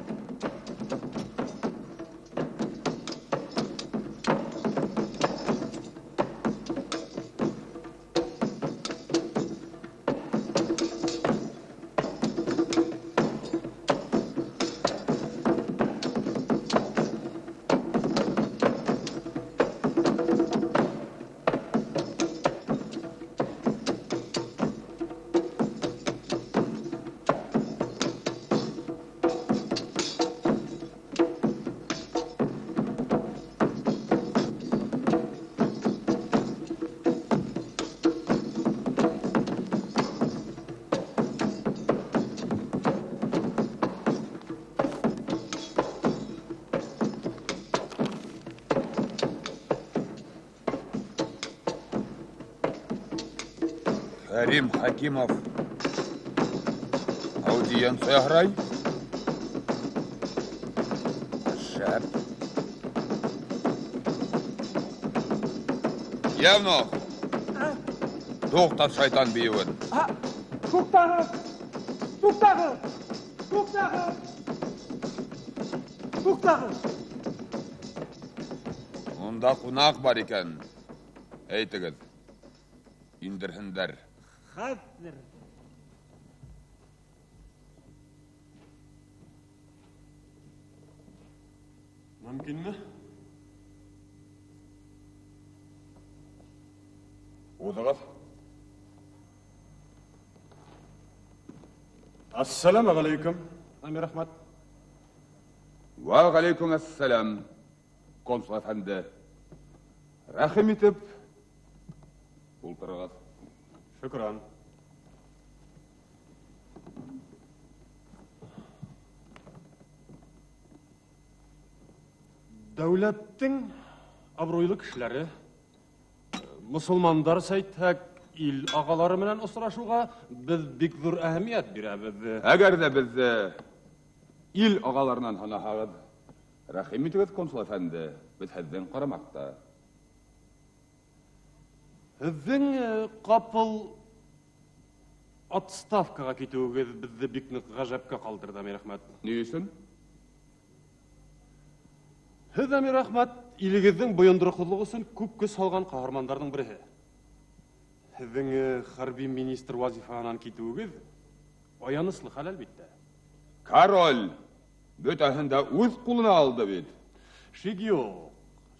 Karim Hakimov. Аудиенция грай. Шап. Явно. Тоқтат шайтан бейуін. Тоқтағыз! Тоқтағыз! Тоқтағыз! Тоқтағыз! Онда қунақ бар екен. Әйтігіз. Индірхіндер. Хәзір. Mümkün mü? Oğuzağız. Assalamu alaikum. Amir Ahmet. Ve aleyküm esselam. Konsul efendi. Рәхим итеп, ултырыгыз. Шөкран. Дәүләттең абруйлы кешеләре, мусулмандар сәйтһәк, ил агалары менән осрашуга без бик зур әһәмият бирәбез. Әгәр дә без ил агаларынан һанаһагыз, рәхим итегез, консул әфәнде, без һездән карамакта. Һезнең капыл отставкага китүегез безне бик нык гаҗәпкә калдырды, Әмир Әхмәт. Ни өчен? Һез, Әмир Әхмәт, илегезнең боендырыклыгы өчен күп көч салган каһармандарның бере. Һезнең хәрби министр вазифаһынан китүегез аяныслы хәл әлбәттә. Король бөтәһен дә үз кулына алды бит. Шик юк,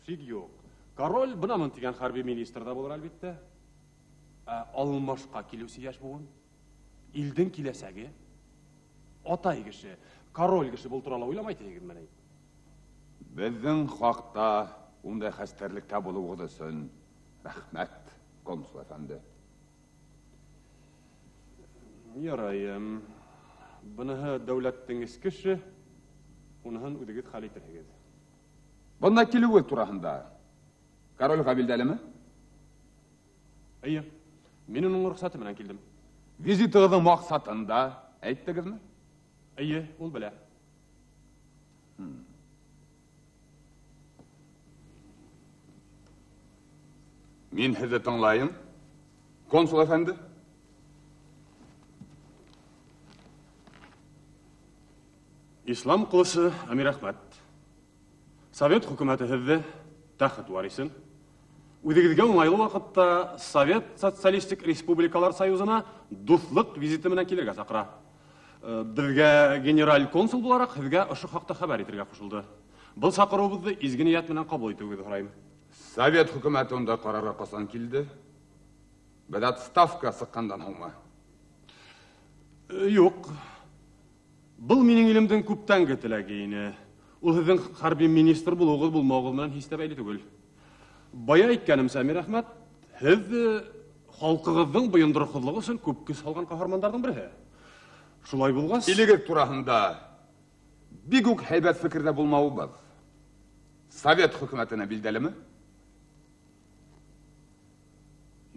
шик юк. Король бынамын дигән хәрби министр да булыр әлбәттә. Алмашка килүсе яшь буын, илдең киләсәге, атай кеше, король кеше бултырала уйламай тегез менә. Безнең хакта ундай хәстәрлектә булуыгыз өчен рәхмәт, консул әфәнде. Ярай, буныһы дәүләттең эскеше, уныһын үдегез хәл итәргез. Бунда килүегез турасында корольгә билдәлеме? Әйе, мин уның рөхсәте менән килдем. Визитыгызның максатын да әйттегезме? Әйе, ул белә. Мин һезне тыңлайым, консул әфәнде. Ислам кылысы, Әмир Әхмәт. Совет хөкүмәте һезне тәхет варисен. Үҙегеҙгә уңайлы ваҡытта Совет Социалистик Республикалар Союзына дуҫлыҡ визиты менән килергә саҡыра. Беҙгә генераль консул булараҡ һеҙгә ошо хаҡта хәбәр итергә ҡушылды. Был саҡырыуыбыҙҙы изге ниәт менән ҡабул итеүегеҙҙе һорайым. Совет хөкүмәте унда ҡарарға ҡасан килде? Беҙ отставка сыҡҡандан һуңмы? Юҡ. Был минең илемдең күптәнге теләге ине. Ул һеҙҙең хәрби министр булыуығыҙ булмауығыҙ менән һис тә бәйле түгел. Бая әйткәнемсә, Әмир Әхмәт, һеҙ халҡығыҙҙың бойондороҡһоҙлоғо өсөн күп көс һалған ҡаһармандарҙың береһе. Шулай булғас... Илегеҙ тураһында бик үк һәйбәт фекерҙә булмауыбыҙ Совет хөкүмәтенә билдәлеме?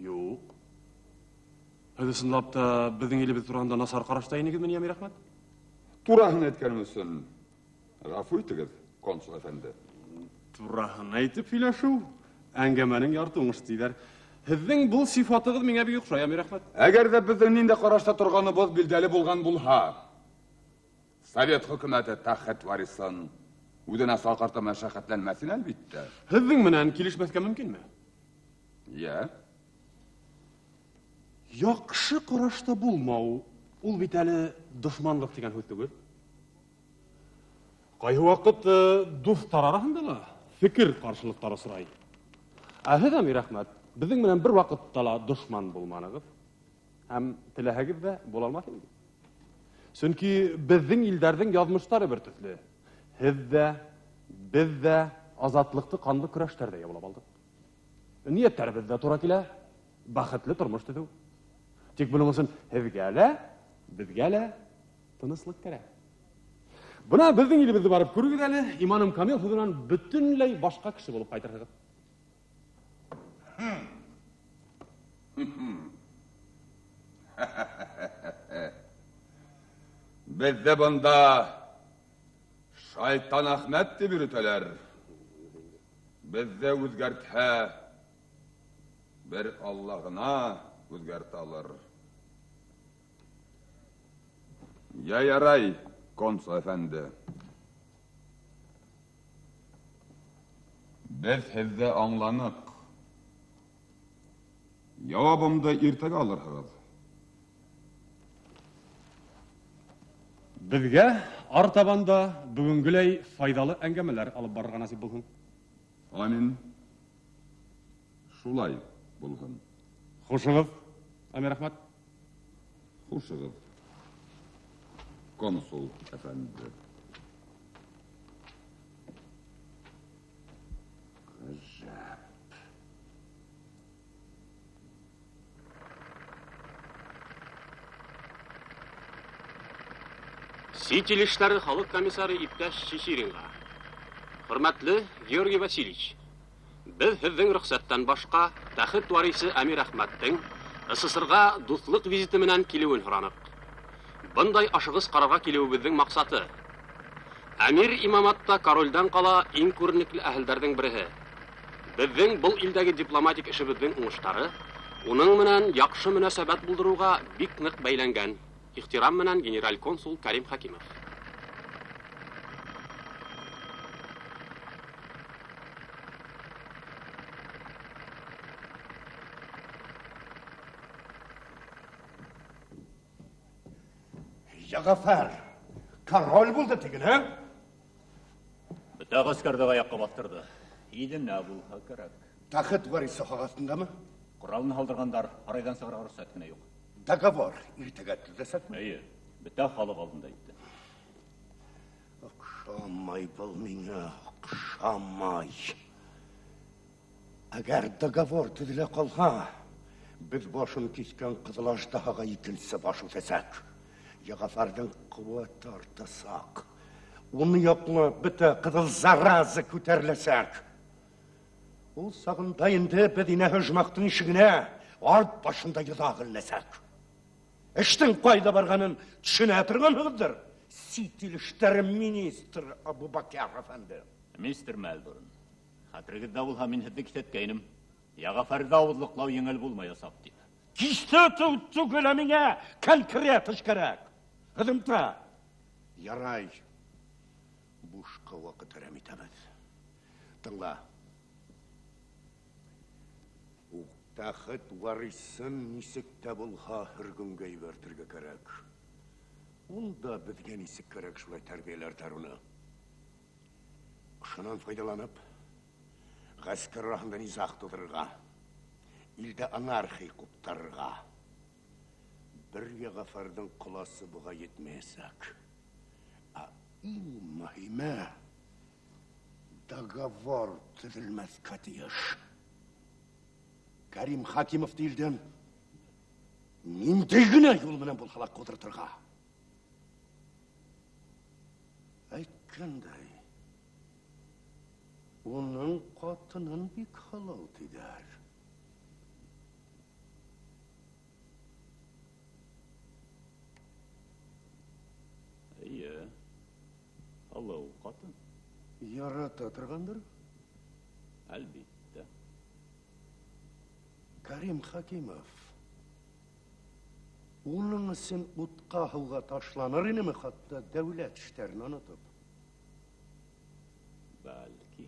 Юҡ. Һеҙ ысынлап та беҙҙең илебеҙ тураһында насар ҡарашта инегеҙме, Әмир Әхмәт? Тураһын әйткәнем өсөн ғәфү итегеҙ, консул әфәнде. Тураһын әйтеп һөйләшеү, әңгәмәнең ярты уңыш тиҙәр. Һеҙҙең был сифатығыҙ миңә бик оҡшай, Әмир Әхмәт. Әгәр ҙә беҙҙең ниндәй ҡарашта торғаныбыҙ билдәле булған булһа, Совет хөкүмәте тәхет варисын үҙенә саҡыртып мәшәҡәтләнмәҫен, әлбиттә. Һеҙҙең менән килешмәҫкә мөмкинме? Йә. Яҡшы ҡарашта булмау, ул бит әле дошманлыҡ тигән һүҙ түгел. Ҡайһы ваҡыт дуҫтар араһында ла фекер ҡаршылыҡтары осрай. Ә һеҙ, Әмир Әхмәт, беҙҙең менән бер ваҡытта ла дошман булманығыҙ. Һәм теләһәгеҙ ҙә була алмаҫ инегеҙ. Сөнки беҙҙең илдәрҙең яҙмыштары бер төҫлө. Һеҙ ҙә, беҙ ҙә азатлыҡты ҡанлы көрәштәрҙә яулап алдыҡ. Ниәттәребеҙ ҙә тура килә, бәхетле тормош төҙөү. Тик буның өсөн һеҙгә лә, беҙгә лә тыныслыҡ кәрәк. Бына беҙҙең илебеҙҙе барып күрегеҙ әле, иманым камил, һеҙ бөтөнләй башҡа кеше булып ҡайтырһығыҙ. Беҙҙе бында Шайтан Әхмәт тип йөрөтәләр. Беҙҙе үҙгәртһә, бер Алла ғына үҙгәртә алыр. Ярай, консул әфәнде. Беҙ һеҙҙе аңланыҡ. Яуабымды иртәгә алырһығыҙ. Беҙгә артабанда бөгөнгөләй файҙалы әңгәмәләр алып барырға насип булһын. Амин. Шулай булһын. Хушығыҙ, Әмир Әхмәт. Хушығыҙ, консул әфәнде. Ғәжәп. Ситил эшләре халык комиссары иптәш Чечеринга. Хөрмәтле Георгий Васильевич, без һезнең рөхсәттән башка тәхет варисы Әмир Әхмәттең СССРга дуслык визиты менән килүен һоранып. Бындай ашыгыс карарга килүебезнең максаты Әмир имаматта корольдән кала иң күренекле әһелдәрнең бере. Безнең бу илдәге дипломатик эшебезнең уңыштары уның менән яхшы мөнәсәбәт булдыруга бик нык бәйләнгән. Ихтирам менән генераль консул Карим Хакимов. Ягафар, король булды тиген, ha? Бөтә гаскәрдә аяққа бастырды. Идем нә булһа кирәк. Тахет варисы хагасындамы? Коралны һалдыргандар, арайдан сыгырга рөхсәт кенә юк. Договор иртәгә төзәсәкме? Әйе, бөтә халык алдында әйтте. Охшамай был миңа, охшамай. Әгәр договор төзелә калса, без башын кискән кызыл аждаһага икенчесе баш үтәсәк. Ягафарның куәте артасак. Уны яклы бөтә кызыл зараза күтәреләсәк. Ул сагында инде бединә һөҗмәктең ишегенә арт башында йозагылнәсәк. Эштең кайда барганын төшенә торганыгыздыр. Ситил эшләре министр Абубакар әфәнде. Мистер Мелбурн, хәтерегездә булһа мин һеҙҙе кисәткәйнем. Ягафарда ауыҙлыҡлау еңел булмаясаҡ дип. Кисәтеү түгел миңә конкрет эш кәрәк. Һөҙөмтә. Ярай. Бушҡа ваҡыт әрәм итәбеҙ. Тыңла. Тәхет варисын нисек тә булһа һөргөнгә ебәртергә кәрәк. Унда беҙгә нисек кәрәк шулай тәрбиәләрҙәр уны. Шунан файдаланып, гаскәр араһында низах тудырырға, илдә анархия ҡуптарырға. Бер Ягафарҙың ҡоласы буға етмәйәсәк. Ә иң мөһиме договор төҙөлмәҫкә тейеш. Карим Хакимов илдән ниндәй генә юл менән булһа ла ҡуҙыртырға. Әйткәндәй, уның ҡатынын бик һылыу тиҙәр. Эйе, һылыу ҡатын. Ярата торғандыр? Әлбиттә. Карим Хакимов. Уның өсөн утҡа һыуға ташланыр инеме хатта дәүләт эштәрен онотоп? Бәлки.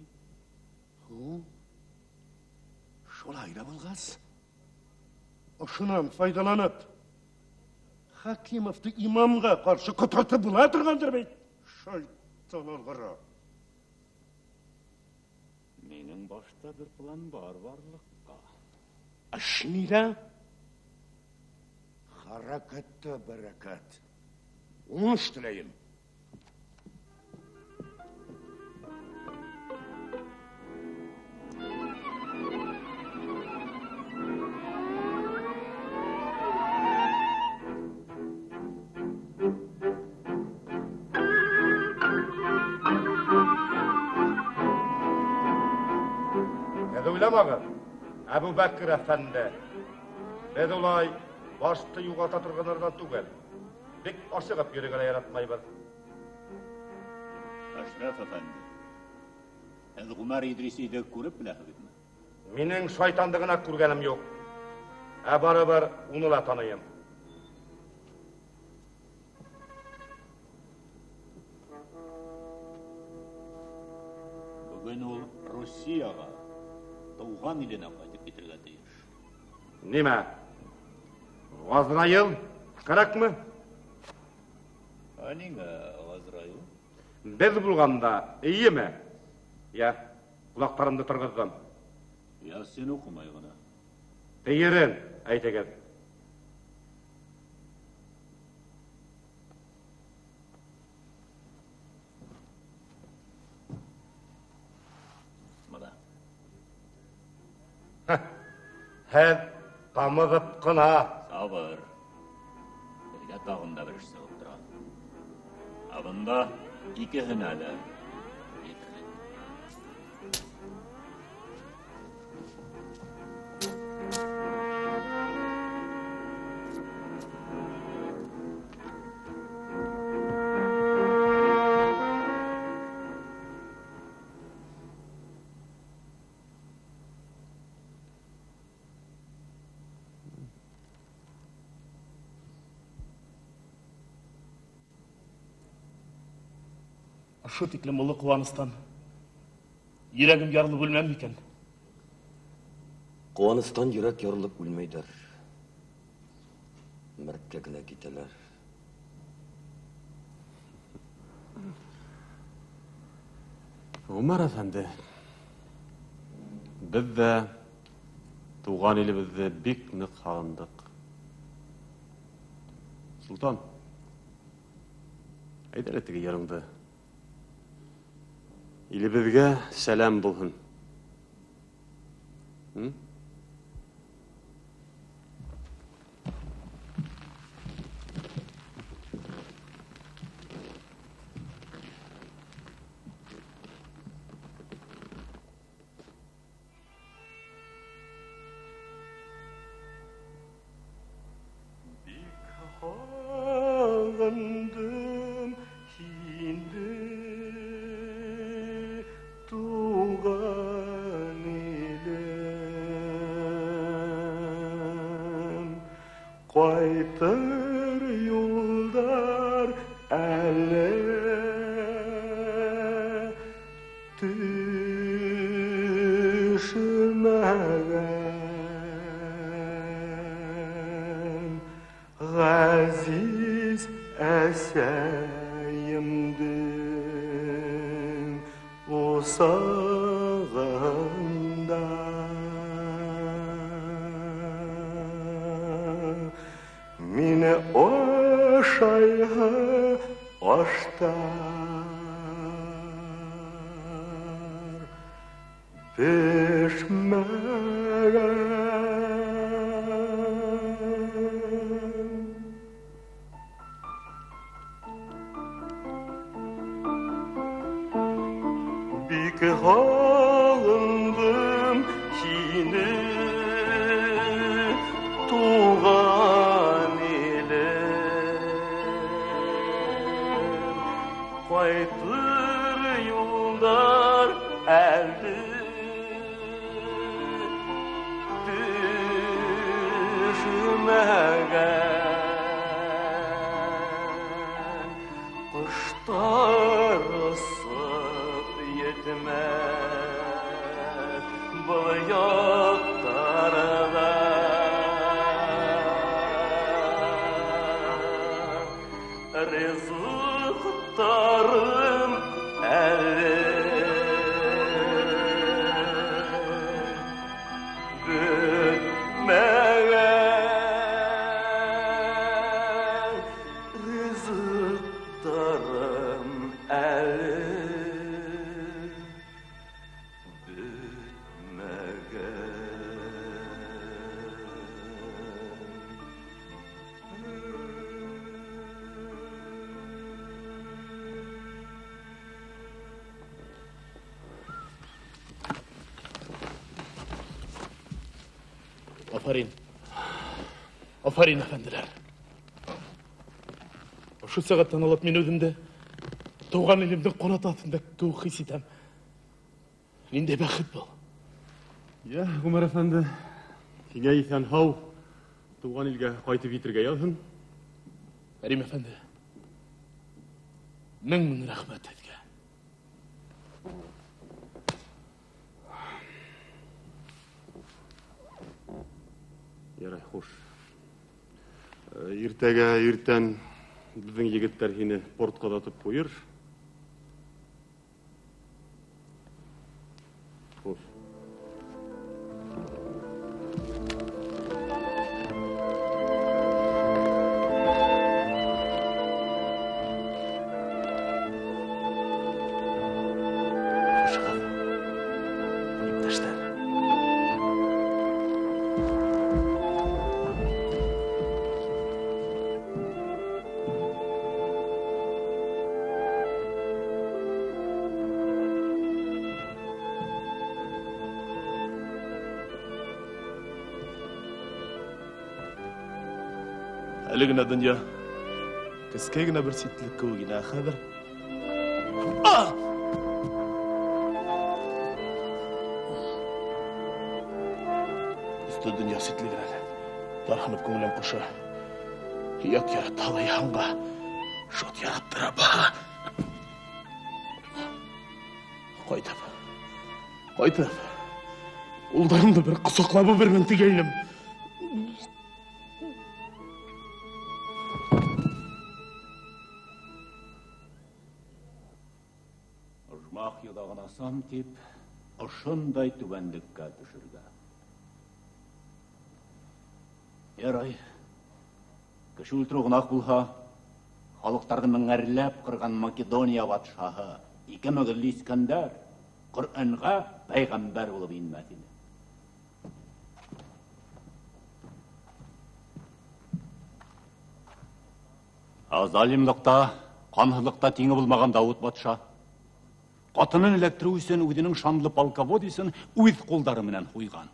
Шулай да булғас. Ошонан файдаланып, Хакимовты имамға ҡаршы ҡотортоп була торғандыр бит. Шайтан алғыры. Минең башта бер план бар барлыҡҡа. Эш ниҙә? Хәрәкәттә бәрәкәт. Уңыш теләйем. Уйламағын, Әбу Бәкір әфәнде. Беҙ улай башты юғата торғанырҙан түгел. Бик ашығып йөрөгән яратмайбыҙ. Әшрәф әфәнде, һеҙ Ғүмәр Идрисиҙе күреп беләһегеҙме? Минең шайтандығына күргәнем юҡ. Ә барыбер уны ла таныйым. Бөгөн ул Русияға, тыуған иленә ҡайтып китергә тейеш. Нимә? Ғазраил кәрәкме? Ә ниңә Ғазраил? Беҙ булғанда, эйеме? Я, ҡолаҡтарымды торғоҙҙом. Ясин уҡымай ғына. Тейерен әйтегеҙ. Һеҙ ҡамығып ҡына. Сабыр. Беҙгә тағында бер эш сығып тора. Ағында икеһенә лә. Шу тиклем ұлы қуаныстан йөрәгем ярылып өлмәм икән. Қуаныстан йөрәк ярылып үлмәйдер. Мәрткә генә китәләр. Умар әфәнде, без дә туган илебезне бик нык һагындык. Султан, әйдә теге ярыңды. Илебезгә сәлам булһын. Кайтыр юлдар әле төшмәгән ғазиз әсәйемдің усағында Мине ошайға аштар пешмәгән Бик һағындым сине туган Кайтыр юлдар әлі төшмәгән Құштар ысып етмәк бұл яқтарда Ризықтарым әлі бүтмәгән Ризықтарым әлі Aferin. Aferin efendiler. Şu сағаттан алып мен өзімді туған елімдің қонататында туық хис етем. Нендей бақыт бұл. Я, Умар әфәнде, сиңа исән һау туған илгә кайтып итергә язһын. Кәрим әфәнде, мең рәхмәт һеҙгә. Ярай, хуш. Иртәгә иртән безнең егеттәр һине портка атып куйыр. Хуш. Әлі генә дөнья кескәй генә бер ситлек кеүек ине, хәзер. Үсте дөнья ситлек әле. Тарханып күңелем куша. Ят яраталы янга. Шот яраттыра ба. Кайтып. Улдарымды бір құсақлабы бермен тигейнім. Ұрмақ елағын асам теп, ұшындай түбәндікке түшірді. Ерай, кіші өлтіріғынақ бұлға, халықтарды мәңәрләп қырған Македония батшағы, ике мәгірлі Искандер, Құр'анға пайғамбар болып инмәділі. Залимлықта, қанғылықта теңі болмаған Дауыт батша, қатынын электіру үшін өзінің шанлы полководесін өз қолдары менен қойған.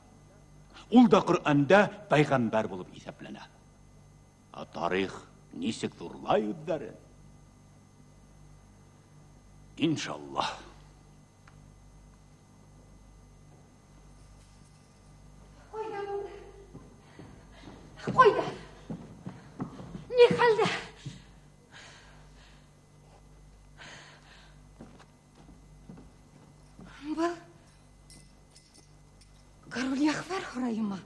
Ол да Құр'анда пайғамбар болып есептлене. Тарих несек тұрлай өздері? Иншаллах. Қойда. Не халда? Бұл король Яхвар хұрайыма.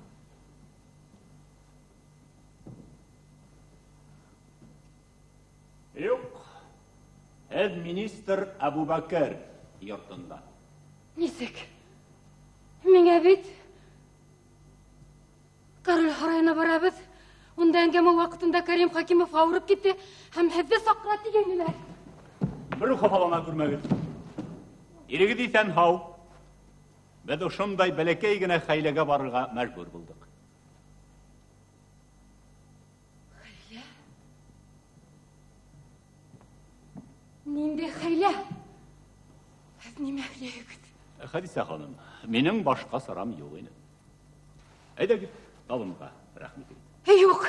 Yok. Әд министр Абу Бакыр йортында. Несек? Меңе бит король хұрайына барабыз. Онда әңгәмә вақытында Карим Хакимов ауырып кетті, һәм һеҙҙе саҡыра тигәйнеләр. Бір хафалана күрмәгеҙ. Ирегеҙ иҫән һау. Беҙ ошондай бәләкәй генә хәйләгә барырға мәжбүр булдыҡ. Хәйлә? Ниндәй хәйлә? Һеҙ нимә һөйләйһегеҙ? Хәдисә ханым, минең башҡа сарам юҡ ине. Әйҙәгеҙ, табынға рәхмәт итегеҙ. Юҡ.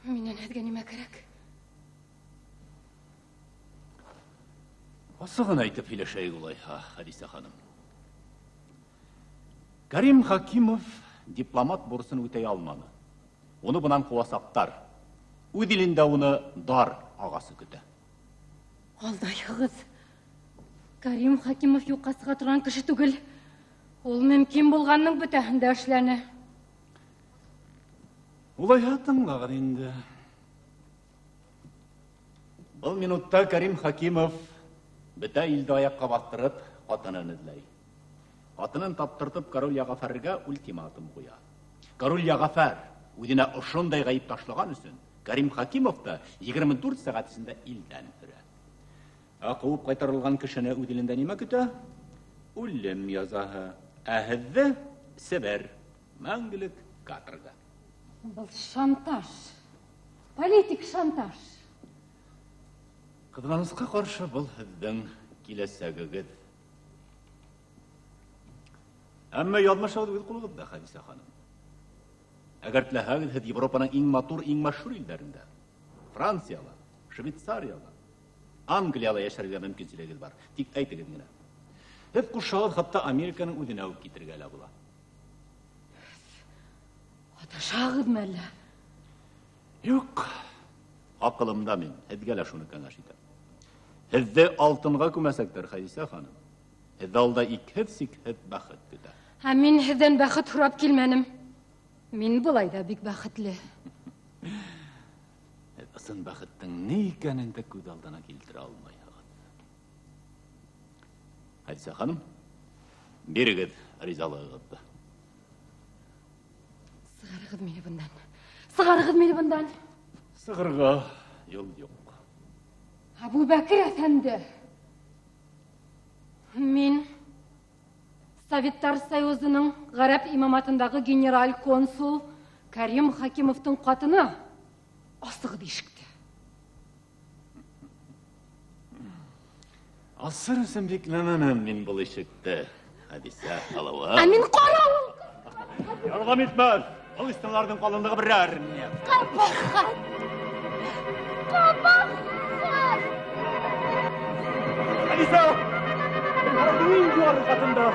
Минән һеҙгә нимә кәрәк? Асығын әйтеп һөйләшәйек улайһа, Хәдисә ханым. Карим Хакимов дипломат бурысын үтәй алманы. Уны бынан ҡыуасаҡтар. Үҙ илендә уны дар ағасы көтә. Алдайһығыҙ. Карим Хакимов юҡҡа сыға торған кеше түгел. Ул мөмкин булғанның бөтәһендә эшләне. Улайһа тыңлағыҙ инде. Был минутта Карим Хакимов бөтә илде аяҡҡа баҫтырып, ҡатынын эҙләй. Ҡатынын таптыртып король Яғафәргә ультиматум ҡуя. Король Яғафәр үҙенә ошондай ғәйеп ташлаған өсөн Карим Хакимовты 24 сәғәт эсендә илдән һөрә. Ҡыуып ҡайтарылған кешене үҙ илендә нимә көтә? Үлем язаһы. Ә һеҙҙе Себер, мәңгелек каторга. Был шантаж. Политик шантаж. Ҡыҙғанысҡа ҡаршы был һеҙҙең киләсәгегеҙ. Әммә яҙмышығыҙ үҙ ҡулығыҙҙа, Хәдисә ханым. Әгәр теләһәгеҙ, һеҙ Европаның иң матур, иң мәшһүр илдәрендә, Францияла, Швейцарияла, Англияла йәшәргә мөмкинселегеҙ бар. Тик әйтегеҙ генә. Һеҙ ҡушһағыҙ, хатта Американың үҙенә үк китергә лә була. Адашағыҙмы әллә? Юҡ. Аҡылымда мин, һеҙгә лә шуны кәңәш итәм. Һеҙҙе алтынға күмәсәктәр, Хәдисә ханым. Һеҙ алда икһеҙ-сикһеҙ бәхет көтә. Һәм мин һеҙҙән бәхет һорап килмәнем. Мин былай да бик бәхетле. Һеҙ ысын бәхеттең ни икәнен дә күҙ алдына килтерә алмайһығыҙ. Хәдисә ханым, бирегеҙ ризалығығыҙҙы. Сығарығыҙ мине бындан. Сығарығыҙ мине бындан. Сығырға юл юҡ. Абу Бәкер әфәнде. Мин Советтар Союзының ғәрәп имаматындағы генераль консул Карим Хакимовтың ҡатыны. Асығыҙ ишекте. Асыр өсөн бикләнәнем мин был ишекте, Хәдисә халыуы. Ә мин ҡарауыл! Ярҙам итмәҫ! Бұл істілердің қолындағы бір әріне. Қабақат! Қабақат! Алиса! Ардуин жуары қатында.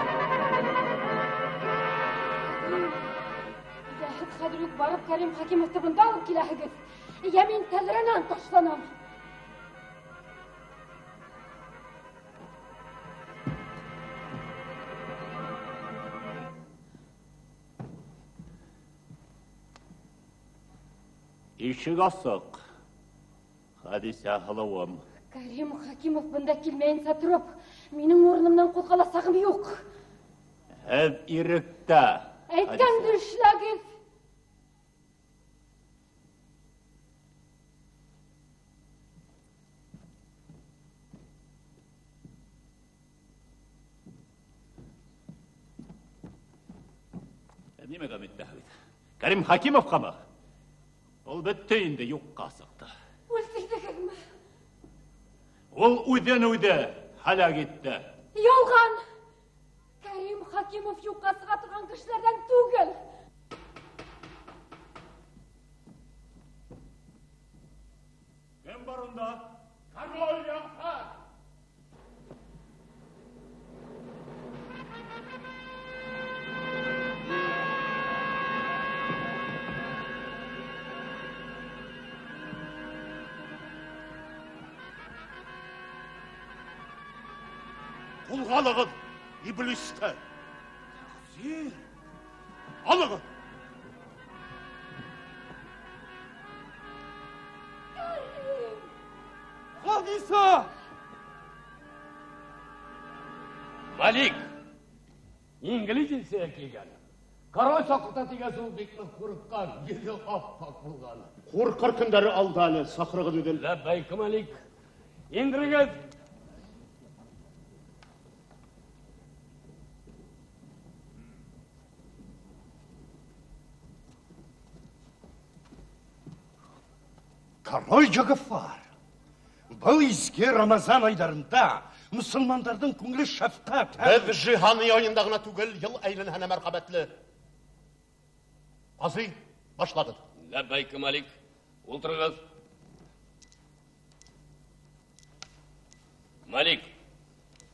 Яхет қадырюк барып Карим Хакимовты бұнда алып келәхігіз. Я мен тәлірінен ташланам. Ишік асық. Хадиса хылауым. Карим Хакимов бұнда келмейінса тұрып, менің орнымнан қозғала сағым жоқ. Әз ирікті. Әйткенді үшләгіз. Неме қаметті әует? Карим Хакимов қамы? Ол бітті енді юққа асықты. Өлтірдігіз ме? Ол өйден-өйді хәлә кетті. Ялған! Карим Хакимов юққа сыға тұрған кішілерден түгіл. Кем бар онда? Король Яғфар! Құлғалығын, иблисті. Алығын. Хадиса! Malik! İngilizcesi kelgan. Qaroy soqita tegasu bekni qo'rqqan, yezi oppoq bo'lgan. Qo'rqar kunlari aldali saqrig'i dedim. Labbayk Malik. Indirigiz. Король Жагыфар, бұл изге Рамазан айдарында мұсылмандардың көңілі шафқат. Біз жиханы ойындағына түгіл, ел әйлін әне мәрқабәтлі. Қази, башладық. Labbayk Malik. O'tirg'iz. Malik.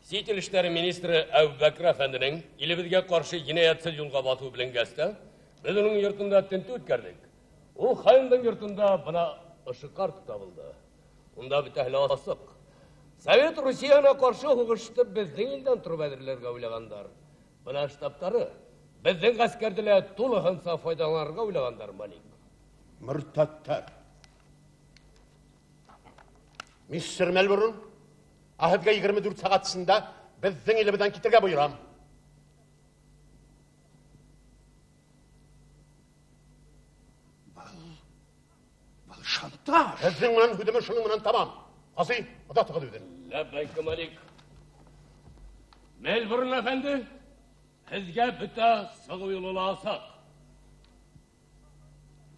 Sitil ishlari ministri Abubakr Efendining ilibizga qarshi jinoyatsiz yo'lga botuvi bilan gasta, biz uning yurtida tintuv o'tkazdik. U xayinning yurtida buna ışıkar tutabıldı. Onda bir asık. Sovet Rusiyaga qarshi hug'ishib bizning eldan turib adirlarga o'ylaganlar. Buna shtabtari bizning askarlar to'liq inson foydalanarga o'ylaganlar Malik. Mürtetler. Mr. Melbourne, ahitga 24 saatçısında bizning elimizden kitirge buyuram. Şantaj. Bizning bilan hüdümü şunun bilan tamam. Asi, oda tıqı dedin. Labbayk Malik. Melbourne efendi, bizga bitta sığ yo'l olsak.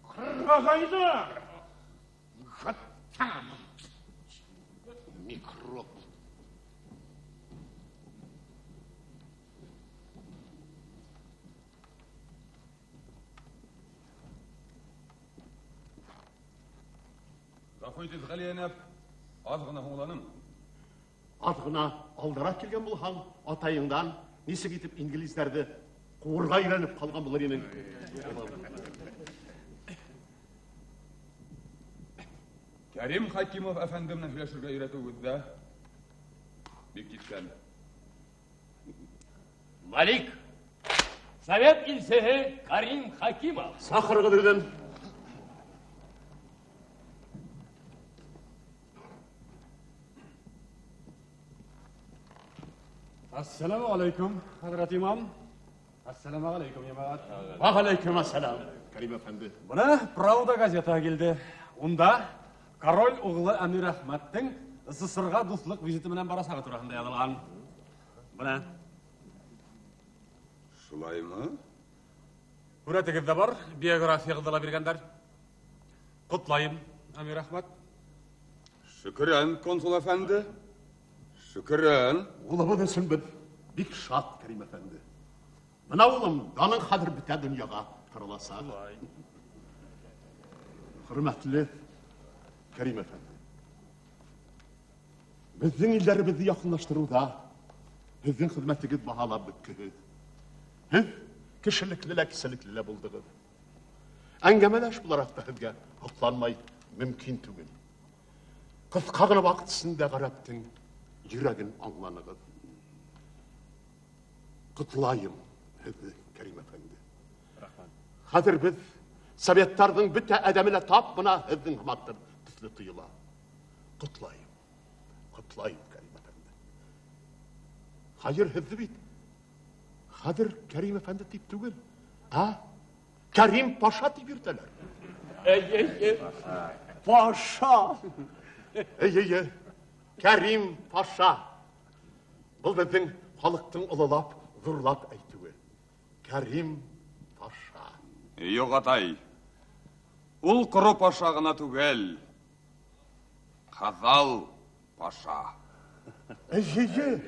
Qırğaylar. Xattam. Mikrop. Rafaytiz Galiyenep, azgına oğlanım. Azgına aldırak kelgen бұл хан atayından nesi gitip İngilizlerdi қуырға үйреніп қалған бұлар емен. Karim Hakimov efendimle söyleşirge öğretimizde bir gitken. Malik. Sovet ilsehi Karim Hakimov. Saqırğı dedin. Assalamu alaikum, Hazret İmam. Assalamu alaikum, cemaat. Aleyküm assalam, Karim Efendi. Buna Pravda gazeta geldi. Onda Korol oğlu Amir Ahmet'in SSR'ga dostluk viziti bilen barasağı turağında yazılgan. Buna. Şulay mı? Hürretigizde var, biyografiya kızıla birgenler. Kutlayın, Amir Ahmet. Şükürün konsul efendi. Şükürün. Ulamı desin bir şart Karim Efendi. Buna oğlum, danın hadır biter dünyaya. Тырыласа. Hürmetli Kerim Efendi. Bizden illerimizi yakınlaştırуда sizin hizmetiniz bahalap bitkiniz. Siz kişiliklile kişiliklile buldunuz. Engemeleş bularak da sizge hıklanmayı mümkün tügün. Kıskağına vaktisinde garaptın, yüreğin anlanınız. Kutlayım sizi Kerim Efendi. Hazır biz Sovetlerden bütün edemine tap buna sizin hımattır tüslü tuyula. Kutlayım. Kutlayım Kerim Efendi. Hayır hızlı bit. Hazır Kerim Efendi tip tügül. Ha? Kerim Paşa tip yürteler. Ey. Paşa. Ey. Kerim Paşa. Bu bizim halıktın ılılap, zurlap eytügül. Kerim Paşa. Yok atay. Ул құры паша ғына түгел. Қазал паша. Ey.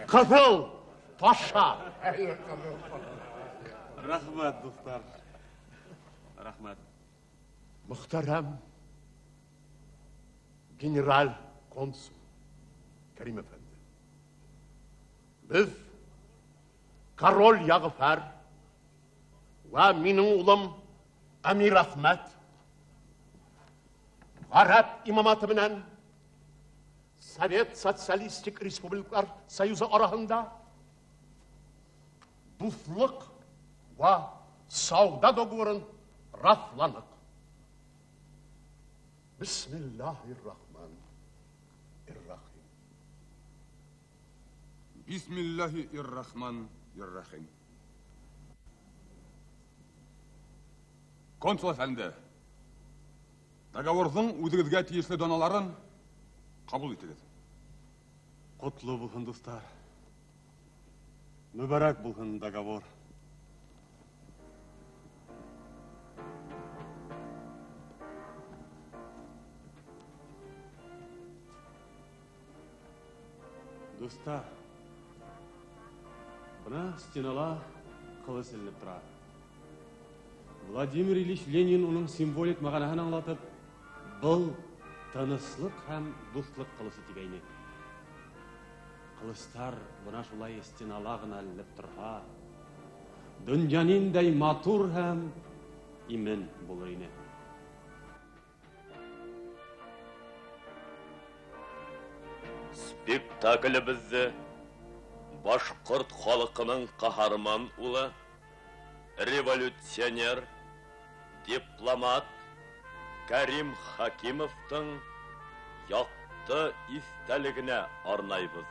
Kızıl Paşa. Rahmet dostlar. Rahmet. Muhterem General Konsul Kerim Efendi. Biz Karol Yağıfer ve benim oğlum Amir Ahmet Garap imamatı bilen Sovet Sosyalistik Respublikalar Soyuzu arasında dostluk ve savda dogovorun raflanık. Bismillahirrahmanirrahim. Bismillahirrahmanirrahim. Konsul efendi, договордың өзіңізге тиесілі доналарын қабыл етіңіз. Құтлы болсын достар. Mübarek болсын договор. Dostlar, buna стенала қылы сілініп тұрады. Владимир Ильич Ленин оның символик мағанаһын аңлатып, бұл тыныслық һәм дуслык қылысы дигәйне. Қылыстар бuna шулай стенала гына ілініп тұрға, дөньяниндәй матур һәм имен булыр ине. Спектаклебезде башкорт халкының каһарман улы, революционер, дипломат Кәрим Хакимовтың якты истәлегенә арнайбыз.